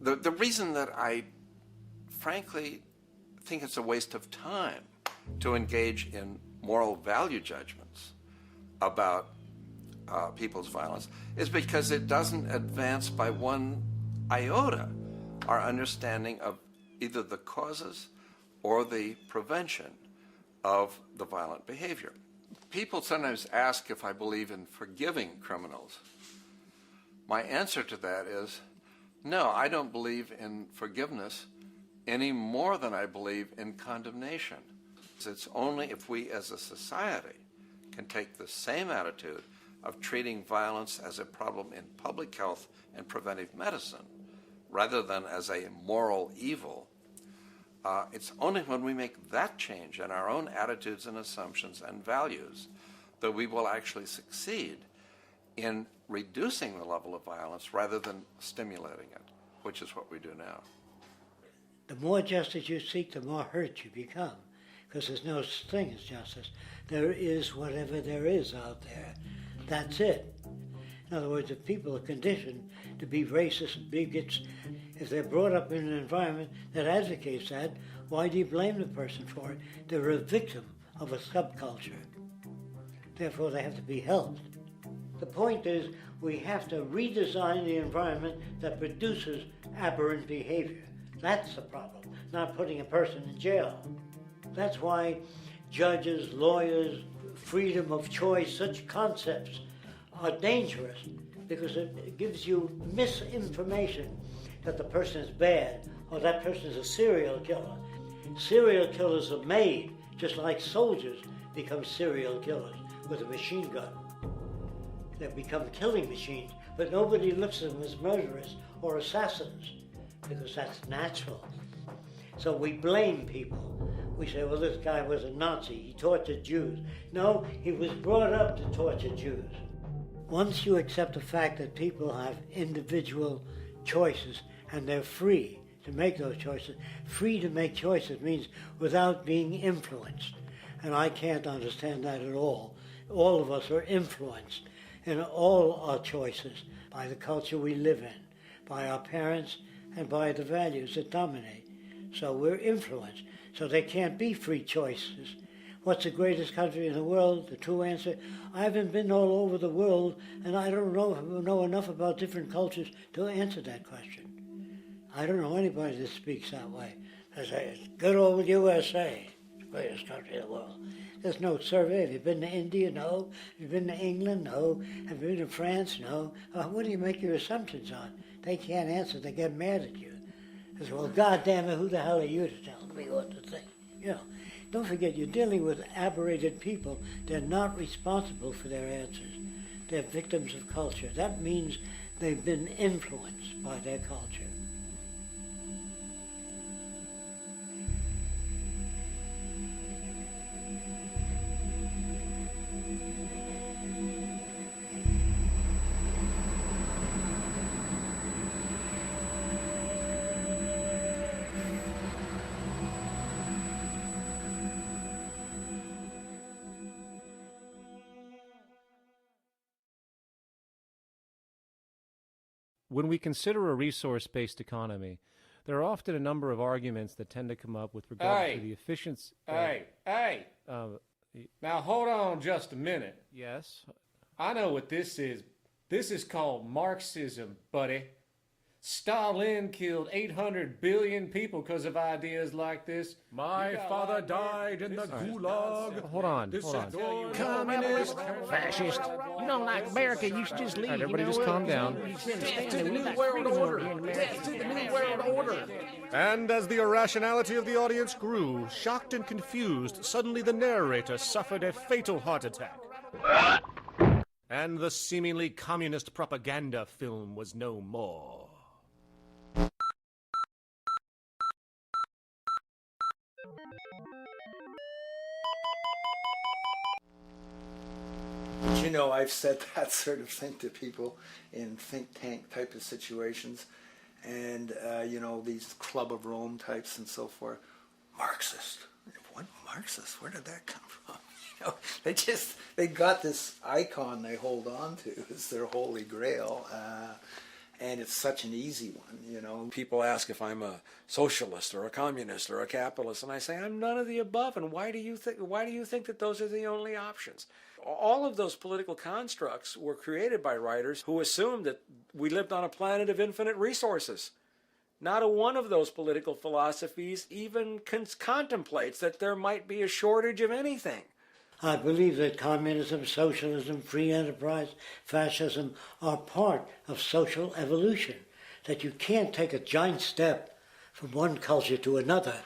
The reason that I frankly think it's a waste of time to engage in moral value judgments about people's violence is because it doesn't advance by one iota our understanding of either the causes or the prevention of the violent behavior. People sometimes ask if I believe in forgiving criminals. My answer to that is, no, I don't believe in forgiveness any more than I believe in condemnation. It's only if we as a society can take the same attitude of treating violence as a problem in public health and preventive medicine rather than as a moral evil. It's only when we make that change in our own attitudes and assumptions and values that we will actually succeed in reducing the level of violence rather than stimulating it, which is what we do now. The more justice you seek, the more hurt you become, because there's no such thing as justice. There is whatever there is out there. That's it. In other words, if people are conditioned to be racist and bigots, if they're brought up in an environment that advocates that, why do you blame the person for it? They're a victim of a subculture. Therefore, they have to be helped. The point is, we have to redesign the environment that produces aberrant behavior. That's the problem, not putting a person in jail. That's why judges, lawyers, freedom of choice, such concepts are dangerous, because it gives you misinformation that the person is bad or that person is a serial killer. Serial killers are made, just like soldiers become serial killers with a machine gun. They become killing machines, but nobody looks at them as murderers or assassins, because that's natural. So we blame people. We say, well, this guy was a Nazi, he tortured Jews. No, he was brought up to torture Jews. Once you accept the fact that people have individual choices and they're free to make those choices, free to make choices means without being influenced. And I can't understand that at all. All of us are influenced in all our choices by the culture we live in, by our parents, and by the values that dominate. So we're influenced. So there can't be free choices. What's the greatest country in the world? The true answer, I haven't been all over the world, and I don't know enough about different cultures to answer that question. I don't know anybody that speaks that way. They say, it's good old USA, the greatest country in the world. There's no survey. Have you been to India? No. Have you been to England? No. Have you been to France? No. What do you make your assumptions on? They can't answer. They get mad at you. They say, well, goddamn it, who the hell are you to tell me what to think? You know, don't forget, you're dealing with aberrated people. They're not responsible for their answers. They're victims of culture. That means they've been influenced by their culture. When we consider a resource-based economy, there are often a number of arguments that tend to come up with regard to the efficiency. Now hold on just a minute. Yes? I know what this is. This is called Marxism, buddy. Stalin killed 800 billion people because of ideas like this. My father died in the gulag. Hold on. Communist, fascist. You don't like America, you should just leave. All right, everybody just calm down. Death to the New World Order. Death to the New World Order. And as the irrationality of the audience grew, shocked and confused, suddenly the narrator suffered a fatal heart attack. And the seemingly communist propaganda film was no more. You know, I've said that sort of thing to people in think tank type of situations, and you know, these Club of Rome types and so forth. Marxist? What Marxist? Where did that come from? You know, they got this icon they hold on to as their holy grail, and it's such an easy one. You know, people ask if I'm a socialist or a communist or a capitalist, and I say I'm none of the above. And why do you think that those are the only options? All of those political constructs were created by writers who assumed that we lived on a planet of infinite resources. Not a one of those political philosophies even contemplates that there might be a shortage of anything. I believe that communism, socialism, free enterprise, fascism are part of social evolution, that you can't take a giant step from one culture to another,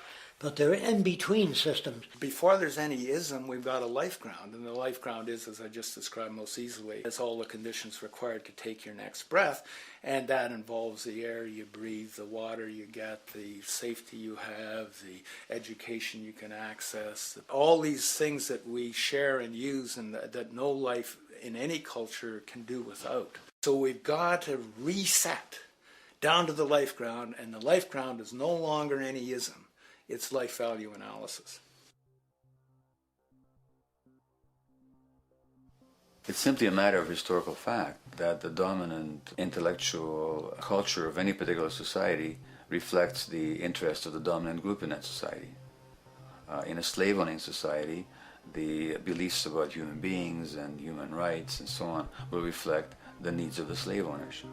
but they're in-between systems. Before there's any ism, we've got a life ground, and the life ground is, as I just described most easily, it's all the conditions required to take your next breath, and that involves the air you breathe, the water you get, the safety you have, the education you can access, all these things that we share and use and that no life in any culture can do without. So we've got to reset down to the life ground, and the life ground is no longer any ism. It's life value analysis. It's simply a matter of historical fact that the dominant intellectual culture of any particular society reflects the interests of the dominant group in that society. In a slave-owning society, the beliefs about human beings and human rights and so on will reflect the needs of the slave owners.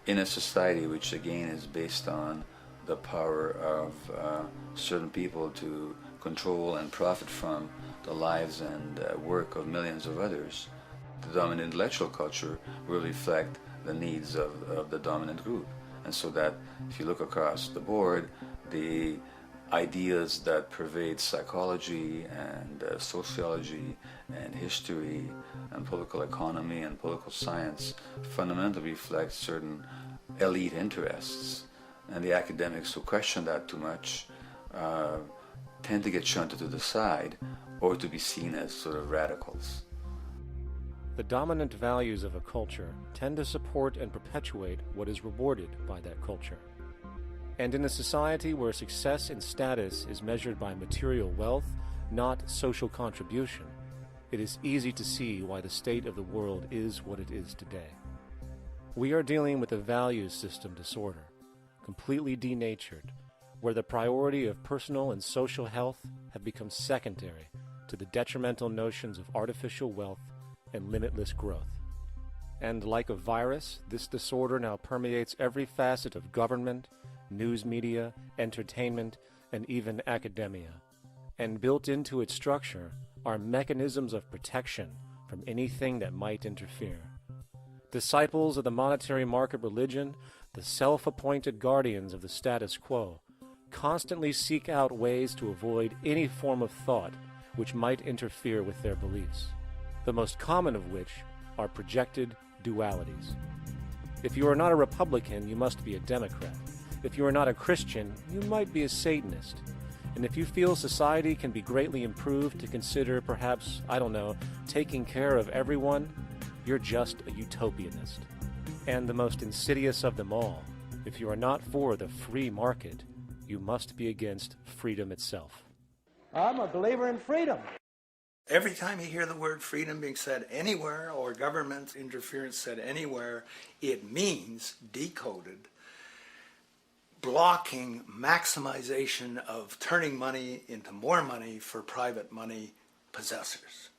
In a society which again is based on the power of certain people to control and profit from the lives and work of millions of others, the dominant intellectual culture will reflect the needs of the dominant group. And so that if you look across the board, the ideas that pervade psychology and sociology and history and political economy and political science fundamentally reflect certain elite interests. And the academics who question that too much tend to get shunted to the side or to be seen as sort of radicals. The dominant values of a culture tend to support and perpetuate what is rewarded by that culture. And in a society where success and status is measured by material wealth, not social contribution, it is easy to see why the state of the world is what it is today. We are dealing with a values system disorder, completely denatured, where the priority of personal and social health have become secondary to the detrimental notions of artificial wealth and limitless growth. And like a virus, this disorder now permeates every facet of government, news media, entertainment, and even academia. And built into its structure are mechanisms of protection from anything that might interfere. Disciples of the monetary market religion, the self-appointed guardians of the status quo, constantly seek out ways to avoid any form of thought which might interfere with their beliefs, the most common of which are projected dualities. If you are not a Republican, you must be a Democrat. If you are not a Christian, you might be a Satanist. And if you feel society can be greatly improved to consider perhaps, taking care of everyone, you're just a utopianist. And the most insidious of them all, if you are not for the free market, you must be against freedom itself. I'm a believer in freedom. Every time you hear the word freedom being said anywhere or government interference said anywhere, it means, decoded, blocking maximization of turning money into more money for private money possessors.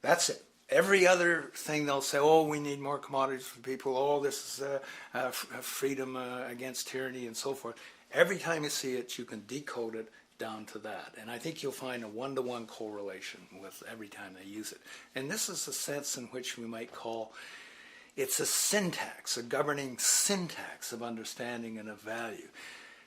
That's it. Every other thing they'll say, oh, we need more commodities for people, oh, this is freedom against tyranny and so forth. Every time you see it, you can decode it down to that. And I think you'll find a one-to-one correlation with every time they use it. And this is a sense in which we might call it's a syntax, a governing syntax of understanding and of value,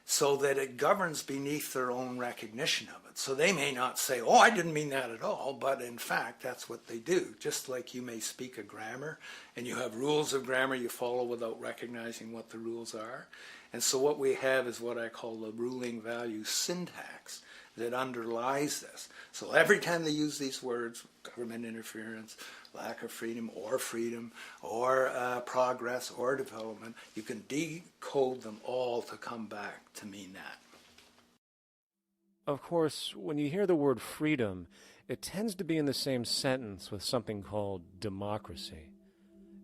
so that it governs beneath their own recognition of it. So they may not say, oh, I didn't mean that at all, but in fact, that's what they do. Just like you may speak a grammar, and you have rules of grammar you follow without recognizing what the rules are. And so what we have is what I call the ruling value syntax that underlies this. So every time they use these words, government interference, lack of freedom, or progress, or development, you can decode them all to come back to mean that. Of course, when you hear the word freedom, it tends to be in the same sentence with something called democracy.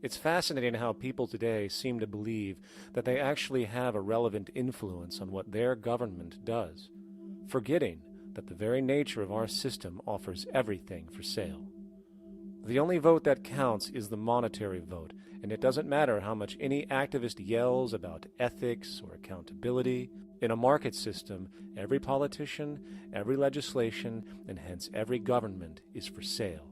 It's fascinating how people today seem to believe that they actually have a relevant influence on what their government does, forgetting that the very nature of our system offers everything for sale. The only vote that counts is the monetary vote, and it doesn't matter how much any activist yells about ethics or accountability. In a market system, every politician, every legislation, and hence every government is for sale.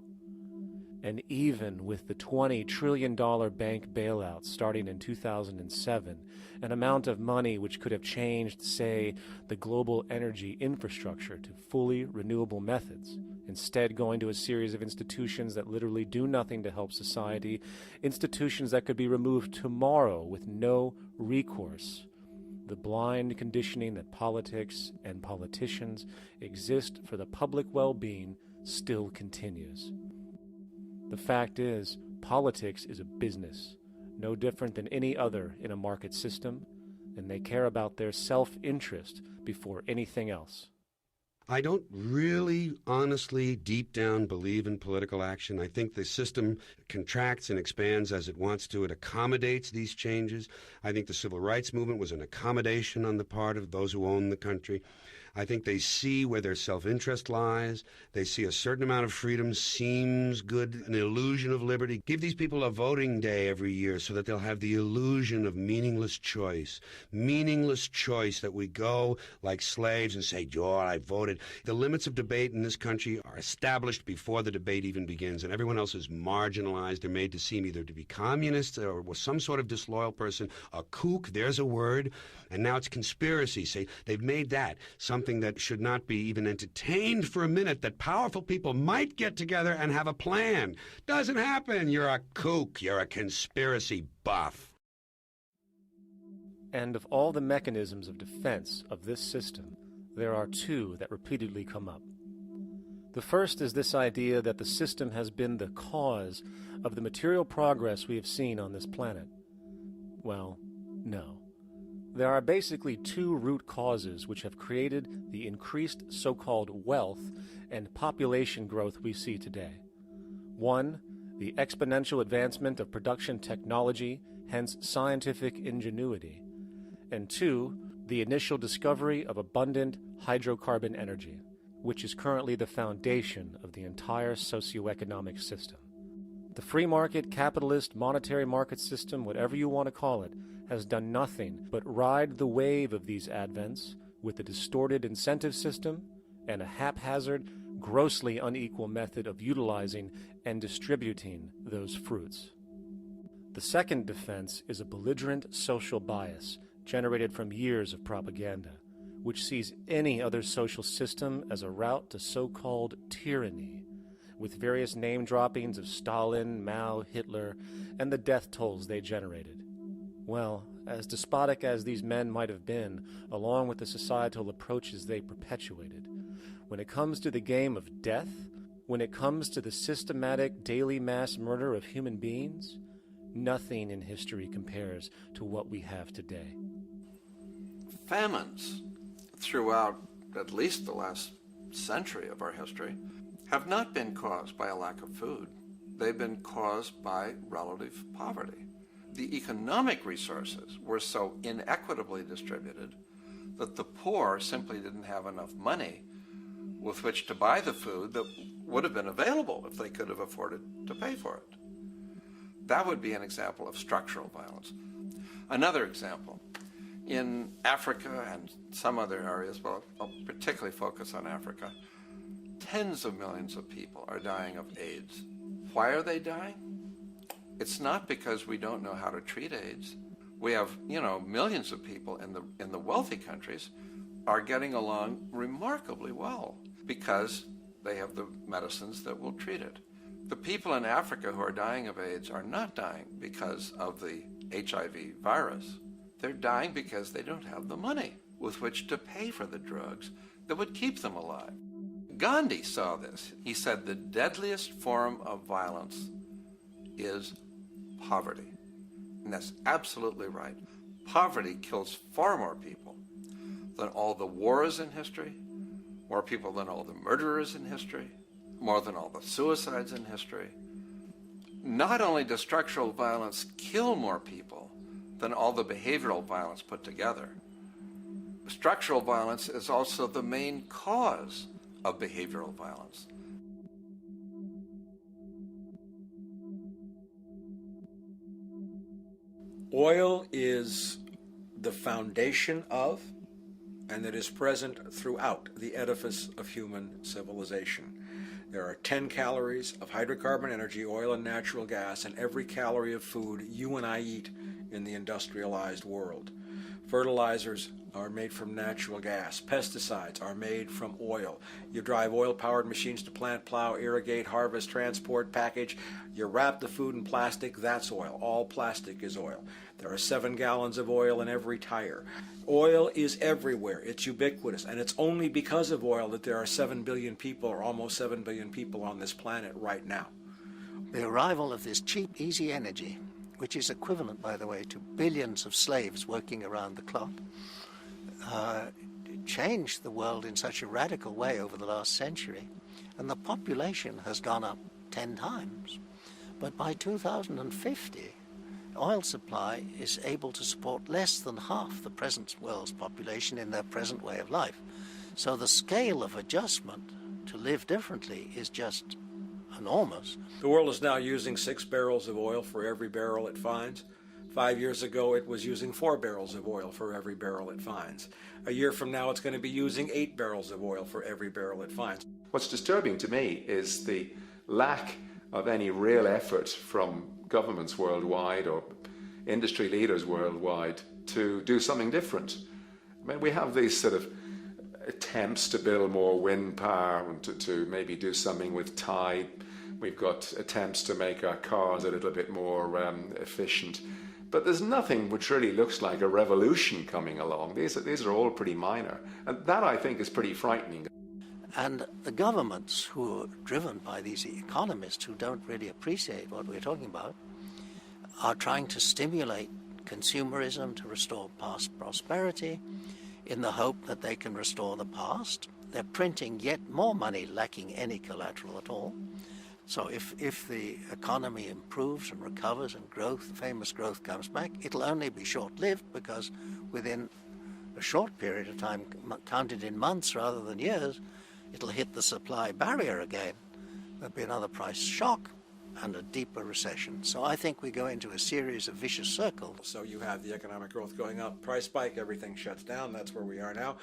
And even with the $20 trillion bank bailout starting in 2007, an amount of money which could have changed, say, the global energy infrastructure to fully renewable methods, instead going to a series of institutions that literally do nothing to help society, institutions that could be removed tomorrow with no recourse. The blind conditioning that politics and politicians exist for the public well-being still continues. The fact is, politics is a business, no different than any other in a market system, and they care about their self-interest before anything else. I don't really, honestly, deep down believe in political action. I think the system contracts and expands as it wants to. It accommodates these changes. I think the civil rights movement was an accommodation on the part of those who own the country. I think they see where their self-interest lies. They see a certain amount of freedom seems good, an illusion of liberty. Give these people a voting day every year so that they'll have the illusion of meaningless choice. Meaningless choice that we go like slaves and say, "Oh, I voted." The limits of debate in this country are established before the debate even begins, and everyone else is marginalized. They're made to seem either to be communists or some sort of disloyal person, a kook, there's a word, and now it's conspiracy. Say, they've made that something that should not be even entertained for a minute, that powerful people might get together and have a plan. Doesn't happen. You're a kook. You're a conspiracy buff. And of all the mechanisms of defense of this system, there are two that repeatedly come up. The first is this idea that the system has been the cause of the material progress we have seen on this planet. Well, no. There are basically two root causes which have created the increased so-called wealth and population growth we see today. One, the exponential advancement of production technology, hence scientific ingenuity. And two, the initial discovery of abundant hydrocarbon energy, which is currently the foundation of the entire socioeconomic system. The free market, capitalist, monetary market system, whatever you want to call it, has done nothing but ride the wave of these advents with a distorted incentive system and a haphazard, grossly unequal method of utilizing and distributing those fruits. The second defense is a belligerent social bias generated from years of propaganda, which sees any other social system as a route to so-called tyranny, with various name-droppings of Stalin, Mao, Hitler, and the death tolls they generated. Well, as despotic as these men might have been, along with the societal approaches they perpetuated, when it comes to the game of death, when it comes to the systematic daily mass murder of human beings, nothing in history compares to what we have today. Famines throughout at least the last century of our history have not been caused by a lack of food. They've been caused by relative poverty. The economic resources were so inequitably distributed that the poor simply didn't have enough money with which to buy the food that would have been available if they could have afforded to pay for it. That would be an example of structural violence. Another example, in Africa and some other areas, but I'll particularly focus on Africa, tens of millions of people are dying of AIDS. Why are they dying? It's not because we don't know how to treat AIDS. We have, millions of people in the wealthy countries are getting along remarkably well because they have the medicines that will treat it. The people in Africa who are dying of AIDS are not dying because of the HIV virus. They're dying because they don't have the money with which to pay for the drugs that would keep them alive. Gandhi saw this. He said the deadliest form of violence is poverty. And that's absolutely right. Poverty kills far more people than all the wars in history, more people than all the murderers in history, more than all the suicides in history. Not only does structural violence kill more people than all the behavioral violence put together, structural violence is also the main cause of behavioral violence. Oil is the foundation of, and it is present throughout the edifice of human civilization. There are 10 calories of hydrocarbon energy, oil and natural gas, in every calorie of food you and I eat in the industrialized world. Fertilizers are made from natural gas. Pesticides are made from oil. You drive oil-powered machines to plant, plow, irrigate, harvest, transport, package. You wrap the food in plastic, that's oil. All plastic is oil. There are 7 gallons of oil in every tire. Oil is everywhere. It's ubiquitous. And it's only because of oil that there are 7 billion people, or almost 7 billion people on this planet right now. The arrival of this cheap, easy energy, which is equivalent, by the way, to billions of slaves working around the clock, changed the world in such a radical way over the last century, and the population has gone up 10 times. But by 2050, oil supply is able to support less than half the present world's population in their present way of life. So the scale of adjustment to live differently is just enormous. The world is now using 6 barrels of oil for every barrel it finds. 5 years ago, it was using 4 barrels of oil for every barrel it finds. A year from now, it's going to be using 8 barrels of oil for every barrel it finds. What's disturbing to me is the lack of any real effort from governments worldwide or industry leaders worldwide to do something different. I mean, we have these sort of attempts to build more wind power and to maybe do something with tide. We've got attempts to make our cars a little bit more efficient. But there's nothing which really looks like a revolution coming along. These are all pretty minor. And that, I think, is pretty frightening. And the governments who are driven by these economists who don't really appreciate what we're talking about are trying to stimulate consumerism to restore past prosperity in the hope that they can restore the past. They're printing yet more money lacking any collateral at all. So if the economy improves and recovers and growth, famous growth comes back, it'll only be short-lived because within a short period of time, counted in months rather than years, it'll hit the supply barrier again. There'll be another price shock and a deeper recession. So I think we go into a series of vicious circles. So you have the economic growth going up, price spike, everything shuts down. That's where we are now.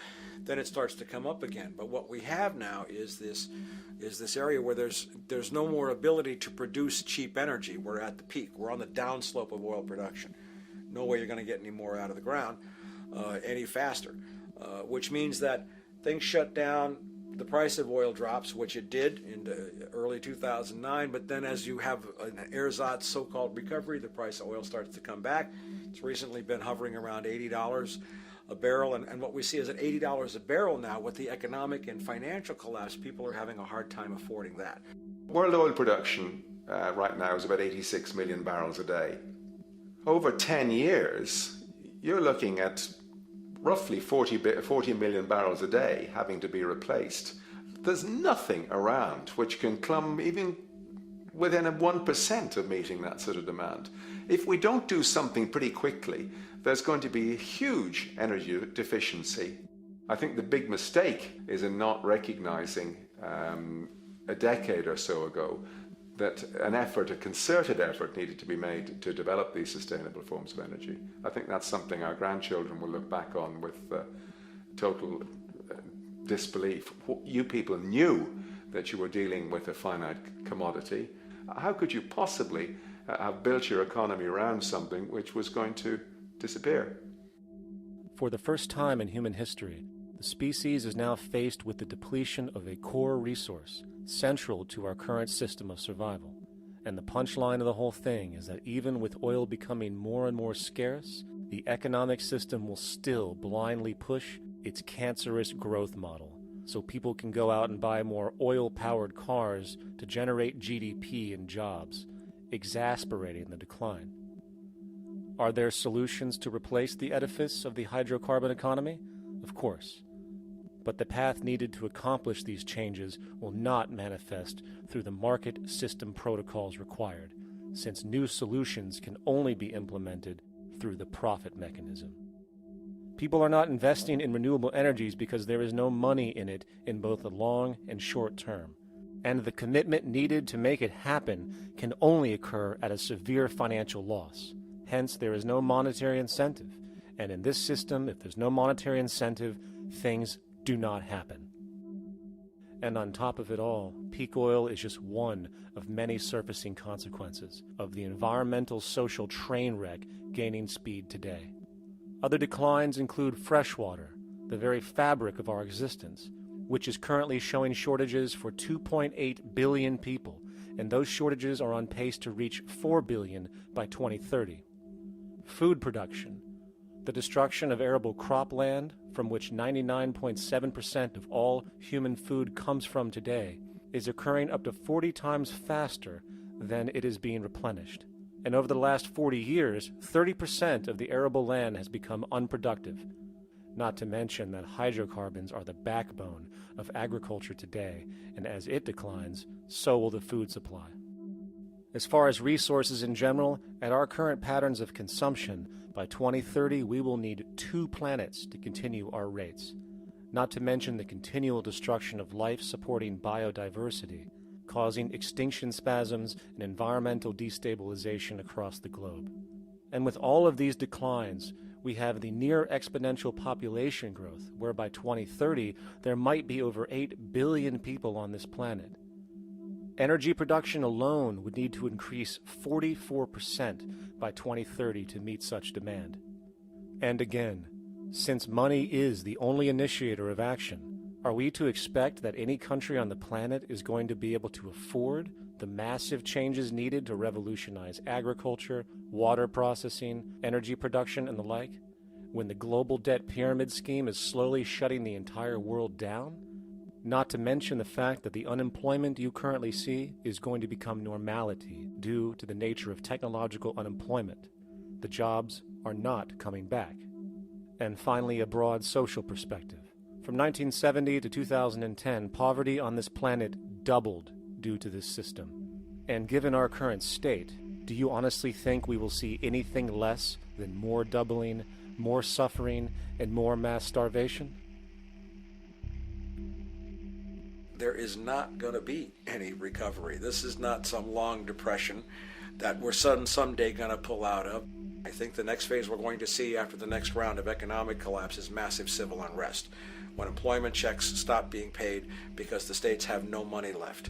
Then it starts to come up again. But what we have now is this area where there's no more ability to produce cheap energy. We're at the peak. We're on the downslope of oil production. No way you're going to get any more out of the ground any faster, which means that things shut down. The price of oil drops, which it did in early 2009, but then as you have an ersatz so-called recovery, the price of oil starts to come back. It's recently been hovering around $80 a barrel, and what we see is at $80 a barrel now, with the economic and financial collapse, people are having a hard time affording that. World oil production right now is about 86 million barrels a day. Over 10 years, you're looking at roughly 40 million barrels a day having to be replaced. There's nothing around which can come even within 1% of meeting that sort of demand. If we don't do something pretty quickly, there's going to be a huge energy deficiency. I think the big mistake is in not recognizing a decade or so ago that a concerted effort needed to be made to develop these sustainable forms of energy. I think that's something our grandchildren will look back on with total disbelief. You people knew that you were dealing with a finite commodity. How could you possibly have built your economy around something which was going to disappear? For the first time in human history, the species is now faced with the depletion of a core resource central to our current system of survival. And the punchline of the whole thing is that even with oil becoming more and more scarce, the economic system will still blindly push its cancerous growth model, so people can go out and buy more oil-powered cars to generate GDP and jobs, exasperating the decline. Are there solutions to replace the edifice of the hydrocarbon economy? Of course. But the path needed to accomplish these changes will not manifest through the market system protocols required, since new solutions can only be implemented through the profit mechanism. People are not investing in renewable energies because there is no money in it in both the long and short term, and the commitment needed to make it happen can only occur at a severe financial loss. Hence, there is no monetary incentive, and in this system, if there's no monetary incentive, things do not happen. And on top of it all, peak oil is just one of many surfacing consequences of the environmental social train wreck gaining speed today. Other declines include freshwater, the very fabric of our existence, which is currently showing shortages for 2.8 billion people, and those shortages are on pace to reach 4 billion by 2030. Food production, the destruction of arable cropland, from which 99.7% of all human food comes from today, is occurring up to 40 times faster than it is being replenished. And over the last 40 years, 30% of the arable land has become unproductive. Not to mention that hydrocarbons are the backbone of agriculture today, and as it declines, so will the food supply. As far as resources in general, at our current patterns of consumption, by 2030 we will need 2 planets to continue our rates. not to mention the continual destruction of life-supporting biodiversity, causing extinction spasms and environmental destabilization across the globe. And with all of these declines, we have the near exponential population growth, where by 2030 there might be over 8 billion people on this planet. Energy production alone would need to increase 44% by 2030 to meet such demand. And again, since money is the only initiator of action, are we to expect that any country on the planet is going to be able to afford the massive changes needed to revolutionize agriculture, water processing, energy production, and the like, when the global debt pyramid scheme is slowly shutting the entire world down? Not to mention the fact that the unemployment you currently see is going to become normality due to the nature of technological unemployment. The jobs are not coming back. And finally, a broad social perspective. From 1970 to 2010, poverty on this planet doubled due to this system. And given our current state, do you honestly think we will see anything less than more doubling, more suffering, and more mass starvation? There is not going to be any recovery. This is not some long depression that we're someday going to pull out of. I think the next phase we're going to see after the next round of economic collapse is massive civil unrest, when employment checks stop being paid because the states have no money left.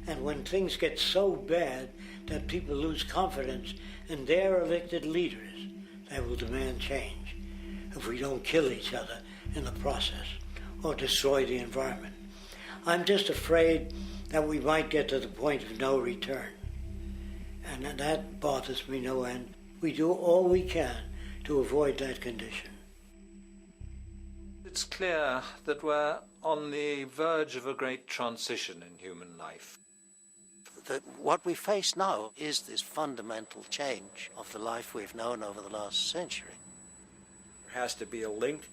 And when things get so bad that people lose confidence in their elected leaders, they will demand change if we don't kill each other in the process or destroy the environment. I'm just afraid that we might get to the point of no return. And that bothers me no end. We do all we can to avoid that condition. It's clear that we're on the verge of a great transition in human life. That what we face now is this fundamental change of the life we've known over the last century. There has to be a link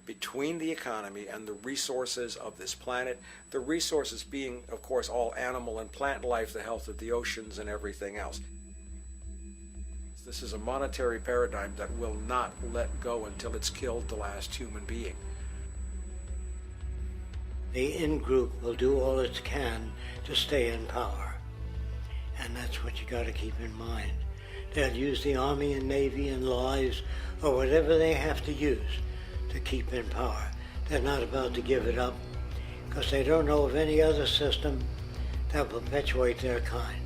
between the economy and the resources of this planet, the resources being, of course, all animal and plant life, the health of the oceans and everything else. This is a monetary paradigm that will not let go until it's killed the last human being. The in-group will do all it can to stay in power. And that's what you got to keep in mind. They'll use the Army and Navy and lives or whatever they have to use to keep in power. They're not about to give it up because they don't know of any other system that will perpetuate their kind.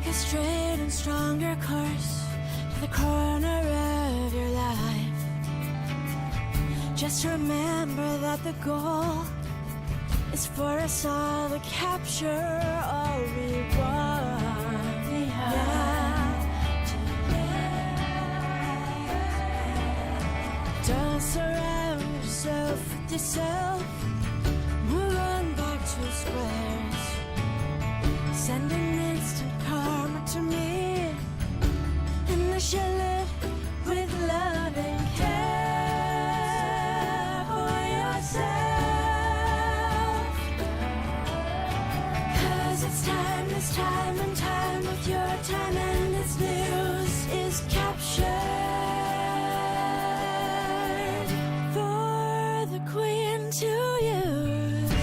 a straight and stronger course to the corner of your life. Just remember that the goal is for us all to capture all we want. Don't surround yourself with yourself. Move on back to squares. Send an instant karma to me, and I shall live with love and care for yourself. 'Cause it's time, this time and time with your time, and its news is captured. To use.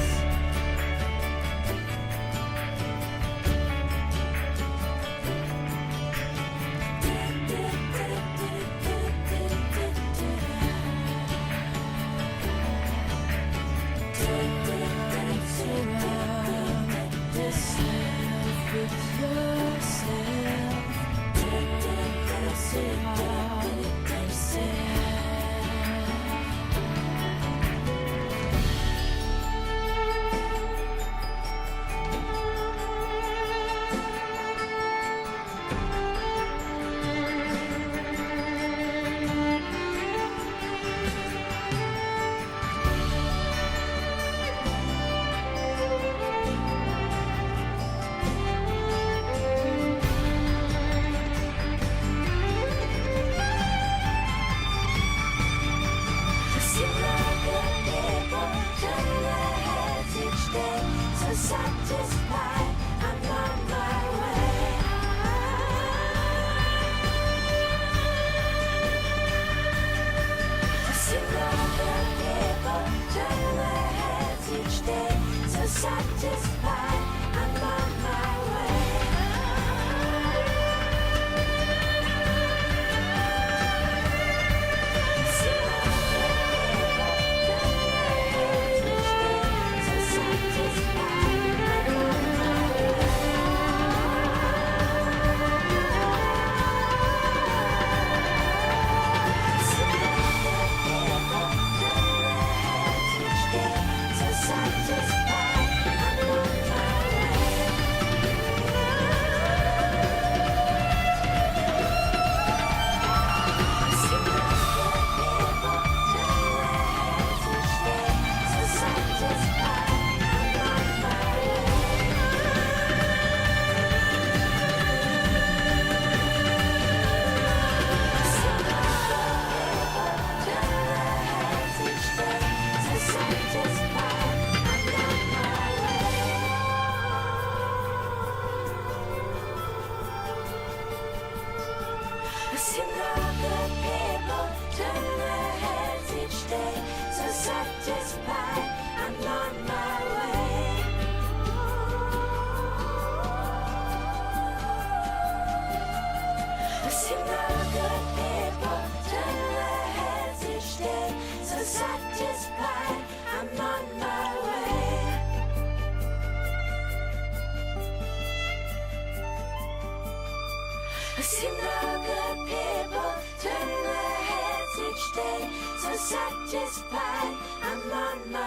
Satisfied, I'm on my